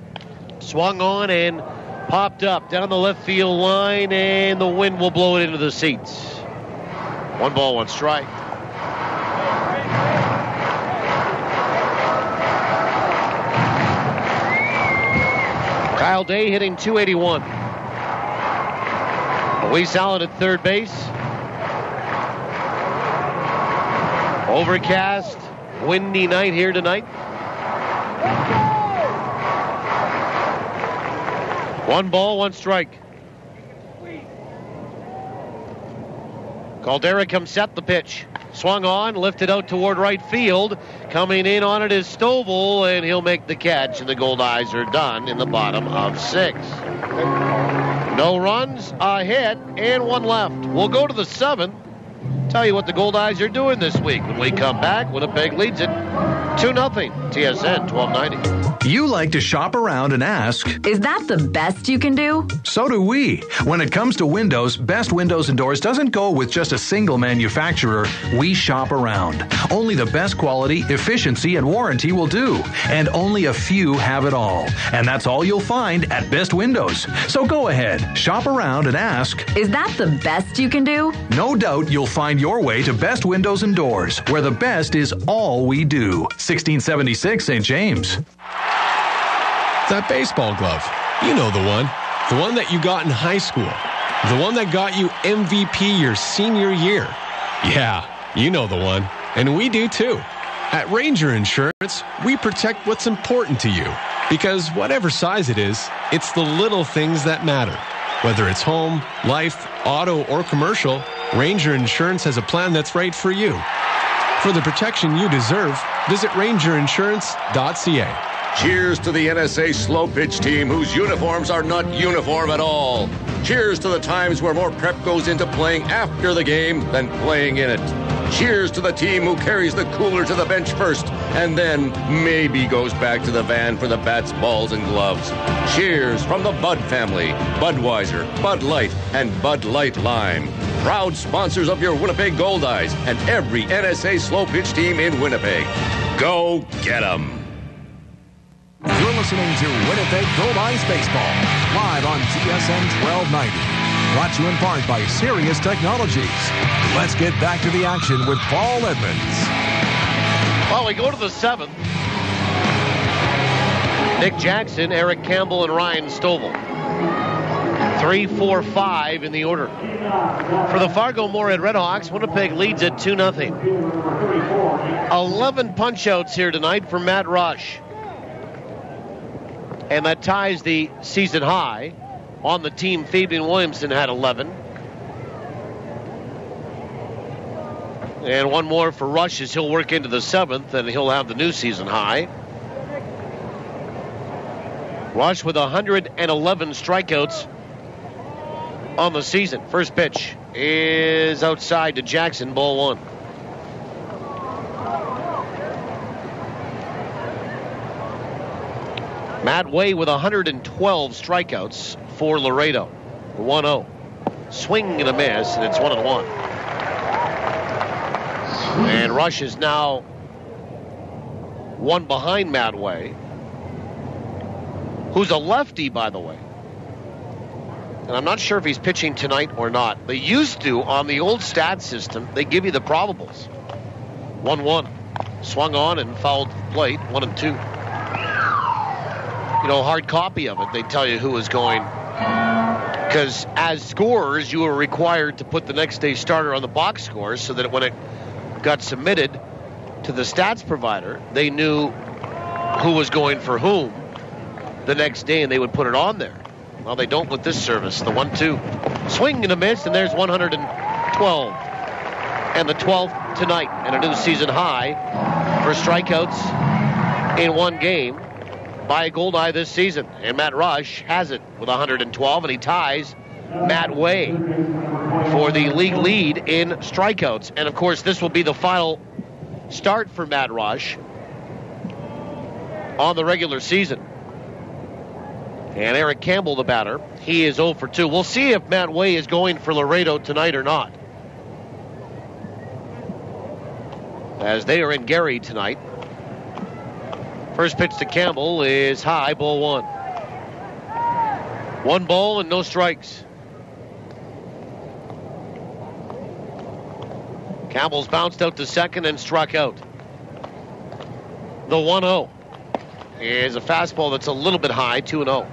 Swung on and popped up down the left field line, and the wind will blow it into the seats. 1 ball, 1 strike. Kyle Day hitting .281. Luis Allen at third base. Overcast, windy night here tonight. 1 ball, 1 strike. Caldera comes set the pitch. Swung on, lifted out toward right field. Coming in on it is Stovall, and he'll make the catch, and the Goldeyes are done in the bottom of 6. No runs, a hit, and 1 left. We'll go to the 7th. Tell you what the Goldeyes are doing this week. When we come back, Winnipeg leads it 2-0. TSN 1290. You like to shop around and ask, is that the best you can do? So do we. When it comes to windows, Best Windows and Doors doesn't go with just a single manufacturer. We shop around. Only the best quality, efficiency, and warranty will do. And only a few have it all. And that's all you'll find at Best Windows. So go ahead, shop around and ask, is that the best you can do? No doubt you'll find your way to Best Windows and Doors, where the best is all we do. 1676 St. James. That baseball glove. You know the one. The one that you got in high school. The one that got you MVP your senior year. Yeah, you know the one. And we do too. At Ranger Insurance, we protect what's important to you. Because whatever size it is, it's the little things that matter. Whether it's home, life, auto, or commercial, Ranger Insurance has a plan that's right for you. For the protection you deserve, visit rangerinsurance.ca. Cheers to the NSA slow pitch team whose uniforms are not uniform at all. Cheers to the times where more prep goes into playing after the game than playing in it. Cheers to the team who carries the cooler to the bench first and then maybe goes back to the van for the bats, balls, and gloves. Cheers from the Bud family, Budweiser, Bud Light, and Bud Light Lime. Proud sponsors of your Winnipeg Goldeyes and every NSA slow pitch team in Winnipeg. Go get 'em. You're listening to Winnipeg Goldeyes Baseball, live on TSN 1290. Brought to you in part by Sirius Technologies. Let's get back to the action with Paul Edmonds. Well, we go to the 7th. Nick Jackson, Eric Campbell, and Ryan Stovall. 3, 4, 5 in the order. For the Fargo-Moorhead RedHawks, Winnipeg leads at 2-0. 11 punch-outs here tonight for Matt Rush. And that ties the season high. On the team, Fabian Williamson had 11. And one more for Rush as he'll work into the 7th, and he'll have the new season high. Rush with 111 strikeouts on the season. First pitch is outside to Jackson, ball 1. Matt Way with 112 strikeouts for Laredo. 1-0. Swing and a miss, and it's 1-1. And Rush is now one behind Matt Way, who's a lefty, by the way. And I'm not sure if he's pitching tonight or not. They used to, on the old stat system, they give you the probables. 1-1. Swung on and fouled the plate. 1-2. Hard copy of it. They tell you who is going. Because as scorers, you were required to put the next day's starter on the box score so that when it got submitted to the stats provider, they knew who was going for whom the next day, and they would put it on there. Well, they don't with this service. The 1-2. Swing and a miss, and there's 112. And the 12th tonight, and a new season high for strikeouts in one game by a Goldeye this season. And Matt Rush has it with 112, and he ties Matt Way for the league lead in strikeouts. And, of course, this will be the final start for Matt Rush on the regular season. And Eric Campbell, the batter, he is 0 for 2. We'll see if Matt Way is going for Laredo tonight or not, as they are in Gary tonight. First pitch to Campbell is high, ball 1. 1 ball and no strikes. Campbell's bounced out to second and struck out. The 1-0 is a fastball that's a little bit high, 2-0.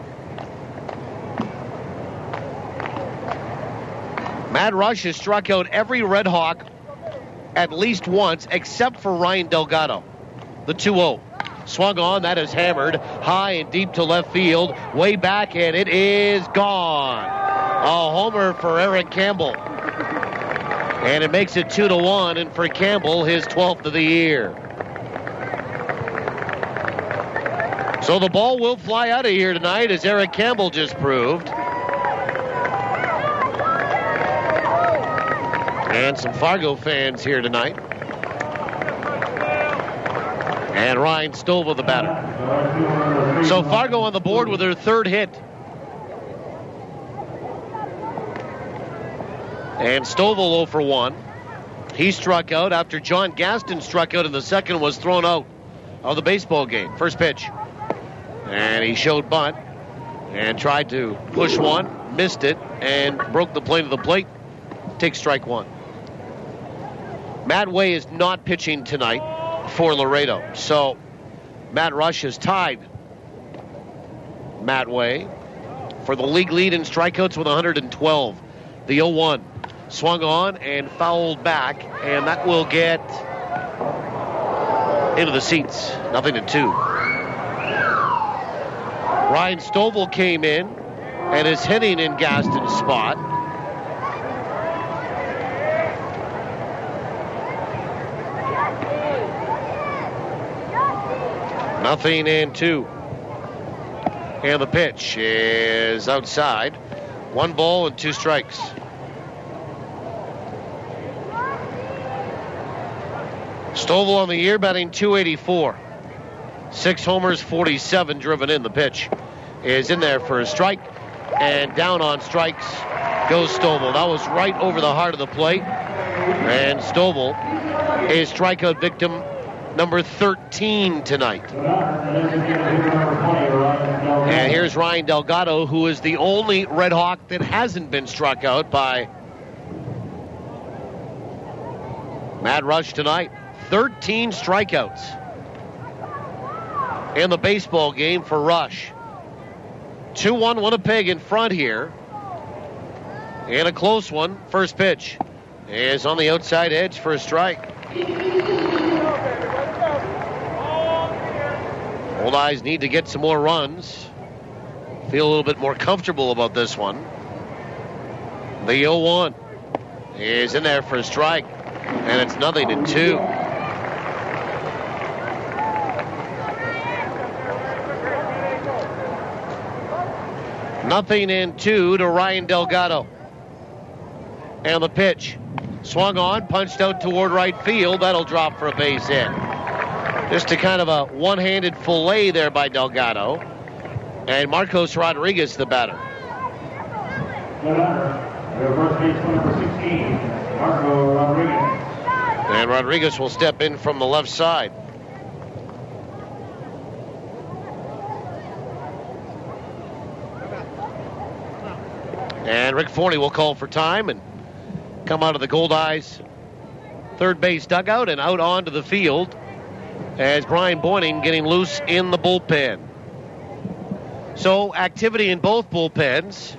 Matt Rush has struck out every Red Hawk at least once, except for Ryan Delgado. The 2-0. Swung on, that is hammered high and deep to left field. Way back, and it is gone. A homer for Eric Campbell. And it makes it 2-1, and for Campbell, his 12th of the year. So the ball will fly out of here tonight, as Eric Campbell just proved. And some Fargo fans here tonight. And Ryan Stovall, the batter. So Fargo on the board with their third hit. And Stovall 0 for 1. He struck out after John Gaston struck out in the second, was thrown out of the baseball game. First pitch. And he showed bunt and tried to push one, missed it, and broke the plane of the plate. Takes strike 1. Matt Way is not pitching tonight for Laredo. So Matt Rush has tied Matt Way for the league lead in strikeouts with 112. The 0-1 swung on and fouled back, and that will get into the seats. 0-2. Ryan Stovall came in and is hitting in Gaston's spot. Nothing and 2. And the pitch is outside. 1 ball and 2 strikes. Stovall on the year batting .284. 6 homers, 47 driven in. The pitch is in there for a strike. And down on strikes goes Stovall. That was right over the heart of the plate. And Stovall is strikeout victim number 13 tonight. And here's Ryan Delgado, who is the only Red Hawk that hasn't been struck out by Matt Rush tonight. 13 strikeouts in the baseball game for Rush. 2-1 Winnipeg in front here And a close one. First pitch is on the outside edge for a strike. Goldeyes need to get some more runs. Feel a little bit more comfortable about this one. The 0-1 is in there for a strike, and it's 0-2. Nothing in 2 to Ryan Delgado. And the pitch. Swung on, punched out toward right field. That'll drop for a base hit. Just a kind of a one-handed fillet there by Delgado. And Marcos Rodriguez, the batter. First baseman number 16, Marco Rodriguez. And Rodriguez will step in from the left side. And Rick Forney will call for time and come out of the Goldeyes third base dugout and out onto the field as Brian Boyning getting loose in the bullpen. So activity in both bullpens.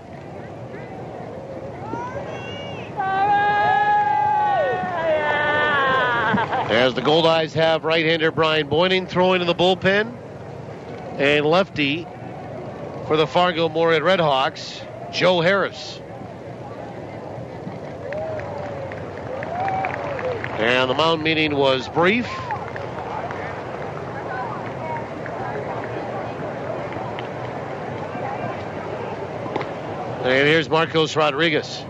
As the Goldeyes have right-hander Brian Boyning throwing in the bullpen, and lefty for the Fargo-Moorhead RedHawks, Joe Harris. And the mound meeting was brief. And here's Marcos Rodriguez.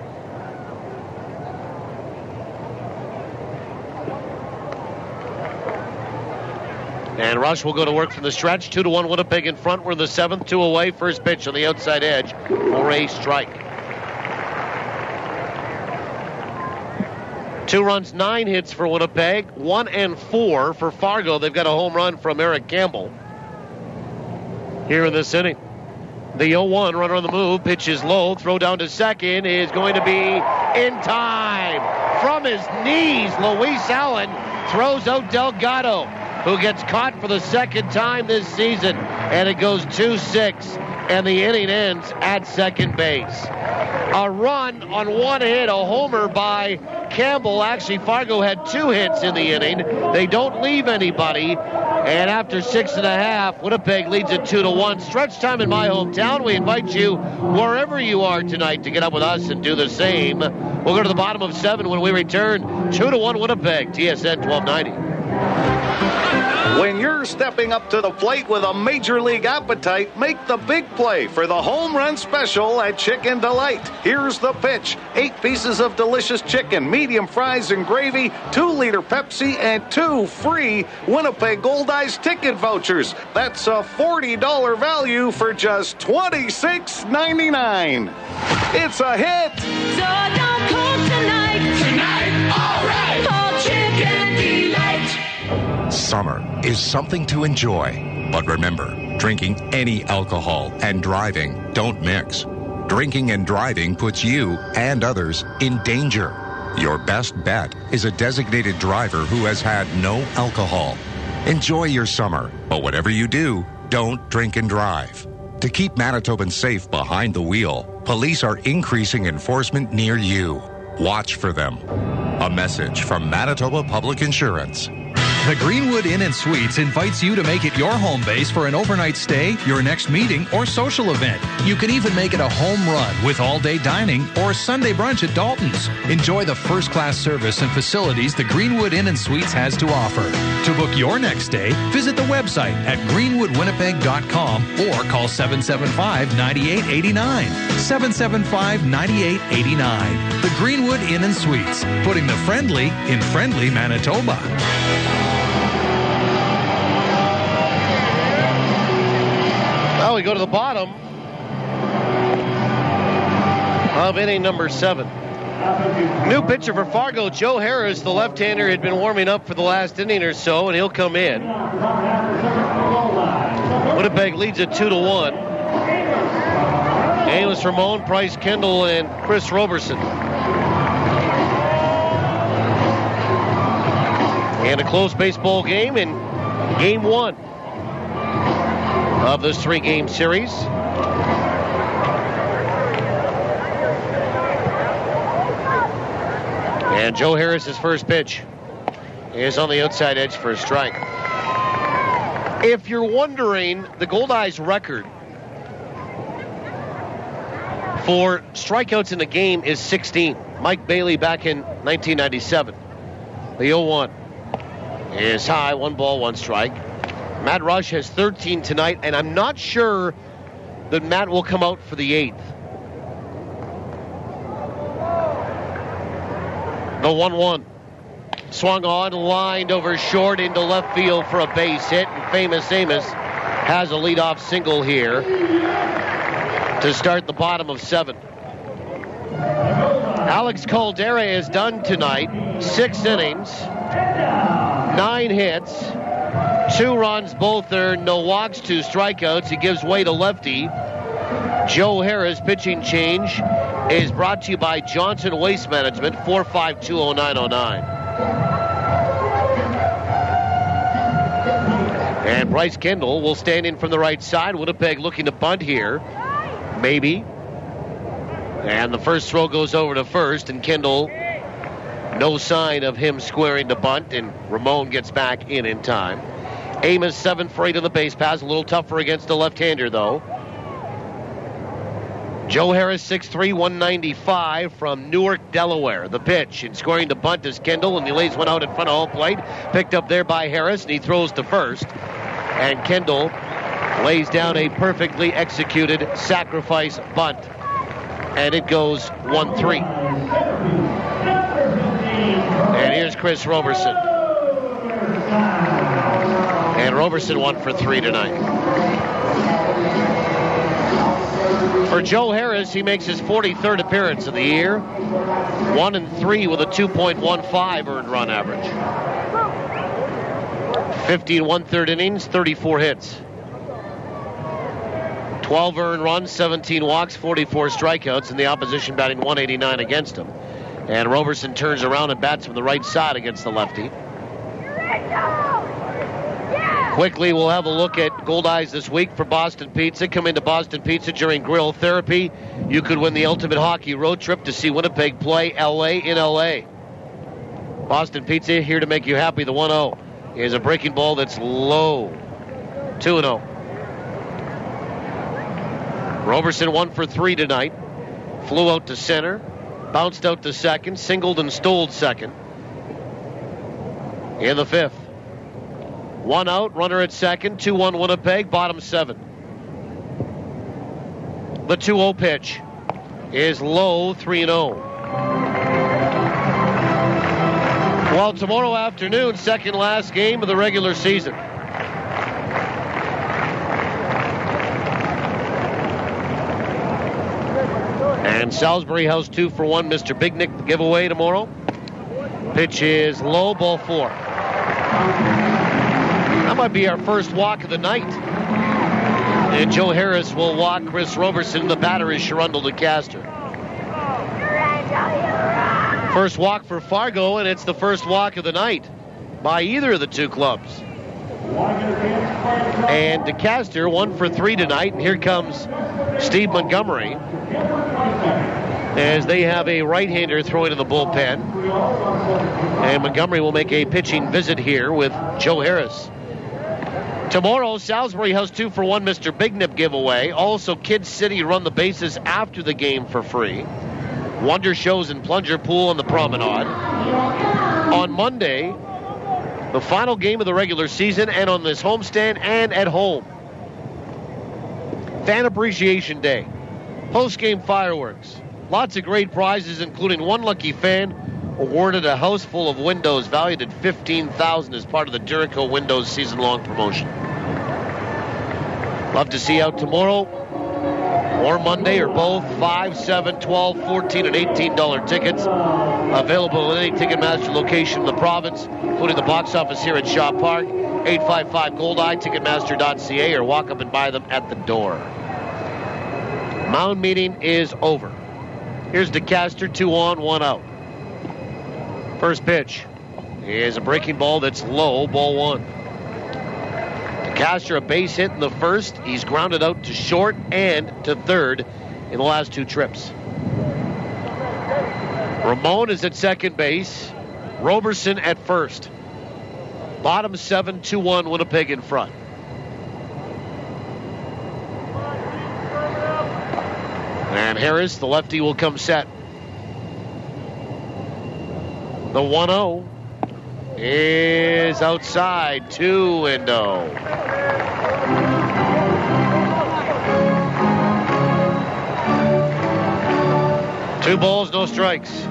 And Rush will go to work from the stretch. 2-1 Winnipeg in front. We're in the seventh. 2 away. First pitch on the outside edge for a strike. 2 runs, 9 hits for Winnipeg. 1 and 4 for Fargo. They've got a home run from Eric Campbell here in this inning. The 0-1 runner on the move. Pitch is low. Throw down to second is going to be in time. From his knees, Luis Allen throws out Delgado, who gets caught for the second time this season, and it goes 2-6, and the inning ends at second base. A run on one hit, a homer by Campbell. Actually, Fargo had 2 hits in the inning. They don't leave anybody, and after 6.5, Winnipeg leads it 2-1. Stretch time in my hometown. We invite you wherever you are tonight to get up with us and do the same. We'll go to the bottom of 7 when we return. 2-1 Winnipeg, TSN 1290. When you're stepping up to the plate with a major league appetite, make the big play for the home run special at Chicken Delight. Here's the pitch. 8 pieces of delicious chicken, medium fries and gravy, 2-liter Pepsi, and 2 free Winnipeg Goldeyes ticket vouchers. That's a $40 value for just $26.99. It's a hit. So don't call tonight. Tonight, all right. Call Chicken Delight. Summer is something to enjoy, but remember, drinking any alcohol and driving don't mix. Drinking and driving puts you and others in danger. Your best bet is a designated driver who has had no alcohol. Enjoy your summer, but whatever you do, don't drink and drive. To keep Manitobans safe behind the wheel, police are increasing enforcement near you. Watch for them. A message from Manitoba Public Insurance. The Greenwood Inn and Suites invites you to make it your home base for an overnight stay, your next meeting, or social event. You can even make it a home run with all-day dining or Sunday brunch at Dalton's. Enjoy the first-class service and facilities the Greenwood Inn and Suites has to offer. To book your next stay, visit the website at greenwoodwinnipeg.com or call 775-9889. 775-9889. The Greenwood Inn and Suites, putting the friendly in friendly Manitoba. Well, we go to the bottom of inning number 7. New pitcher for Fargo, Joe Harris, the left-hander, had been warming up for the last inning or so, and he'll come in. Winnipeg leads it 2-1. Amos Ramon, Price Kendall, and Chris Roberson. And a close baseball game in Game 1 of this 3-game series. And Joe Harris's first pitch is on the outside edge for a strike. If you're wondering, the Goldeyes record for strikeouts in the game is 16. Mike Bailey back in 1997. The 0-1 is high, 1 ball, 1 strike. Matt Rush has 13 tonight, and I'm not sure that Matt will come out for the 8th. The 1-1. Swung on, lined over short into left field for a base hit, and Famous Amos has a leadoff single here to start the bottom of 7. Alex Caldera is done tonight. 6 innings, 9 hits, 2 runs, both earned, no walks, 2 strikeouts. He gives way to lefty. Joe Harris pitching change is brought to you by Johnson Waste Management, 4520909. And Bryce Kendall will stand in from the right side. Winnipeg looking to bunt here. Maybe. And the first throw goes over to first, and Kendall, no sign of him squaring the bunt, and Ramon gets back in time. Amos 7 for 8 on the base pass. A little tougher against the left-hander, though. Joe Harris, 6'3", 195 from Newark, Delaware. The pitch, and scoring the bunt is Kendall, and he lays one out in front of home plate. Picked up there by Harris, and he throws to first. And Kendall lays down a perfectly executed sacrifice bunt. And it goes 1-3. And here's Chris Roberson. And Roberson 1 for 3 tonight. For Joe Harris, he makes his 43rd appearance of the year. 1-3 with a 2.15 earned run average. 15 1/3 innings, 34 hits. 12 earned runs, 17 walks, 44 strikeouts, and the opposition batting 189 against him. And Roberson turns around and bats from the right side against the lefty. Quickly, we'll have a look at Goldeyes this week for Boston Pizza. Come into Boston Pizza during grill therapy. You could win the ultimate hockey road trip to see Winnipeg play LA in LA. Boston Pizza here to make you happy. The 1-0 is a breaking ball that's low. 2-0. Roberson 1 for 3 tonight. Flew out to center. Bounced out to second. Singled and stole second. In the 5th. 1 out, runner at second, 2-1 Winnipeg, bottom 7. The 2-0 pitch is low, 3-0. Well, tomorrow afternoon, second last game of the regular season. And Salisbury House 2 for 1, Mr. Big Nick giveaway tomorrow. Pitch is low, ball 4. That might be our first walk of the night. And Joe Harris will walk Chris Roberson. The batter is Sharundle DeCaster. First walk for Fargo, and it's the first walk of the night by either of the two clubs. And DeCaster 1 for 3 tonight, and here comes Steve Montgomery as they have a right-hander throwing in the bullpen. And Montgomery will make a pitching visit here with Joe Harris. Tomorrow, Salisbury House 2 for 1 Mr. Big Nip giveaway. Also, Kids City run the bases after the game for free. Wonder Shows and Plunger Pool on the Promenade. On Monday, the final game of the regular season, and on this homestand and at home. Fan Appreciation Day. Post-game fireworks. Lots of great prizes, including one lucky fan awarded a house full of windows valued at $15,000 as part of the Durico Windows season-long promotion. Love to see you out tomorrow or Monday or both. 5, 7, 12, 14, and $18 tickets. Available at any Ticketmaster location in the province, including the box office here at Shaw Park. 855-GOLDEYE, Ticketmaster.ca, or walk up and buy them at the door. Mound meeting is over. Here's DeCaster, 2 on, 1 out. First pitch is a breaking ball that's low, ball 1. DeCaster, a base hit in the first. He's grounded out to short and to third in the last 2 trips. Ramon is at second base. Roberson at first. Bottom 7, 2-1, Winnipeg in front. And Harris, the lefty, will come set. The 1-0 is outside, 2-0. Two balls, no strikes.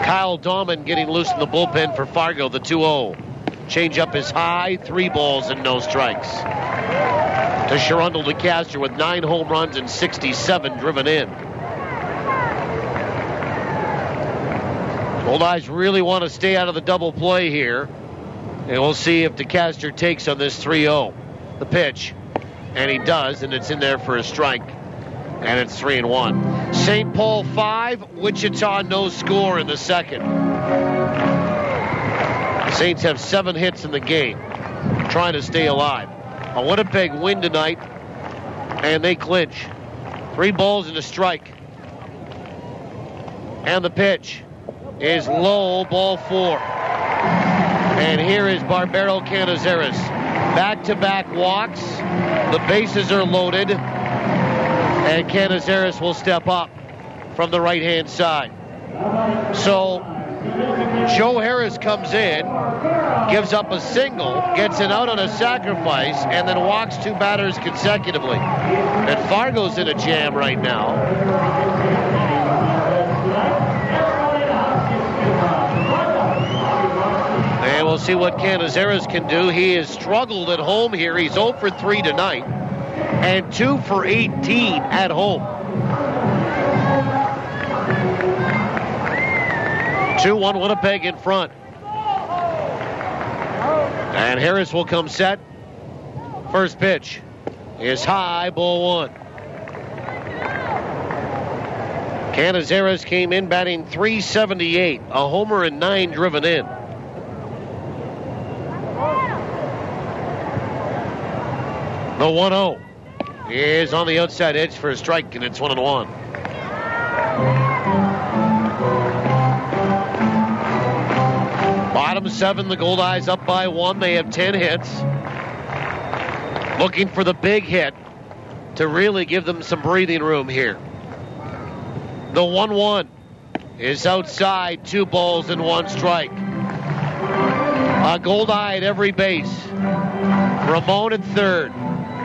Kyle Dahman getting loose in the bullpen for Fargo, the 2-0. Change up is high, 3 balls and no strikes. To Sherundle DeCaster with 9 home runs and 67 driven in. Goldeyes really want to stay out of the double play here. And we'll see if DeCaster takes on this 3-0. The pitch. And he does, and it's in there for a strike. And it's 3-1. St. Paul 5, Wichita no score in the second. The Saints have 7 hits in the game, trying to stay alive. A Winnipeg win tonight, and they clinch. 3 balls and a strike. And the pitch is low, ball 4. And here is Barbero Canizares. Back-to-back walks. The bases are loaded. And Canizares will step up from the right-hand side. So Joe Harris comes in, gives up a single, gets an out on a sacrifice, and then walks 2 batters consecutively. And Fargo's in a jam right now. And we'll see what Canizares can do. He has struggled at home here. He's 0 for 3 tonight. And 2 for 18 at home. 2-1 Winnipeg in front. And Harris will come set. First pitch is high, ball 1. Canizares came in batting .378, a homer and 9 driven in. The 1-0 is on the outside edge for a strike, and it's 1-1. Bottom 7, the Goldeyes up by 1. They have 10 hits. Looking for the big hit to really give them some breathing room here. The 1-1 is outside, 2 balls and 1 strike. A Goldeye at every base. Ramon at third.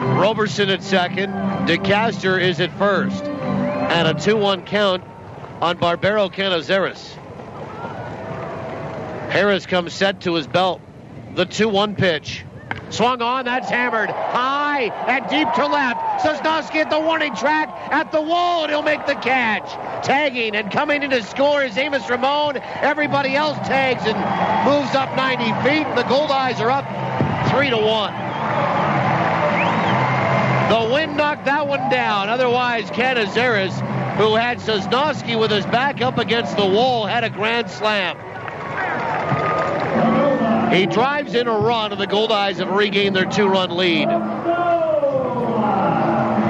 Roberson at second. DeCaster is at first. And a 2-1 count on Barbero Canizares. Harris comes set to his belt. The 2-1 pitch. Swung on, that's hammered. High and deep to left. Sosnowski at the warning track, at the wall, and he'll make the catch. Tagging and coming in to score is Amos Ramon. Everybody else tags and moves up 90 feet. The Goldeyes are up 3-1. The wind knocked that one down. Otherwise, Canizares, who had Sosnowski with his back up against the wall, had a grand slam. He drives in a run, and the Goldeyes have regained their 2-run lead.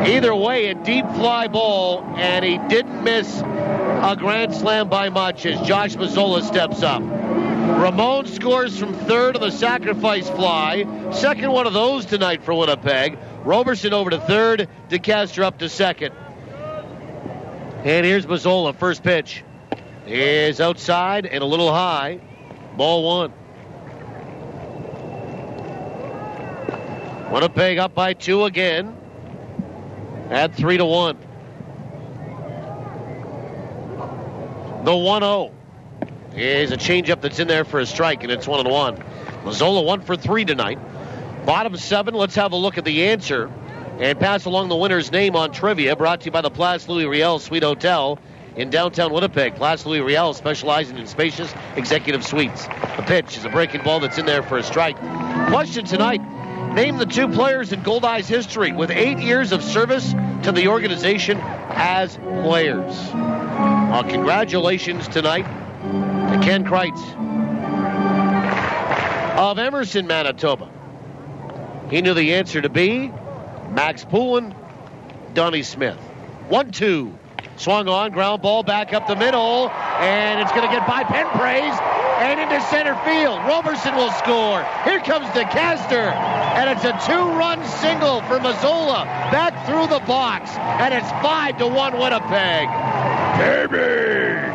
Either way, a deep fly ball, and he didn't miss a grand slam by much as Josh Mazzola steps up. Ramon scores from third on the sacrifice fly. Second one of those tonight for Winnipeg. Roberson over to third. DeCaster up to second. And here's Mazzola. First pitch is outside and a little high. Ball 1. Winnipeg up by 2 again at 3-1. The 1-0 is a changeup that's in there for a strike, and it's 1-1. Mazzola 1 for 3 tonight. Bottom 7, let's have a look at the answer and pass along the winner's name on trivia, brought to you by the Place Louis Riel Suite Hotel in downtown Winnipeg. Place Louis Riel, specializing in spacious executive suites. The pitch is a breaking ball that's in there for a strike. Question tonight: name the 2 players in Goldeyes history with 8 years of service to the organization as players. Congratulations tonight to Ken Kreitz of Emerson, Manitoba. He knew the answer to be Max Poulin, Donnie Smith. 1-2. Swung on, ground ball back up the middle, and it's going to get by Penpraise and into center field. Roberson will score. Here comes DeCaster, and it's a 2-run single for Mazzola back through the box, and it's 5-1 Winnipeg. Baby!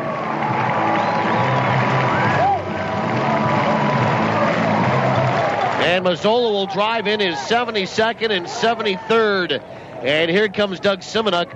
And Mazzola will drive in his 72nd and 73rd. And here comes Doug Simonuk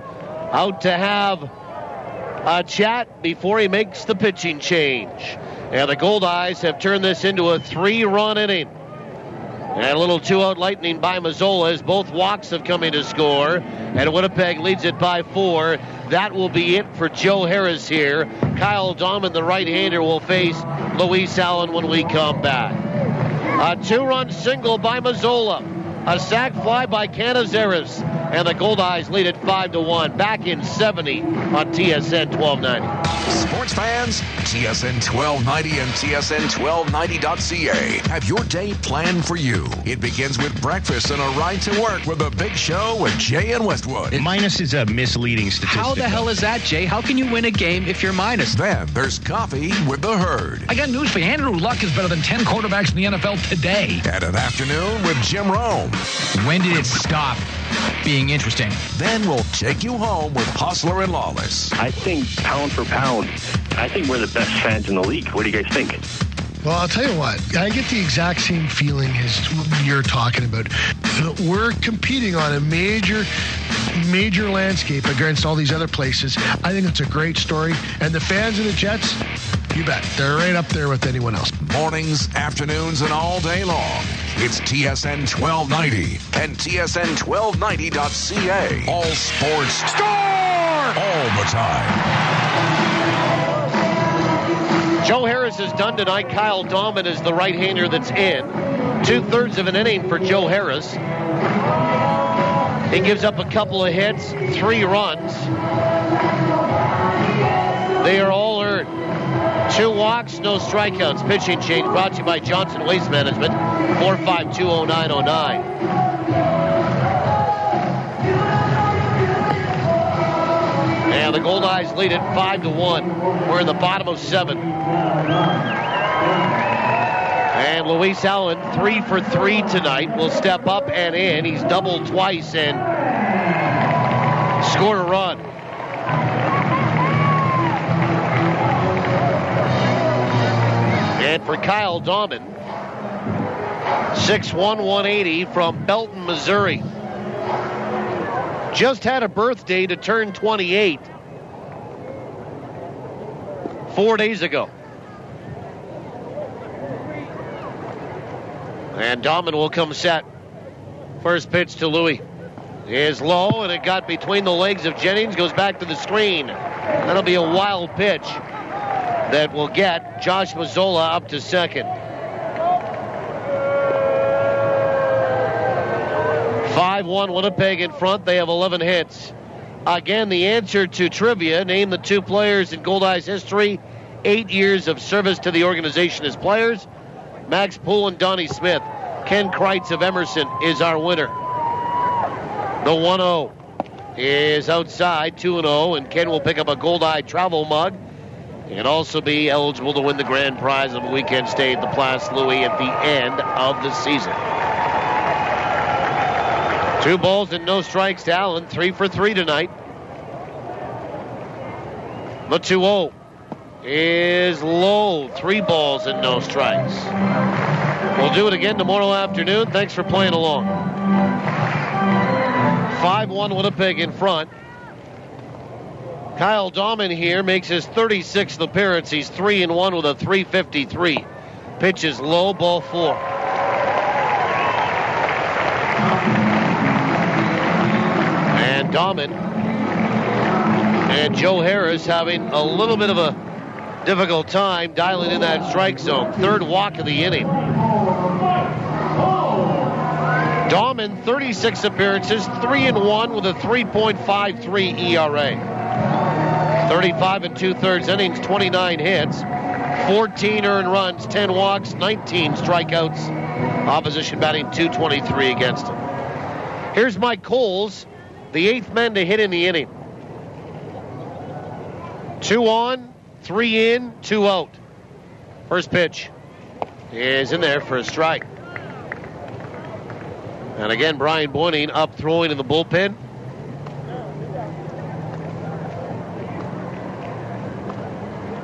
out to have a chat before he makes the pitching change. And the Goldeyes have turned this into a 3-run inning. And a little 2-out lightning by Mazzola as both walks have come in to score. And Winnipeg leads it by 4. That will be it for Joe Harris here. Kyle Dahman, the right-hander, will face Luis Allen when we come back. A 2-run single by Mazzola. A sac fly by Canizares. And the Goldeyes lead it 5-1. Back in 70 on TSN 1290. Sports fans, TSN 1290 and TSN1290.ca have your day planned for you. It begins with breakfast and a ride to work with The Big Show with Jay and Westwood. Minus is a misleading statistic. How the hell is that, Jay? How can you win a game if you're minus? Then there's coffee with The Herd. I got news for you. Andrew Luck is better than 10 quarterbacks in the NFL today. And an afternoon with Jim Rome. When did it stop being interesting? Then we'll take you home with Hustler and Lawless. I think pound for pound, I think we're the best fans in the league. What do you guys think? Well, I'll tell you what, I get the exact same feeling as you're talking about. We're competing on a major landscape against all these other places. I think it's a great story. And the fans of the Jets, you bet, they're right up there with anyone else. Mornings, afternoons, and all day long. It's TSN 1290 and TSN1290.ca. All sports. Score! All the time. Joe Harris is done tonight. Kyle Dahman is the right-hander that's in. 2/3 of an inning for Joe Harris. He gives up a couple of hits, 3 runs. They are all earned. 2 walks, no strikeouts. Pitching change brought to you by Johnson Waste Management, 4520909. And the Goldeyes lead it 5-1. We're in the bottom of 7. And Luis Allen, 3 for 3 tonight, will step up and in. He's doubled twice and scored a run. And for Kyle Dahman, 6'1", 180 from Belton, Missouri. Just had a birthday to turn 28 4 days ago. And Dahman will come set. First pitch to Louis is low, and it got between the legs of Jennings, goes back to the screen. That'll be a wild pitch that will get Josh Mazzola up to second. 5-1 Winnipeg in front. They have 11 hits. Again, the answer to trivia. Name the 2 players in Goldeyes history. 8 years of service to the organization as players. Max Poole and Donnie Smith. Ken Kreitz of Emerson is our winner. The 1-0 is outside, 2-0, and Ken will pick up a Goldeye travel mug and also be eligible to win the grand prize of a weekend stay at the Place Louis at the end of the season. 2 balls and no strikes to Allen. 3 for 3 tonight. The 2-0 is low. 3 balls and no strikes. We'll do it again tomorrow afternoon. Thanks for playing along. 5-1 Winnipeg in front. Kyle Dahman here makes his 36th appearance. He's 3-1 with a .353. Pitch is low, ball 4. And Dahman and Joe Harris having a little bit of a difficult time dialing in that strike zone. 3rd walk of the inning. Dahman, 36 appearances, 3-1 with a 3.53 ERA. 35 2/3 innings, 29 hits, 14 earned runs, 10 walks, 19 strikeouts. Opposition batting .223 against him. Here's Mike Coles, the 8th man to hit in the inning. 2 on, 3 in, 2 out. First pitch is in there for a strike. And again, Brian Boyning up throwing in the bullpen.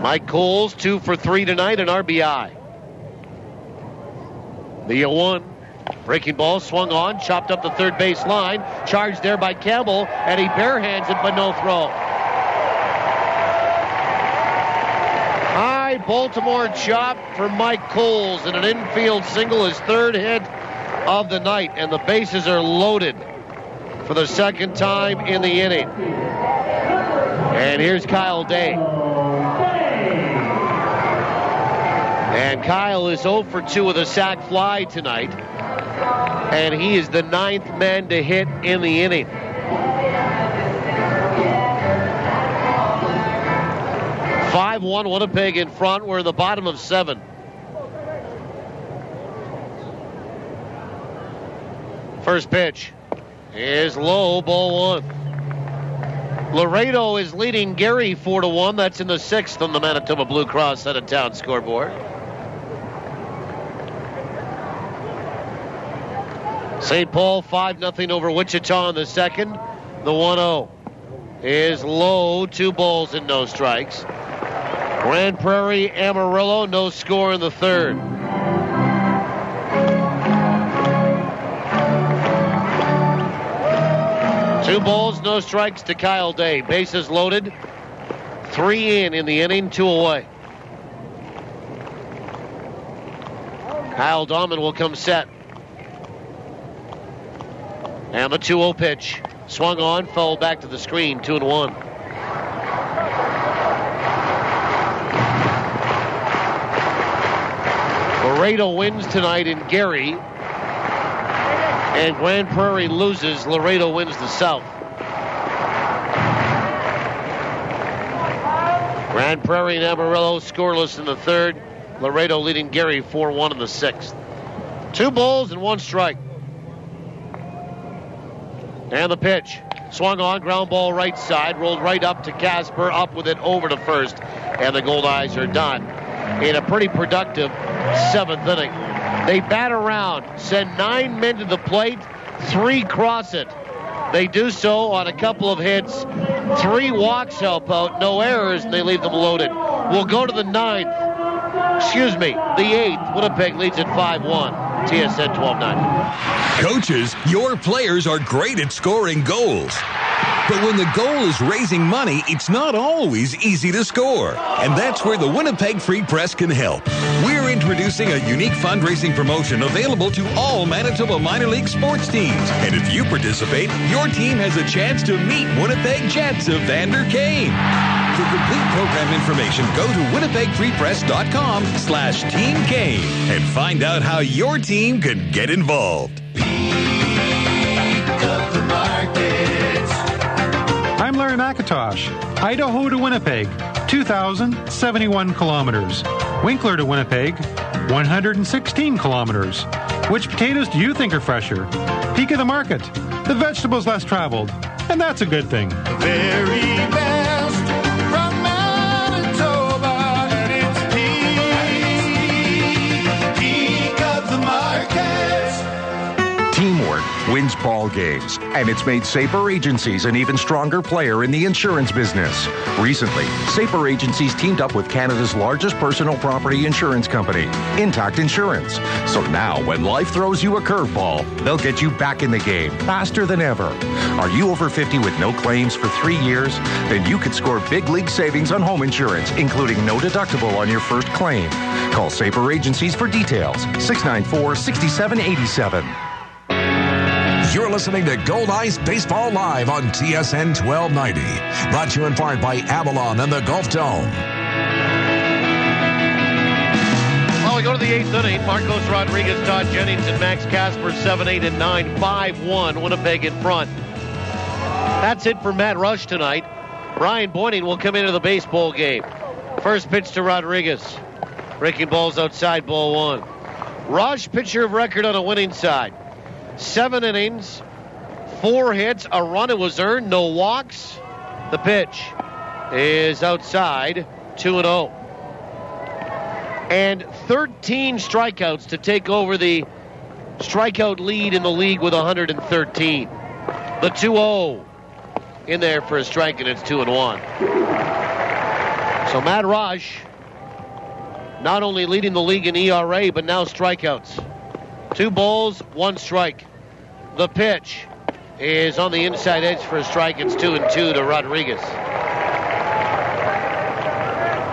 Mike Coles, 2 for 3 tonight, an RBI. The 0-1. Breaking ball swung on, chopped up the third base line. Charged there by Campbell, and he barehands it, but no throw. High Baltimore chop for Mike Coles, and an infield single, his third hit of the night. And the bases are loaded for the second time in the inning. And here's Kyle Day. And Kyle is 0 for 2 with a sac fly tonight. And he is the 9th man to hit in the inning. (5-1) Winnipeg in front. We're in the bottom of 7. First pitch is low, ball 1. Laredo is leading Gary 4-1. That's in the 6th on the Manitoba Blue Cross out-of-town scoreboard. St. Paul 5-0 over Wichita in the second. The 1-0 is low, 2 balls and no strikes. Grand Prairie, Amarillo, no score in the third. Two balls, no strikes to Kyle Day. Bases loaded. 3 in the inning, 2 away. Kyle Dahman will come set. And the 2-0 pitch. Swung on, fell back to the screen, 2-1. Laredo wins tonight in Gary. And Grand Prairie loses. Laredo wins the South. Grand Prairie and Amarillo scoreless in the third. Laredo leading Gary 4-1 in the 6th. 2 balls and 1 strike. And the pitch. Swung on, ground ball right side, rolled right up to Casper, up with it over to first. And the Goldeyes are done in a pretty productive 7th inning. They bat around, send 9 men to the plate, 3 cross it. They do so on a couple of hits. 3 walks help out, no errors, and they leave them loaded. We'll go to the 8th. Winnipeg leads at 5-1. TSN 1290. Coaches, your players are great at scoring goals. But when the goal is raising money, it's not always easy to score. And that's where the Winnipeg Free Press can help. We're introducing a unique fundraising promotion available to all Manitoba minor league sports teams. And if you participate, your team has a chance to meet Winnipeg Jets of Vander Kane. For complete program information, go to winnipegfreepress.com/Team Kane and find out how your team can get involved. I'm Larry McIntosh. Idaho to Winnipeg, 2,071 kilometers. Winkler to Winnipeg, 116 kilometers. Which potatoes do you think are fresher? Peak of the market. The vegetables less traveled. And that's a good thing. Very best from Manitoba, and it's peak of the market. Teamwork wins ball games, and it's made Sabre Agencies an even stronger player in the insurance business. Recently, Sabre Agencies teamed up with Canada's largest personal property insurance company, Intact Insurance. So now, when life throws you a curveball, they'll get you back in the game faster than ever. Are you over 50 with no claims for 3 years? Then you could score big league savings on home insurance, including no deductible on your first claim. Call Sabre Agencies for details. 694-6787. You're listening to Goldeyes Baseball Live on TSN 1290. Brought to you in part by Avalon and the Gulf Dome. Well, we go to the 8th inning. Marcos Rodriguez, Todd Jennings, and Max Casper, 7, 8, and 9. 5-1, Winnipeg in front. That's it for Matt Rush tonight. Brian Boyning will come into the baseball game. First pitch to Rodriguez. Breaking balls outside, ball 1. Rush, pitcher of record on a winning side. 7 innings, 4 hits, a run it was earned, no walks. The pitch is outside, 2-0. And 13 strikeouts to take over the strikeout lead in the league with 113. The 2-0 in there for a strike, and it's 2-1. So Matt Rush not only leading the league in ERA, but now strikeouts. 2 balls, 1 strike. The pitch is on the inside edge for a strike. It's 2-2 to Rodriguez.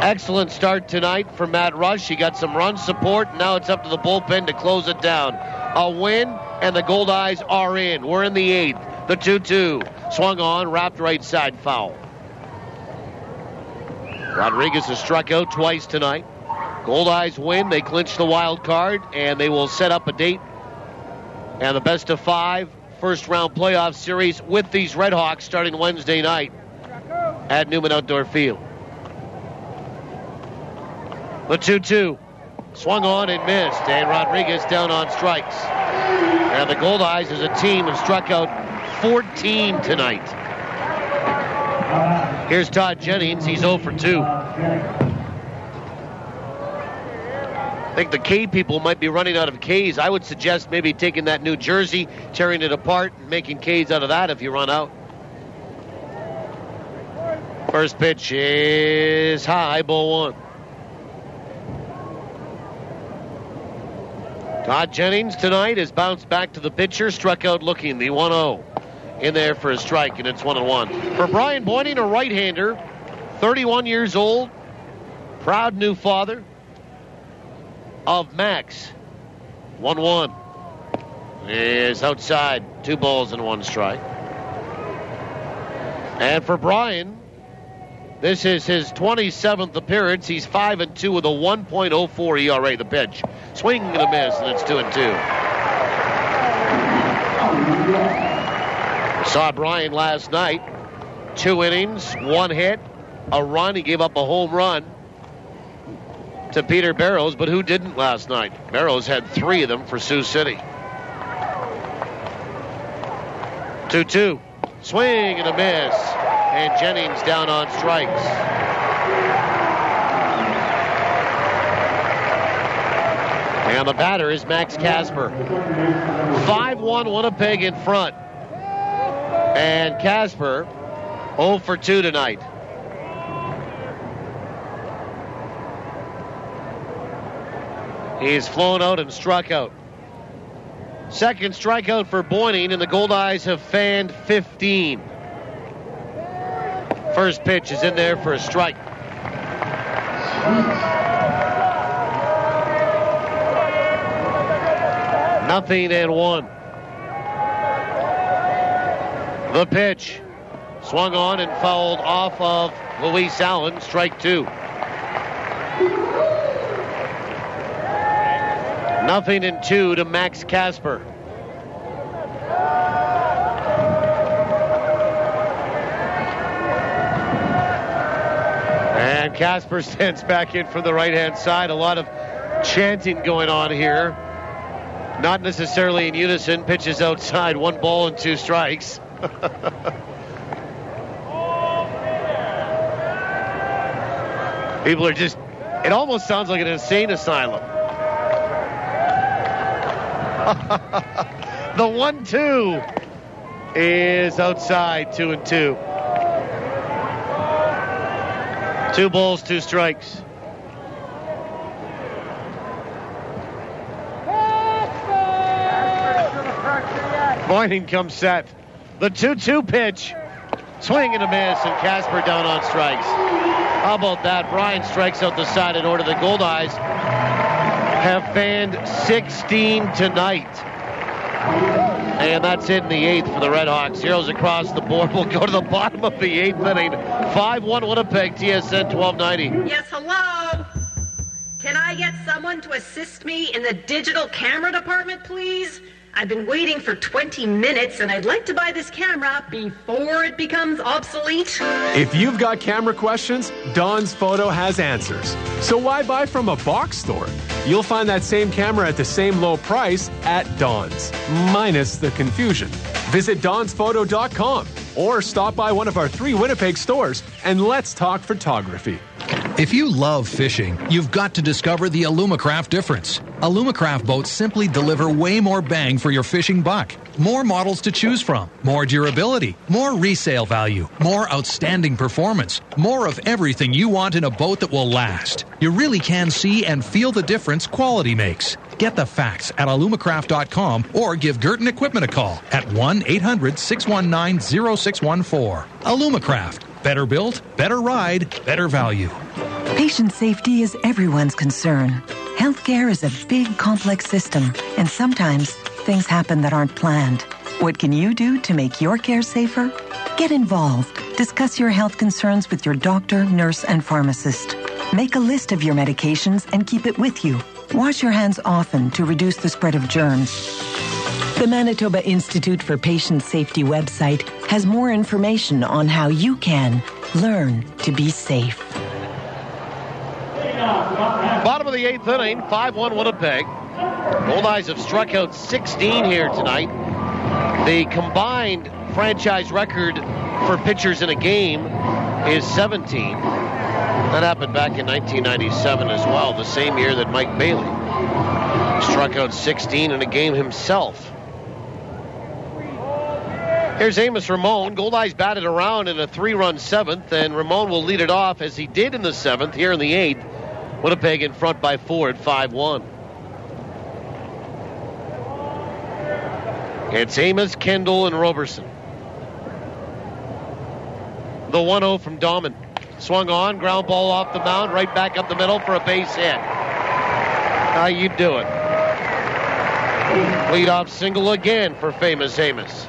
Excellent start tonight for Matt Rush. He got some run support. Now it's up to the bullpen to close it down. A win, and the Goldeyes are in. We're in the 8th. The 2-2. Swung on, wrapped right side, foul. Rodriguez has struck out twice tonight. Goldeyes win. They clinch the wild card, and they will set up a date and the best of 5 first-round playoff series with these RedHawks starting Wednesday night at Newman Outdoor Field. The 2-2. Swung on and missed, and Rodriguez down on strikes. And the Goldeyes as a team have struck out 14 tonight. Here's Todd Jennings. He's 0 for 2. I think the K people might be running out of Ks. I would suggest maybe taking that New Jersey, tearing it apart, and making Ks out of that if you run out. First pitch is high, ball 1. Todd Jennings tonight has bounced back to the pitcher, struck out looking, the 1-0. In there for a strike, and it's 1-1. For Brian Boyning, a right-hander, 31 years old, proud new father of Max. 1-1 is outside, 2 balls and 1 strike. And for Brian, this is his 27th appearance. He's 5-2 with a 1.04 ERA. The pitch, swing and a miss, and it's 2-2. Saw Brian last night. 2 innings, 1 hit, a run. He gave up a home run to Peter Barrows, but who didn't last night? Barrows had 3 of them for Sioux City. 2-2. Swing and a miss. And Jennings down on strikes. And the batter is Max Casper. 5-1 Winnipeg in front. And Casper 0 for 2 tonight. He's flown out and struck out. Second strikeout for Boyning, and the Goldeyes have fanned 15. First pitch is in there for a strike. Nothing and 1. The pitch swung on and fouled off of Luis Allen, strike 2. Nothing and 2 to Max Casper. And Casper stands back in from the right-hand side. A lot of chanting going on here. Not necessarily in unison. Pitches outside, 1 ball and 2 strikes. People are just, it almost sounds like an insane asylum. The 1-2 is outside, 2-2. 2 balls, 2 strikes. Boyning comes set. The 2-2 pitch. Swing and a miss, and Casper down on strikes. How about that? Brian strikes out the side in order. The Goldeyes have fanned 16 tonight. And that's it in the 8th for the RedHawks. Zeros across the board. We'll go to the bottom of the 8th inning. 5-1 Winnipeg, TSN 1290. Yes, hello? Can I get someone to assist me in the digital camera department, please? I've been waiting for 20 minutes, and I'd like to buy this camera before it becomes obsolete. If you've got camera questions, Don's Photo has answers. So why buy from a box store? You'll find that same camera at the same low price at Don's, minus the confusion. Visit donsphoto.com. or stop by one of our 3 Winnipeg stores and let's talk photography. If you love fishing, you've got to discover the Alumacraft difference. Alumacraft boats simply deliver way more bang for your fishing buck. More models to choose from, more durability, more resale value, more outstanding performance, more of everything you want in a boat that will last. You really can see and feel the difference quality makes. Get the facts at alumacraft.com or give Girton Equipment a call at 1-800-619-0614. Alumacraft. Better built, better ride, better value. Patient safety is everyone's concern. Healthcare is a big, complex system, and sometimes things happen that aren't planned. What can you do to make your care safer? Get involved. Discuss your health concerns with your doctor, nurse, and pharmacist. Make a list of your medications and keep it with you. Wash your hands often to reduce the spread of germs. The Manitoba Institute for Patient Safety website has more information on how you can learn to be safe. Bottom of the 8th inning, 5-1 Winnipeg. Goldeyes have struck out 16 here tonight. The combined franchise record for pitchers in a game is 17. That happened back in 1997 as well, the same year that Mike Bailey struck out 16 in a game himself. Here's Amos Ramon. Goldeyes batted around in a 3-run 7th, and Ramon will lead it off as he did in the 7th. Here in the 8th, Winnipeg in front by 4 at 5-1. It's Amos, Kendall, and Roberson. The 1-0 from Dahman. Swung on, ground ball off the mound, right back up the middle for a base hit. How you do it? Leadoff single again for famous Amos.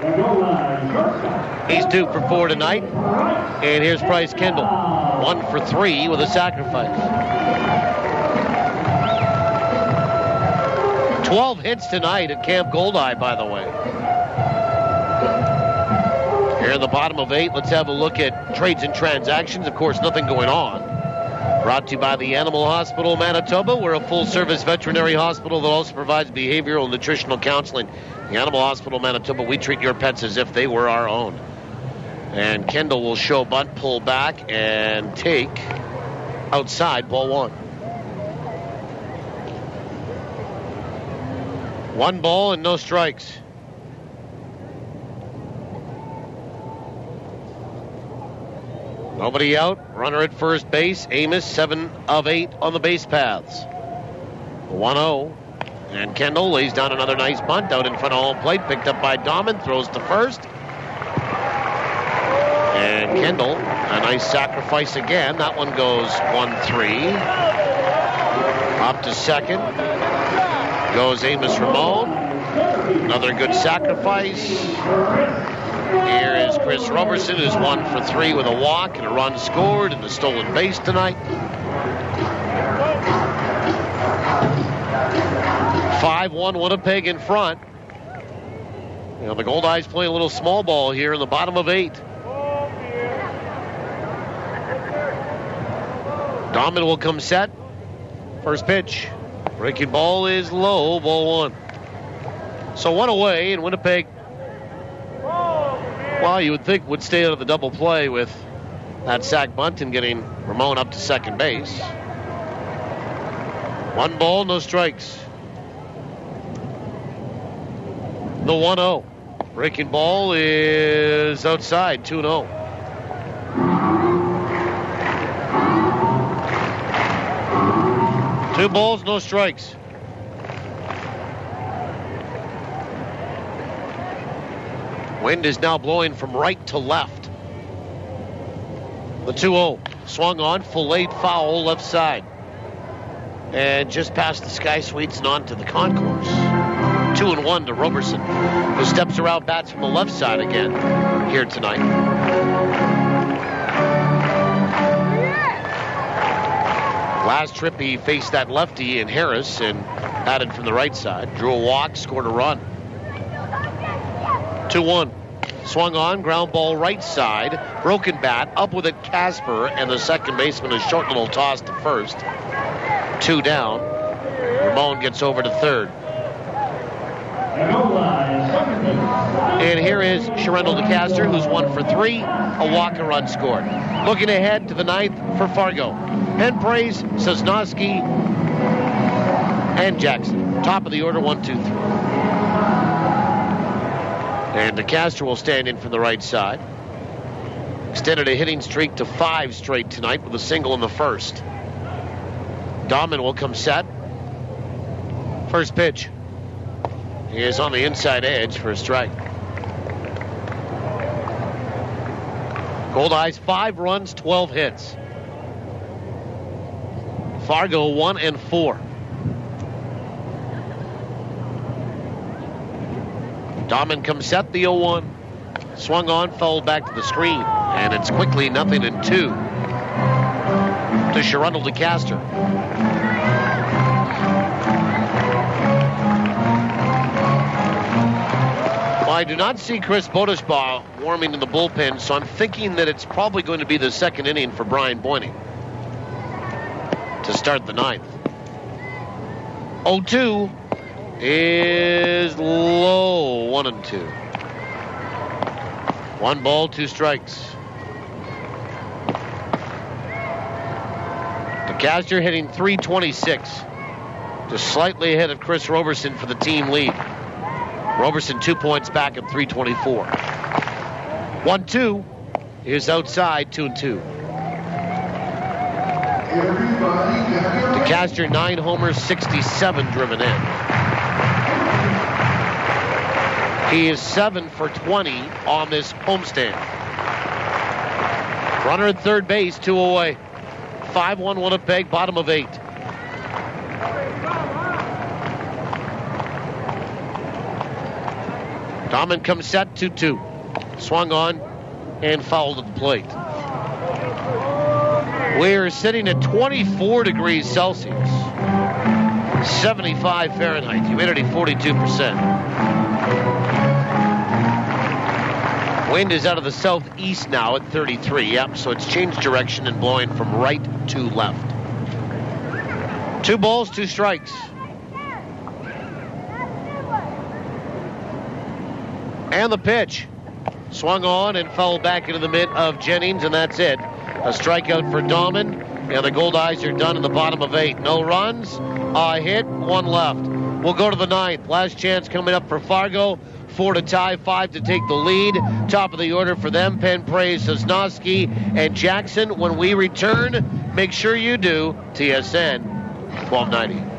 He's 2 for 4 tonight. And here's Bryce Kendall. 1 for 3 with a sacrifice. 12 hits tonight at Camp Goldeye, by the way. Here in the bottom of 8, let's have a look at trades and transactions. Of course, nothing going on. Brought to you by the Animal Hospital Manitoba. We're a full-service veterinary hospital that also provides behavioral and nutritional counseling. The Animal Hospital Manitoba, we treat your pets as if they were our own. And Kendall will show bunt, pull back, and take outside, ball 1. 1 ball and no strikes. Nobody out. Runner at first base. Amos, 7 of 8 on the base paths. 1-0. And Kendall lays down another nice bunt out in front of home plate. Picked up by Dahman. Throws to first. And Kendall, a nice sacrifice again. That one goes 1-3. Up to second. Goes Amos Ramon. Another good sacrifice. Here is Chris Roberson, who's 1 for 3 with a walk and a run scored and a stolen base tonight. 5-1 Winnipeg in front. You know, the Goldeyes playing a little small ball here in the bottom of 8. Dahman will come set. First pitch. Breaking ball is low, ball 1. So 1 away, and Winnipeg, well, you would think would stay out of the double play with that sack bunt and getting Ramon up to second base. 1 ball, no strikes. The 1-0. Breaking ball is outside, 2-0. Two balls, no strikes. Wind is now blowing from right to left. The 2-0. Swung on, filleted foul, left side. And just past the Sky Suites and onto the concourse. 2-1 to Roberson, who steps around, bats from the left side again here tonight. Last trip he faced that lefty in Harris and batted from the right side. Drew a walk, scored a run. 2-1. Swung on, ground ball right side. Broken bat, up with it Casper, and the second baseman a short little toss to first. 2 down. Ramon gets over to third. And here is Sherendel DeCaster, who's 1 for 3, a walk and run scored. Looking ahead to the 9th for Fargo. Penpraise, Sosnowski, and Jackson. Top of the order, 1, 2, 3. And DeCaster will stand in from the right side. Extended a hitting streak to 5 straight tonight with a single in the first. Dahman will come set. First pitch. He is on the inside edge for a strike. Goldeyes 5 runs, 12 hits. Fargo 1 and 4. Dahman comes set, the 0-1. Swung on, fouled back to the screen. And it's quickly 0-2 to Sherendel DeCaster. Well, I do not see Chris Bodeshbaugh warming in the bullpen, so I'm thinking that it's probably going to be the second inning for Brian Boynton to start the 9th. 0-2 is low, 1 and 2. 1 ball, 2 strikes. DeCaster hitting .326, just slightly ahead of Chris Roberson for the team lead. Roberson 2 points back at .324. 1-2 is outside, 2 and 2. DeCaster 9 homers, 67 driven in. He is 7 for 20 on this homestand. Runner at third base, 2 away. 5-1 Winnipeg, bottom of 8. Dahman comes set, 2-2. Swung on and fouled at the plate. We're sitting at 24 degrees Celsius, 75 Fahrenheit, humidity 42%. Wind is out of the southeast now at 33. Yep, so it's changed direction and blowing from right to left. 2 balls, 2 strikes. And the pitch. Swung on and fouled back into the mitt of Jennings, and that's it. A strikeout for Dahman, and the Goldeyes are done in the bottom of 8. No runs, a hit, 1 left. We'll go to the 9th. Last chance coming up for Fargo. 4 to tie, 5 to take the lead. Top of the order for them, Penpraise, Sosnowski, and Jackson. When we return, make sure you do TSN 1290.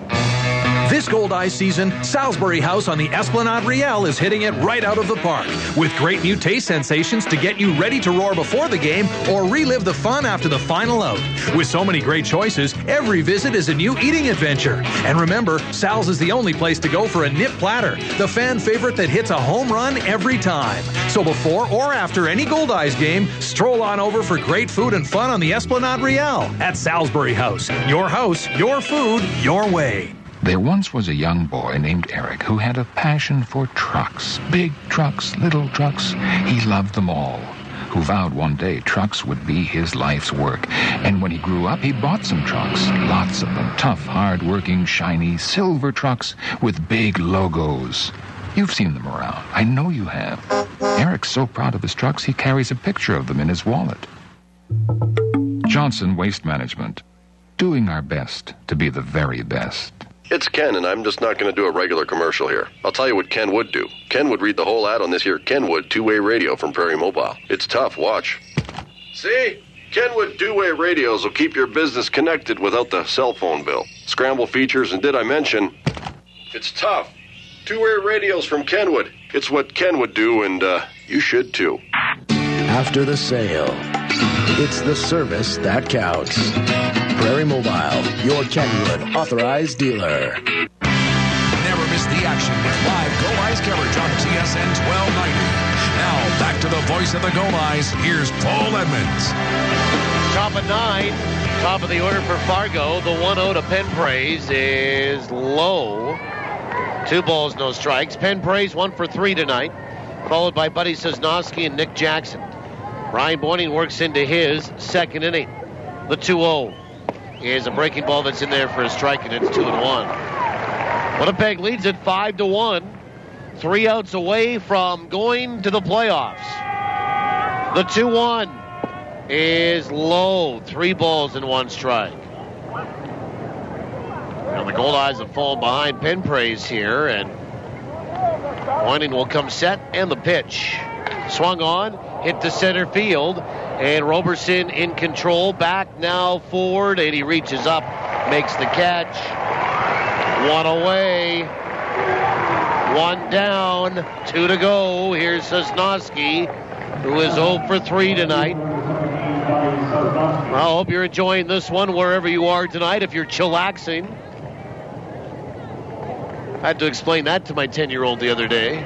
This Goldeyes season, Salisbury House on the Esplanade Riel is hitting it right out of the park with great new taste sensations to get you ready to roar before the game or relive the fun after the final out. With so many great choices, every visit is a new eating adventure. And remember, Sal's is the only place to go for a nip platter, the fan favorite that hits a home run every time. So before or after any Goldeyes game, stroll on over for great food and fun on the Esplanade Riel at Salisbury House. Your house, your food, your way. There once was a young boy named Eric who had a passion for trucks. Big trucks, little trucks. He loved them all. Who vowed one day trucks would be his life's work. And when he grew up, he bought some trucks. Lots of them. Tough, hard-working, shiny, silver trucks with big logos. You've seen them around. I know you have. Eric's so proud of his trucks, he carries a picture of them in his wallet. Johnson Waste Management. Doing our best to be the very best. It's Ken, and I'm just not going to do a regular commercial here. I'll tell you what Ken would do. Ken would read the whole ad on this here Kenwood two-way radio from Prairie Mobile. It's tough. Watch. See? Kenwood two-way radios will keep your business connected without the cell phone bill. Scramble features, and did I mention, it's tough. Two-way radios from Kenwood. It's what Ken would do, and you should too. After the sale, it's the service that counts. Prairie Mobile, your Kenwood authorized dealer. Never miss the action with live Goldeyes coverage on TSN 1290. Now, back to the voice of the Goldeyes. Here's Paul Edmonds. Top of 9, top of the order for Fargo. The 1-0 to Penpraise is low. 2 balls, no strikes. Penpraise 1 for 3 tonight, followed by Buddy Sosnowski and Nick Jackson. Brian Boynton works into his second inning. The 2-0 is a breaking ball that's in there for a strike, and it's 2-1. Winnipeg leads it 5-1. 3 outs away from going to the playoffs. The 2-1 is low. 3 balls and 1 strike. And the Goldeyes have fallen behind pin praise here, and Whining will come set, and the pitch. Swung on, hit to center field, and Roberson in control. Back now forward, and he reaches up, makes the catch. 1 away, 1 down, 2 to go. Here's Sosnowski, who is 0 for 3 tonight. I hope you're enjoying this one wherever you are tonight. If you're chillaxing, I had to explain that to my 10-year-old the other day.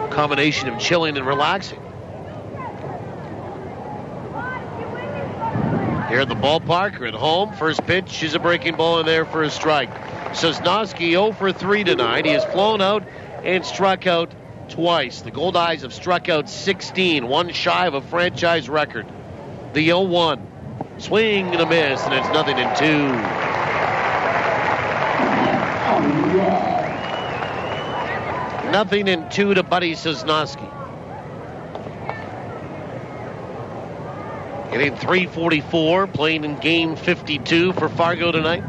Combination of chilling and relaxing. Here at the ballpark, or at home, first pitch is a breaking ball in there for a strike. Sosnowski 0 for 3 tonight. He has flown out and struck out twice. The Goldeyes have struck out 16, 1 shy of a franchise record. The 0-1. Swing and a miss, and it's 0-2. Nothing in 2 to Buddy Sosnowski. Hitting .344, playing in game 52 for Fargo tonight.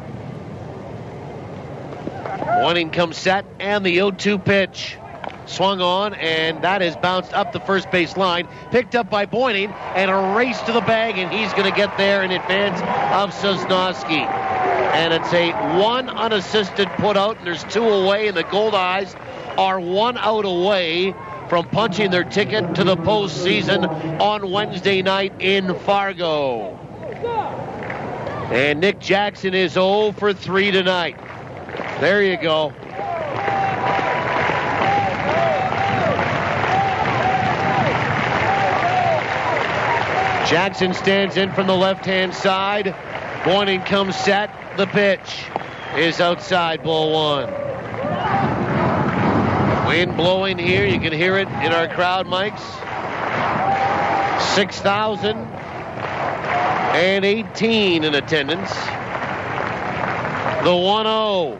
Whining comes set, and the 0-2 pitch. Swung on, and that is bounced up the first base line. Picked up by Boyning, and a race to the bag, and he's going to get there in advance of Sosnowski. And it's a 1 unassisted put out, and there's 2 away, and the Goldeyes are 1 out away from punching their ticket to the postseason on Wednesday night in Fargo. And Nick Jackson is 0 for 3 tonight. There you go. Jackson stands in from the left-hand side. Boyning comes set. The pitch is outside, ball 1. Wind blowing here. You can hear it in our crowd mics. 6,018 in attendance. The 1-0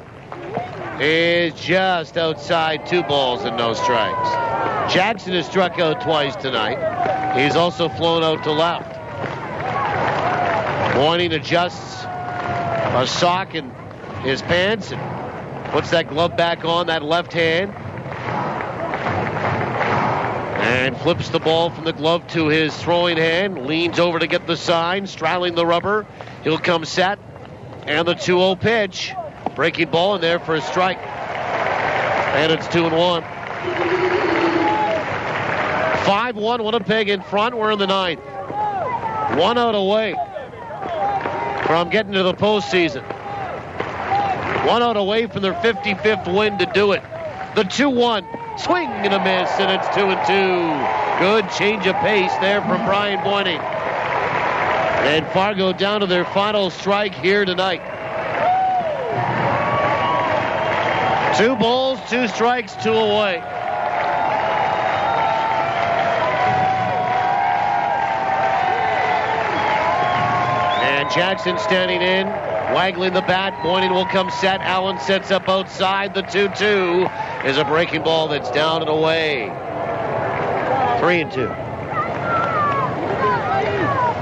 is just outside, 2 balls and no strikes. Jackson has struck out twice tonight. He's also flown out to left. Boyning adjusts a sock in his pants and puts that glove back on, that left hand, and flips the ball from the glove to his throwing hand, leans over to get the sign, straddling the rubber. He'll come set, and the 2-0 pitch. Breaking ball in there for a strike. And it's 2-1. 5-1 Winnipeg in front. We're in the 9th. 1 out away from getting to the postseason. 1 out away from their 55th win to do it. The 2-1. Swing and a miss, and it's 2-2. Good change of pace there from Brian Boyning. And Fargo down to their final strike here tonight. 2 balls, 2 strikes, 2 away. And Jackson standing in, waggling the bat. Boyning will come set. Allen sets up outside. The 2-2 is a breaking ball that's down and away. 3-2.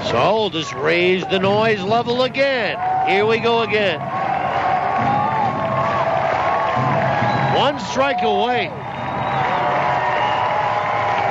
So we'll just raise the noise level again. Here we go again. 1 strike away.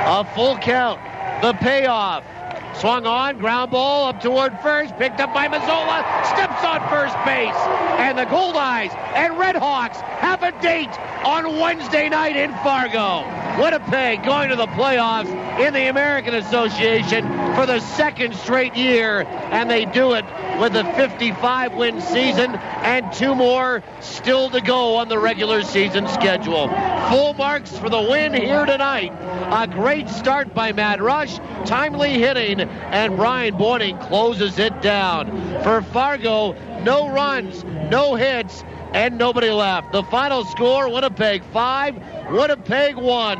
A full count. The payoff. Swung on, ground ball up toward first, picked up by Mazzola, steps on first base. And the Goldeyes and RedHawks have a date on Wednesday night in Fargo. Winnipeg going to the playoffs in the American Association for the 2nd straight year, and they do it with a 55-win season and 2 more still to go on the regular season schedule. Full marks for the win here tonight. A great start by Matt Rush, timely hitting, and Brian Boyning closes it down. For Fargo, no runs, no hits, and nobody left. The final score, Winnipeg 5, Winnipeg 1.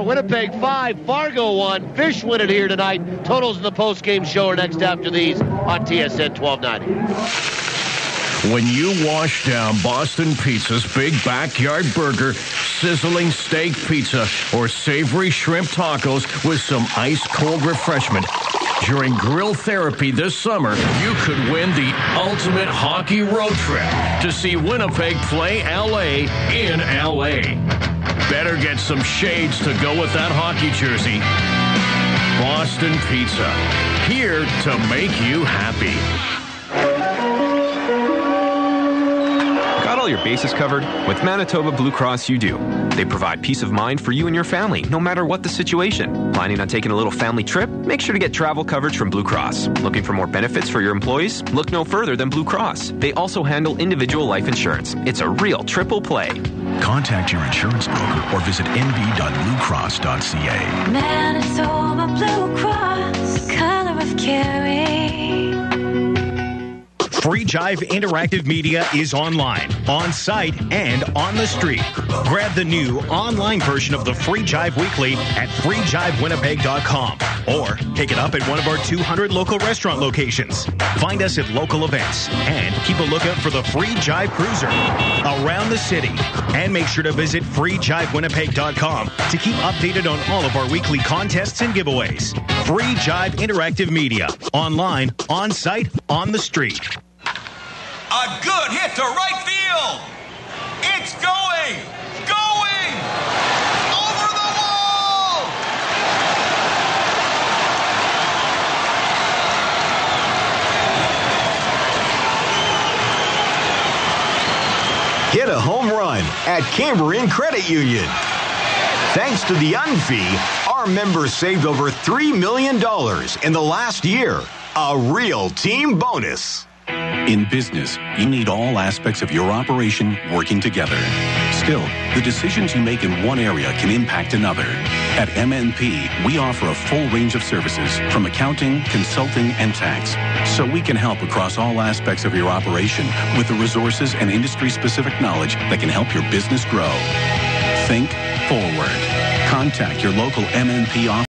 Winnipeg 5, Fargo 1. Fish win it here tonight. Totals in the post-game show are next after these on TSN 1290. When you wash down Boston Pizza's big backyard burger, sizzling steak pizza, or savory shrimp tacos with some ice-cold refreshment during grill therapy this summer, you could win the ultimate hockey road trip to see Winnipeg play LA in LA. Better get some shades to go with that hockey jersey. Boston Pizza, here to make you happy. Got all your bases covered? With Manitoba Blue Cross, you do. They provide peace of mind for you and your family, no matter what the situation. Planning on taking a little family trip? Make sure to get travel coverage from Blue Cross. Looking for more benefits for your employees? Look no further than Blue Cross. They also handle individual life insurance. It's a real triple play. Contact your insurance broker or visit nb.bluecross.ca. Manitoba Blue Cross, color of caring. Free Jive Interactive Media is online, on site, and on the street. Grab the new online version of the Free Jive Weekly at freejivewinnipeg.com or pick it up at one of our 200 local restaurant locations. Find us at local events and keep a lookout for the Free Jive Cruiser around the city. And make sure to visit freejivewinnipeg.com to keep updated on all of our weekly contests and giveaways. Free Jive Interactive Media, online, on site, on the street. A good hit to right field. It's going, over the wall. Hit a home run at Cambrian Credit Union. Thanks to the UNFI, our members saved over $3 million in the last year. A real team bonus. In business, you need all aspects of your operation working together. Still, the decisions you make in one area can impact another. At MNP, we offer a full range of services from accounting, consulting, and tax, so we can help across all aspects of your operation with the resources and industry-specific knowledge that can help your business grow. Think forward. Contact your local MNP office